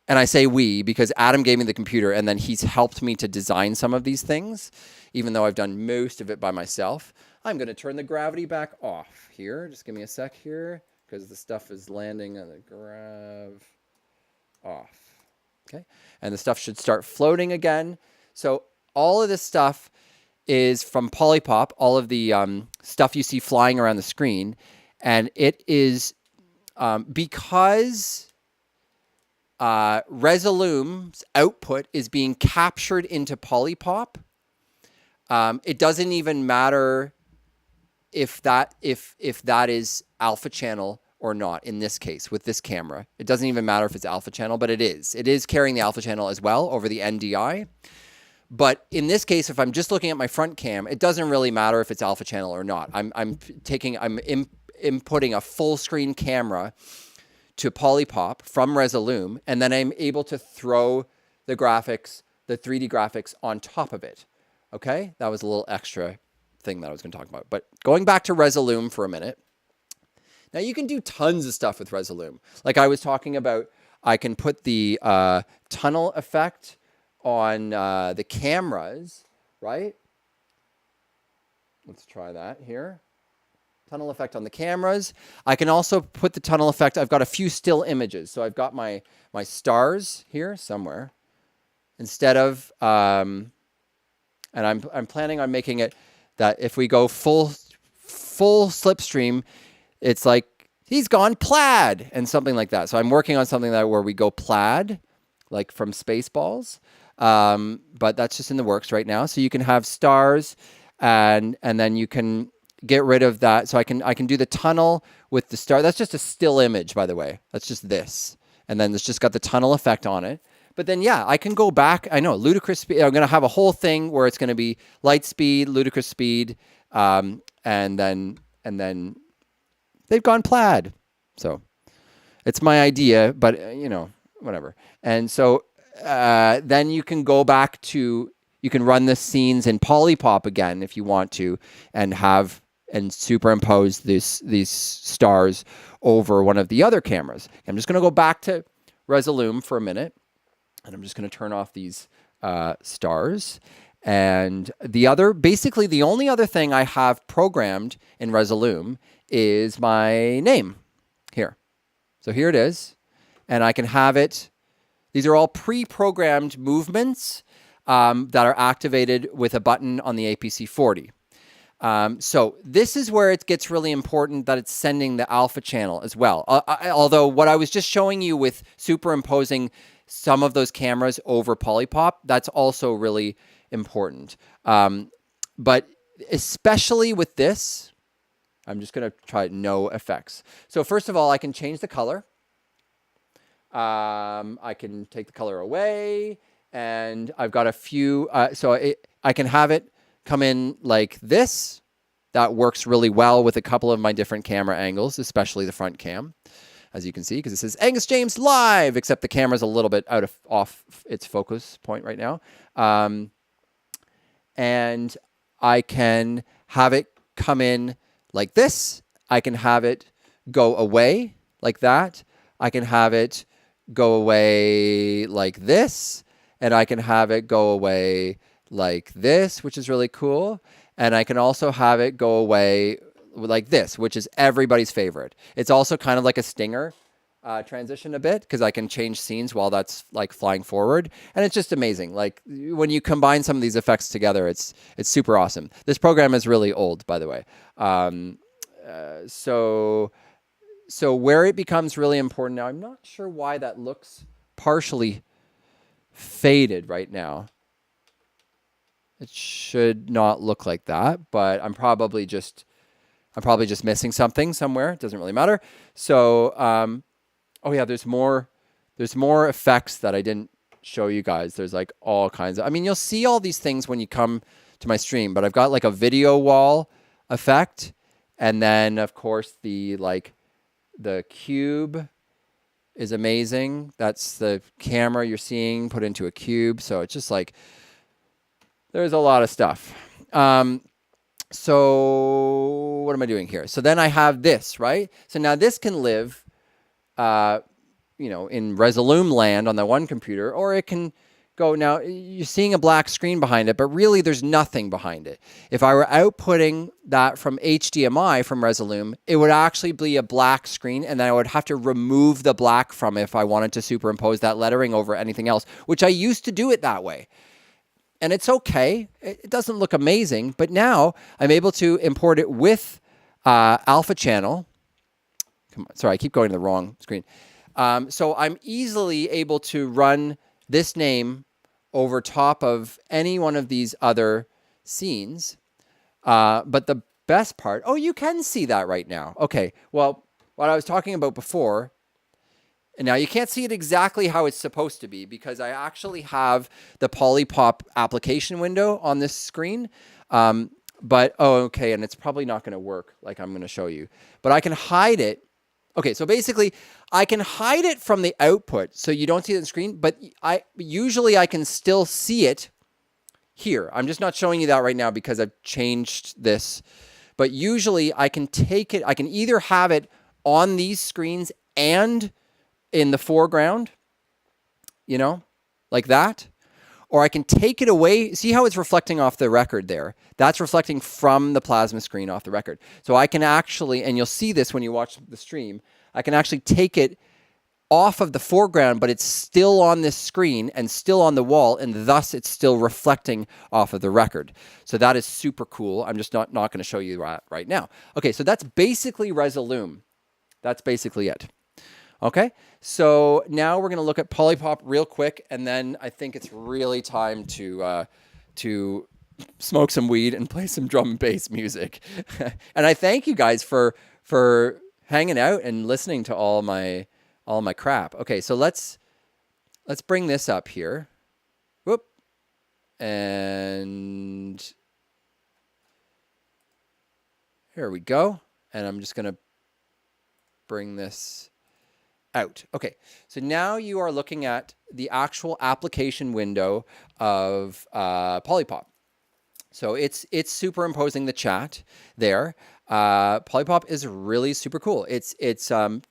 And I say we because Adam gave me the computer and then he's helped me to design some of these things, even though I've done most of it by myself. I'm going to turn the gravity back off here. Just give me a sec here because the stuff is landing on the grav off. Okay. And the stuff should start floating again. So all of this stuff is from POLYPOP, all of the stuff you see flying around the screen. And it is because Resolume's output is being captured into POLYPOP. It doesn't even matter if that is alpha channel or not in this case with this camera. It doesn't even matter if it's alpha channel, but it is. It is carrying the alpha channel as well over the NDI. But in this case, if I'm just looking at my front cam, it doesn't really matter if it's alpha channel or not. I'm inputting a full screen camera to POLYPOP from Resolume, and then I'm able to throw the graphics, the 3D graphics on top of it. Okay? That was a little extra thing that I was going to talk about. But going back to Resolume for a minute. Now you can do tons of stuff with Resolume. Like I was talking about, I can put the tunnel effect on the cameras, right? Let's try that here. Tunnel effect on the cameras. I can also put the tunnel effect. I've got a few still images. So I've got my stars here somewhere. Instead of, and I'm planning on making it that if we go full slipstream, it's like he's gone plaid and something like that. So I'm working on something that where we go plaid, like from Spaceballs. But that's just in the works right now. So you can have stars and then you can get rid of that. So I can do the tunnel with the star. That's just a still image, by the way. That's just this. And then it's just got the tunnel effect on it. But then, yeah, I can go back. I know ludicrous speed. I'm going to have a whole thing where it's going to be light speed, ludicrous speed. And then they've gone plaid. So it's my idea, but whatever. And so, then you can go back to, you can run the scenes in POLYPOP again if you want to, and superimpose these stars over one of the other cameras. I'm just going to go back to Resolume for a minute, and I'm just going to turn off these stars. And basically the only other thing I have programmed in Resolume is my name here. So here it is, and I can have it. These are all pre-programmed movements that are activated with a button on the APC40. So this is where it gets really important that it's sending the alpha channel as well. Although what I was just showing you with superimposing some of those cameras over POLYPOP, that's also really important. But especially with this, I'm just going to try no effects. So first of all, I can change the color. I can take the color away, and I've got a few, I can have it come in like this. That works really well with a couple of my different camera angles, especially the front cam, as you can see, because it says Angus James Live, except the camera's a little bit off its focus point right now. And I can have it come in like this. I can have it go away like that. I can have it go away like this. and I can have it go away like this, which is really cool. And I can also have it go away like this, which is everybody's favorite. It's also kind of like a stinger transition a bit because I can change scenes while that's like flying forward, and it's just amazing. Like when you combine some of these effects together, it's super awesome. This program is really old, by the way. So where it becomes really important now, I'm not sure why that looks partially faded right now. It should not look like that, but I'm probably just missing something somewhere. It doesn't really matter. So, oh yeah, there's more effects that I didn't show you guys. There's like all kinds of, I mean, you'll see all these things when you come to my stream, but I've got like a video wall effect. And then of course the cube is amazing. That's the camera you're seeing put into a cube. So it's just like, there's a lot of stuff. So what am I doing here? So then I have this, right? So now this can live, in Resolume land on the one computer, or it can go, now you're seeing a black screen behind it, but really there's nothing behind it. If I were outputting that from HDMI from Resolume, it would actually be a black screen, and then I would have to remove the black from it if I wanted to superimpose that lettering over anything else, which I used to do it that way. And it's okay. It doesn't look amazing, but now I'm able to import it with Alpha Channel. Come on, sorry, I keep going to the wrong screen. So I'm easily able to run this name over top of any one of these other scenes. But the best part, oh, you can see that right now. Okay, well, what I was talking about before, and now you can't see it exactly how it's supposed to be because I actually have the POLYPOP application window on this screen. But, oh, okay, and it's probably not going to work like I'm going to show you. But I can hide it. Okay, so basically, I can hide it from the output so you don't see it on the screen, but usually I can still see it here. I'm just not showing you that right now because I've changed this. But usually I can take it, I can either have it on these screens and in the foreground, like that, or I can take it away. See how it's reflecting off the record there? That's reflecting from the plasma screen off the record. So I can actually, and you'll see this when you watch the stream, I can actually take it off of the foreground, but it's still on this screen and still on the wall, and thus it's still reflecting off of the record. So that is super cool. I'm just not going to show you that right now. Okay, so that's basically Resolume. That's basically it. Okay, so now we're going to look at POLYPOP real quick, and then I think it's really time to smoke some weed and play some drum and bass music. And I thank you guys for hanging out and listening to all my crap. Okay, so let's bring this up here. Whoop, and here we go. And I'm just going to bring this out. Okay, so now you are looking at the actual application window of POLYPOP. So it's superimposing the chat there. POLYPOP is really super cool. It's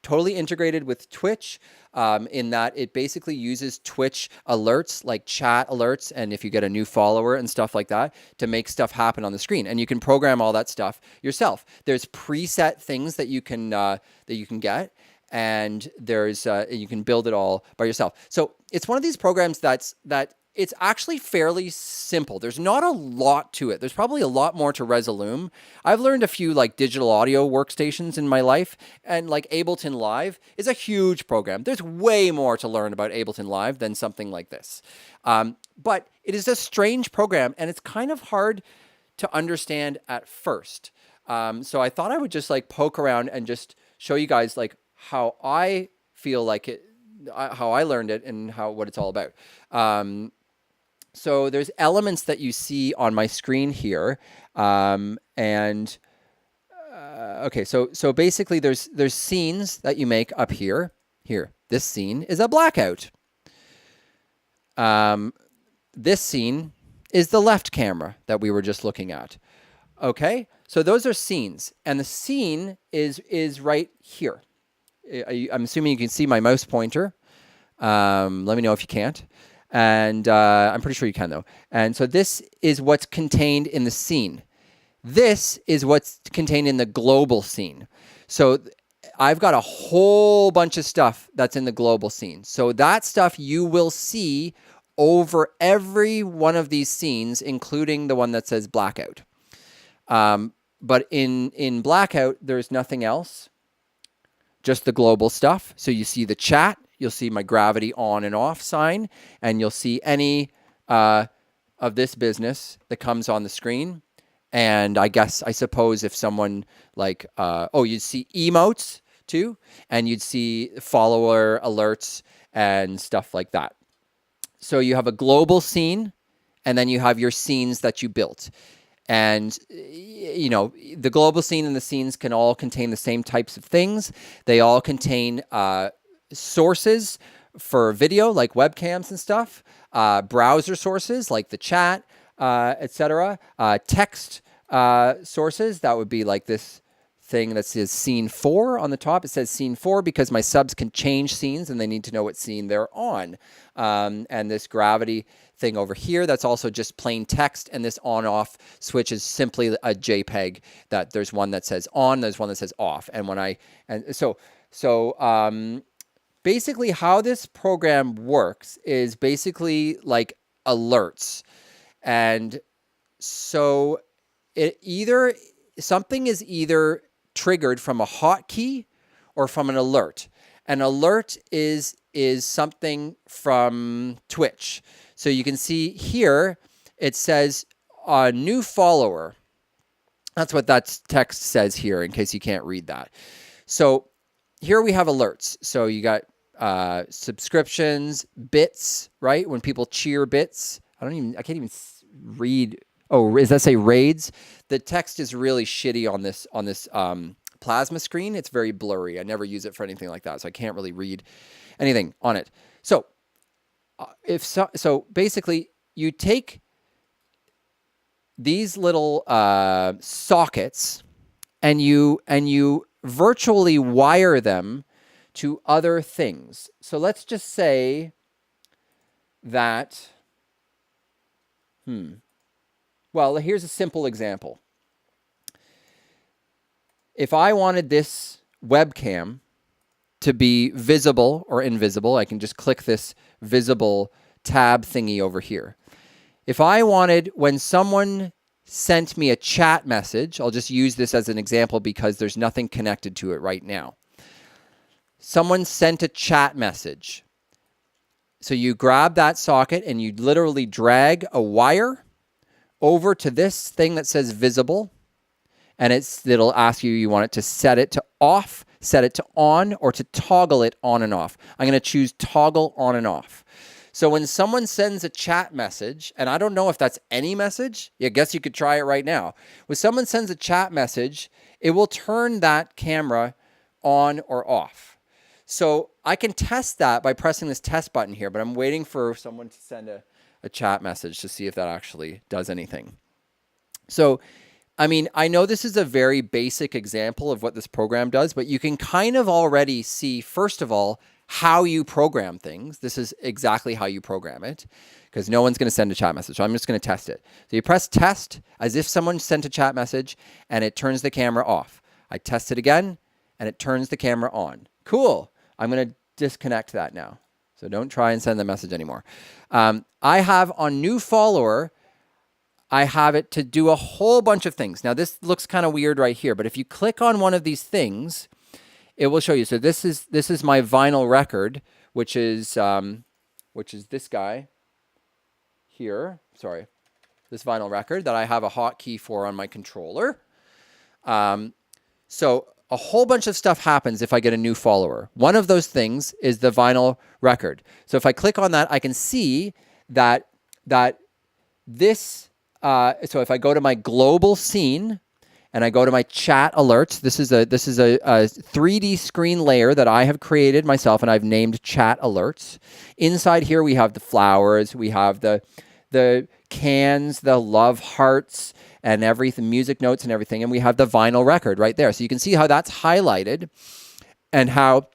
totally integrated with Twitch in that it basically uses Twitch alerts like chat alerts, and if you get a new follower and stuff like that, to make stuff happen on the screen. And you can program all that stuff yourself. There's preset things that you can get. And there's you can build it all by yourself. So it's one of these programs that it's actually fairly simple. There's not a lot to it. There's probably a lot more to Resolume. I've learned a few like digital audio workstations in my life, and like Ableton Live is a huge program. There's way more to learn about Ableton Live than something like this. But it is a strange program, and it's kind of hard to understand at first. So I thought I would just like poke around and just show you guys like how I feel like it, how I learned it, and what it's all about. So there's elements that you see on my screen here, okay. So basically, there's scenes that you make up here. Here, this scene is a blackout. This scene is the left camera that we were just looking at. Okay, so those are scenes, and the scene is right here. I'm assuming you can see my mouse pointer. Let me know if you can't. And I'm pretty sure you can, though. And so this is what's contained in the scene. This is what's contained in the global scene. So I've got a whole bunch of stuff that's in the global scene. So that stuff you will see over every one of these scenes, including the one that says blackout. But in blackout, there's nothing else, just the global stuff. So you see the chat, you'll see my gravity on and off sign, and you'll see any of this business that comes on the screen. And I suppose if someone like, you'd see emotes too, and you'd see follower alerts and stuff like that. So you have a global scene, and then you have your scenes that you built. And, the global scene and the scenes can all contain the same types of things. They all contain sources for video, like webcams and stuff, browser sources like the chat, etc. Text sources, that would be like this thing that says scene 4 on the top. It says scene 4 because my subs can change scenes and they need to know what scene they're on. And this gravity thing over here, that's also just plain text. And this on-off switch is simply a JPEG that there's one that says on, there's one that says off. Basically how this program works is basically like alerts. And so something is either triggered from a hotkey or from an alert. An alert is something from Twitch. So you can see here, it says a new follower. That's what that text says here, in case you can't read that. So here we have alerts. So you got subscriptions, bits, right? When people cheer bits. I can't even read. Oh, does that say raids? The text is really shitty on this plasma screen. It's very blurry. I never use it for anything like that, so I can't really read anything on it. So basically, you take these little sockets and you virtually wire them to other things. So let's just say that. Well, here's a simple example. If I wanted this webcam to be visible or invisible, I can just click this visible tab thingy over here. If I wanted, when someone sent me a chat message, I'll just use this as an example because there's nothing connected to it right now. Someone sent a chat message. So you grab that socket and you literally drag a wire over to this thing that says visible, and it'll ask you want it to set it to off, set it to on, or to toggle it on and off. I'm going to choose toggle on and off. So when someone sends a chat message, and I don't know if that's any message, I guess you could try it right now. When someone sends a chat message, it will turn that camera on or off. So I can test that by pressing this test button here, but I'm waiting for someone to send a chat message to see if that actually does anything. So, I mean, I know this is a very basic example of what this program does, but you can kind of already see, first of all, how you program things. This is exactly how you program it, because no one's going to send a chat message. So I'm just going to test it. So you press test as if someone sent a chat message, and it turns the camera off. I test it again, and it turns the camera on. Cool. I'm going to disconnect that now. So don't try and send the message anymore. I have on new follower, I have it to do a whole bunch of things. Now this looks kind of weird right here, but if you click on one of these things, it will show you. So this is my vinyl record, which is this guy here. Sorry, this vinyl record that I have a hotkey for on my controller. So a whole bunch of stuff happens if I get a new follower. One of those things is the vinyl record. So if I click on that, I can see that this, so if I go to my global scene and I go to my chat alerts, this is a 3D screen layer that I have created myself, and I've named chat alerts. Inside here, we have the flowers, we have the cans, the love hearts, and everything, music notes and everything. And we have the vinyl record right there. So you can see how that's highlighted and how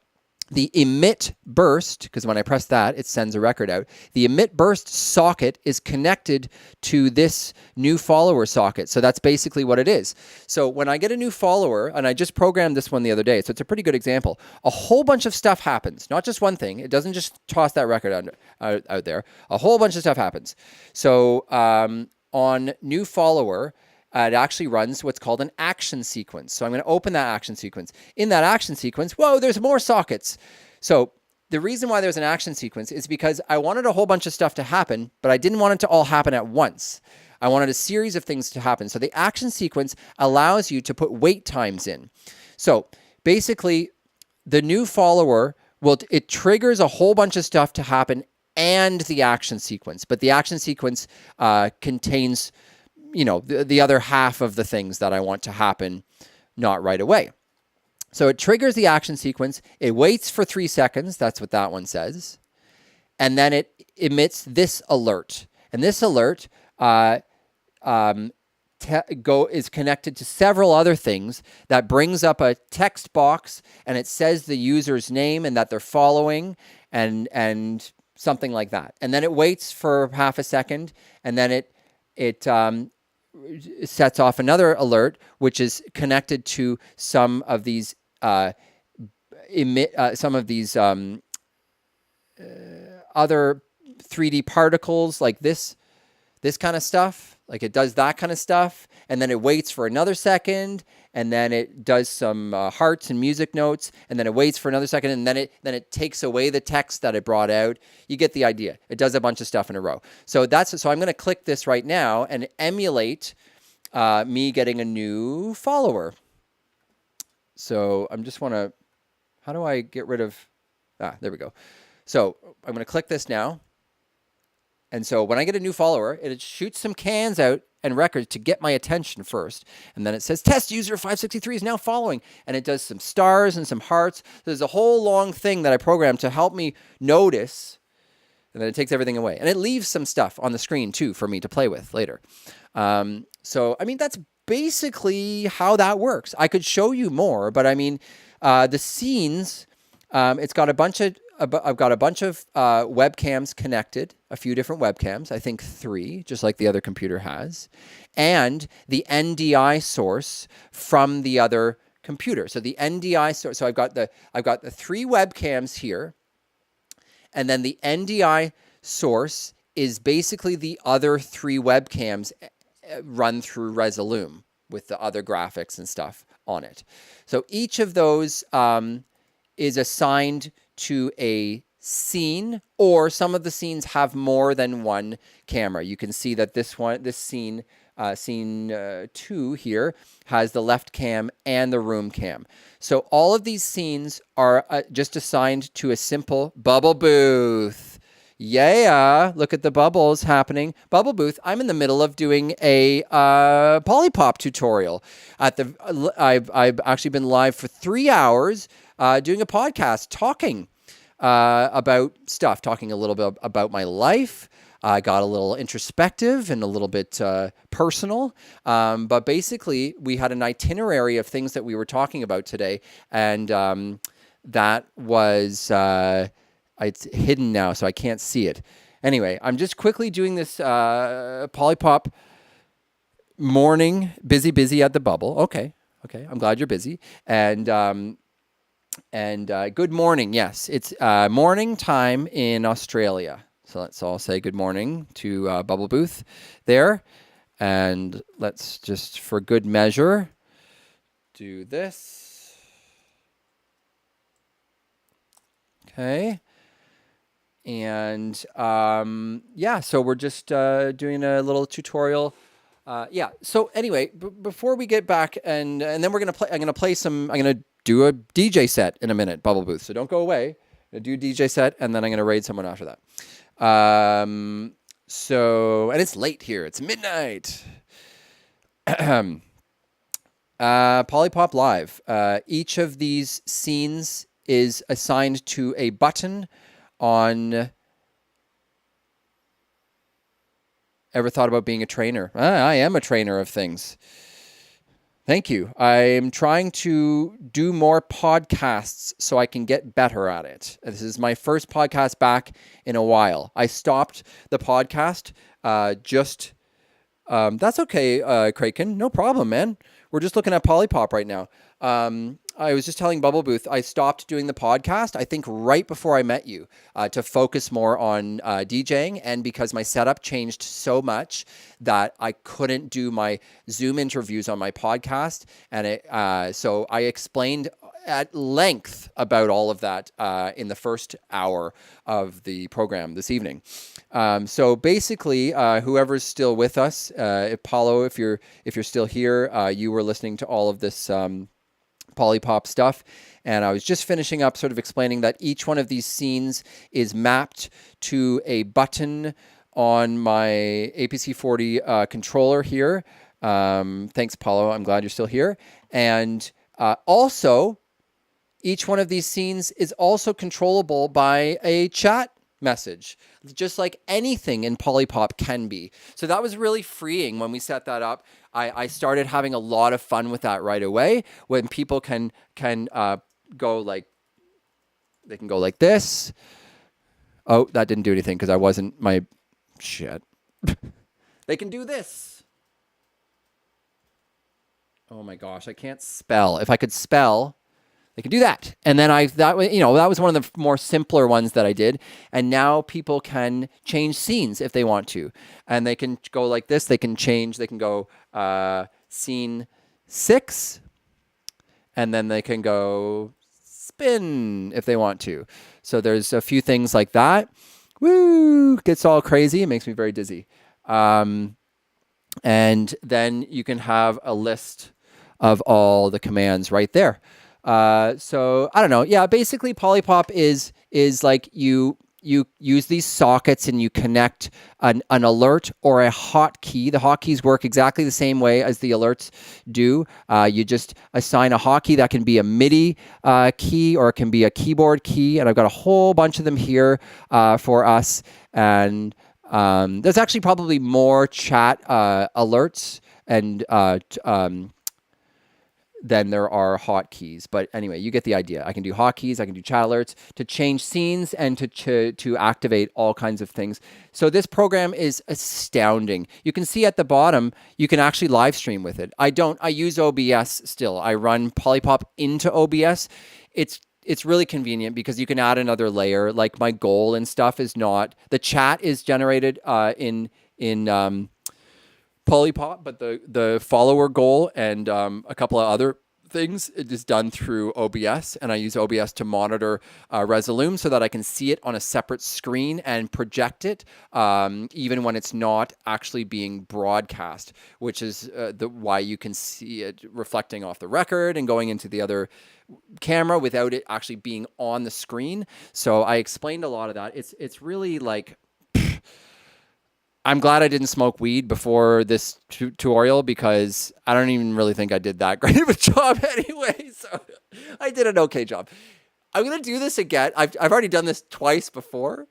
the emit burst, because when I press that, it sends a record out. The emit burst socket is connected to this new follower socket. So that's basically what it is. So when I get a new follower, and I just programmed this one the other day, so it's a pretty good example, a whole bunch of stuff happens, not just one thing. It doesn't just toss that record out there. A whole bunch of stuff happens. So on new follower, it actually runs what's called an action sequence. So I'm going to open that action sequence. In that action sequence, whoa, there's more sockets. So the reason why there's an action sequence is because I wanted a whole bunch of stuff to happen, but I didn't want it to all happen at once. I wanted a series of things to happen. So the action sequence allows you to put wait times in. So basically, the new follower it triggers a whole bunch of stuff to happen and the action sequence. But the action sequence contains the other half of the things that I want to happen not right away. So it triggers the action sequence. It waits for 3 seconds. That's what that one says. And then it emits this alert. And this alert is connected to several other things that brings up a text box, and it says the user's name and that they're following and something like that. And then it waits for half a second, and then it sets off another alert, which is connected to some of these other 3D particles, like this kind of stuff. Like it does that kind of stuff, and then it waits for another second, and then it does some hearts and music notes, and then it waits for another second, and then it takes away the text that it brought out. You get the idea. It does a bunch of stuff in a row. So I'm going to click this right now and emulate me getting a new follower. So I'm just want to. How do I get rid of? There we go. So I'm going to click this now. And so when I get a new follower, it shoots some cans out and records to get my attention first. And then it says, test user 563 is now following. And it does some stars and some hearts. There's a whole long thing that I programmed to help me notice. And then it takes everything away. And it leaves some stuff on the screen, too, for me to play with later. That's basically how that works. I could show you more, but the scenes, it's got a bunch of... I've got a bunch of webcams connected, a few different webcams, I think 3, just like the other computer has, and the NDI source from the other computer. So the NDI source, so I've got the 3 webcams here, and then the NDI source is basically the other 3 webcams run through Resolume with the other graphics and stuff on it. So each of those is assigned to a scene, or some of the scenes have more than one camera. You can see that this scene, scene 2 here, has the left cam and the room cam. So all of these scenes are just assigned to a simple bubble booth. Yeah, look at the bubbles happening. Bubble booth. I'm in the middle of doing a POLYPOP tutorial. I've actually been live for 3 hours doing a podcast, talking about stuff, talking a little bit about my life. I got a little introspective and a little bit personal. But basically, we had an itinerary of things that we were talking about today. And that was... it's hidden now, so I can't see it. Anyway, I'm just quickly doing this POLYPOP morning, busy at the bubble. Okay, I'm glad you're busy. And good morning. Yes, it's morning time in Australia. So let's all say good morning to Bubble Booth there. And let's just, for good measure, do this. Okay. And so we're just doing a little tutorial. So anyway, before we get back, and then we're gonna play. I'm gonna do a DJ set in a minute, Bubble Booth. So don't go away. I'm gonna do a DJ set, and then I'm gonna raid someone after that. And it's late here. It's midnight. POLYPOP Live. Each of these scenes is assigned to a button on... Ever thought about being a trainer? I am a trainer of things. Thank you. I'm trying to do more podcasts so I can get better at it. This is my first podcast back in a while. I stopped the podcast that's okay, Kraken. No problem, man. We're just looking at POLYPOP right now. I was just telling Bubble Booth I stopped doing the podcast, I think right before I met you, to focus more on DJing, and because my setup changed so much that I couldn't do my Zoom interviews on my podcast. And so I explained at length about all of that in the first hour of the program this evening. So basically, whoever's still with us, Paulo, if you're still here, you were listening to all of this POLYPOP stuff, and I was just finishing up sort of explaining that each one of these scenes is mapped to a button on my APC40 controller here. Thanks, Paulo. I'm glad you're still here. And also, each one of these scenes is also controllable by a chat message, just like anything in POLYPOP can be. So that was really freeing when we set that up. I started having a lot of fun with that right away, when people can go like, they can go like this. Oh, that didn't do anything because I wasn't my shit. They can do this. Oh my gosh, I can't spell. If I could spell, they could do that. And then that was one of the more simpler ones that I did. And now people can change scenes if they want to. And they can go like this. They can go scene 6. And then they can go spin if they want to. So there's a few things like that. Woo! Gets all crazy. It makes me very dizzy. And then you can have a list of all the commands right there. So I don't know. Yeah, basically POLYPOP is like you use these sockets and you connect an alert or a hotkey. The hotkeys work exactly the same way as the alerts do. You just assign a hotkey that can be a MIDI key, or it can be a keyboard key. And I've got a whole bunch of them here for us. And there's actually probably more chat alerts and then there are hotkeys. But anyway, you get the idea. I can do hotkeys, I can do chat alerts to change scenes and to activate all kinds of things. So this program is astounding. You can see at the bottom, you can actually live stream with it. I use OBS still. I run POLYPOP into OBS. It's really convenient because you can add another layer. Like my goal and stuff is not, the chat is generated in POLYPOP, but the follower goal and a couple of other things, it is done through OBS, and I use OBS to monitor Resolume so that I can see it on a separate screen and project it, even when it's not actually being broadcast, which is why you can see it reflecting off the record and going into the other camera without it actually being on the screen. So I explained a lot of that. It's really like, I'm glad I didn't smoke weed before this tutorial, because I don't even really think I did that great of a job anyway. So I did an okay job. I'm going to do this again. I've already done this twice before,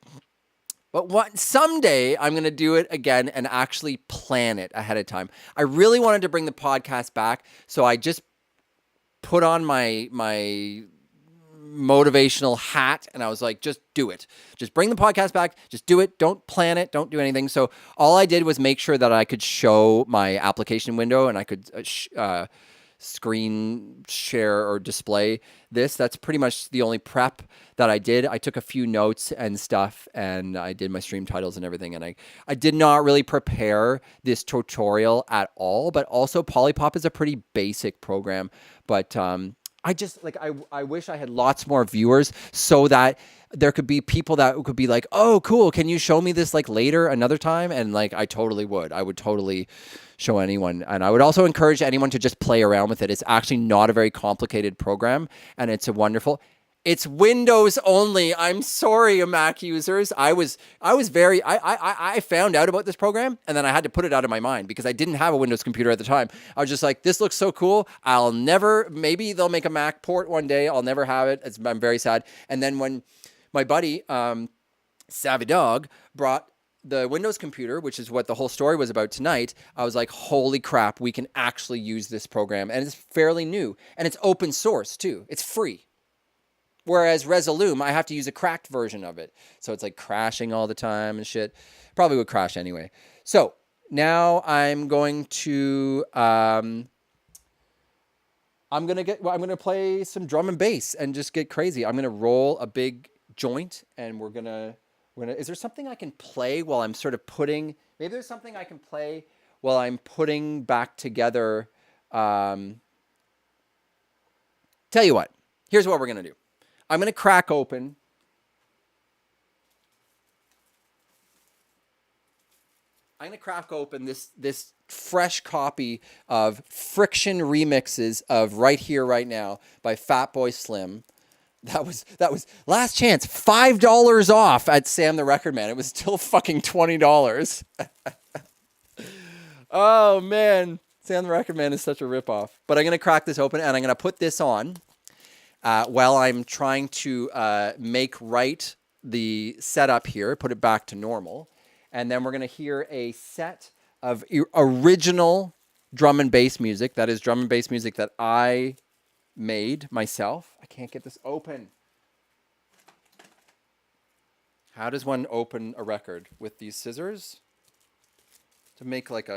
but someday I'm going to do it again and actually plan it ahead of time. I really wanted to bring the podcast back, so I just put on my motivational hat and I was like, just do it. Just bring the podcast back. Just do it. Don't plan it. Don't do anything. So all I did was make sure that I could show my application window and I could screen share or display this. That's pretty much the only prep that I did. I took a few notes and stuff, and I did my stream titles and everything. And I did not really prepare this tutorial at all, but also POLYPOP is a pretty basic program. But I just I wish I had lots more viewers so that there could be people that could be like, oh, cool. Can you show me this like later another time? And like, I totally would. I would totally show anyone. And I would also encourage anyone to just play around with it. It's actually not a very complicated program, and it's it's Windows only. I'm sorry, Mac users. I found out about this program, and then I had to put it out of my mind because I didn't have a Windows computer at the time. I was just like, this looks so cool. Maybe they'll make a Mac port one day. I'll never have it. I'm very sad. And then when my buddy, Savvy Dog, brought the Windows computer, which is what the whole story was about tonight, I was like, holy crap, we can actually use this program. And it's fairly new. And it's open source, too. It's free. Whereas Resolume, I have to use a cracked version of it. So it's like crashing all the time and shit. Probably would crash anyway. So now I'm going to... I'm gonna play some drum and bass and just get crazy. I'm gonna roll a big joint, and we're gonna. Is there something I can play while I'm sort of putting? Maybe there's something I can play while I'm putting back together. Tell you what. Here's what we're gonna do. I'm gonna crack open. This fresh copy of Friction remixes of Right Here, Right Now by Fatboy Slim. That was last chance, $5 off at Sam the Record Man. It was still fucking $20. Oh man, Sam the Record Man is such a ripoff. But I'm gonna crack this open and I'm gonna put this on while I'm trying to make right the setup here, put it back to normal. And then we're going to hear a set of original drum and bass music. That is drum and bass music that I made myself. I can't get this open. How does one open a record? With these scissors? To make like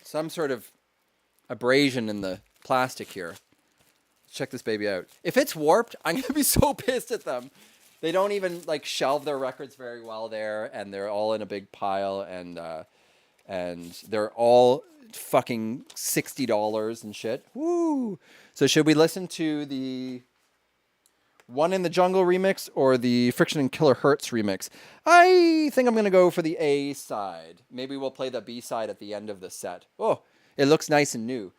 some sort of abrasion in the plastic here. Let's check this baby out. If it's warped, I'm going to be so pissed at them. They don't even like shelve their records very well there, and they're all in a big pile, and they're all fucking $60 and shit. Woo! So should we listen to the One in the Jungle remix or the Friction and Killer Hertz remix? I think I'm gonna go for the A side. Maybe we'll play the B side at the end of the set. Oh, it looks nice and new.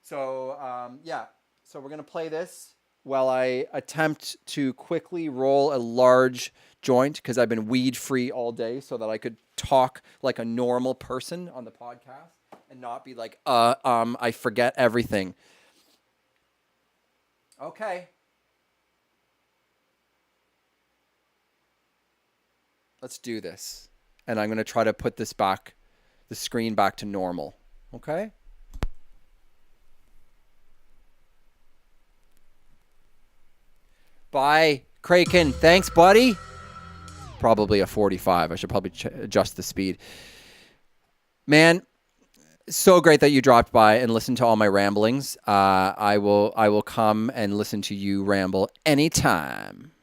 So yeah, so we're gonna play this while I attempt to quickly roll a large joint, because I've been weed-free all day so that I could talk like a normal person on the podcast and not be like, I forget everything. Okay. Let's do this. And I'm going to try to put this back, the screen back to normal. Okay? Bye, Kraken. Thanks, buddy. Probably a 45. I should probably adjust the speed. Man, so great that you dropped by and listened to all my ramblings. I will come and listen to you ramble anytime.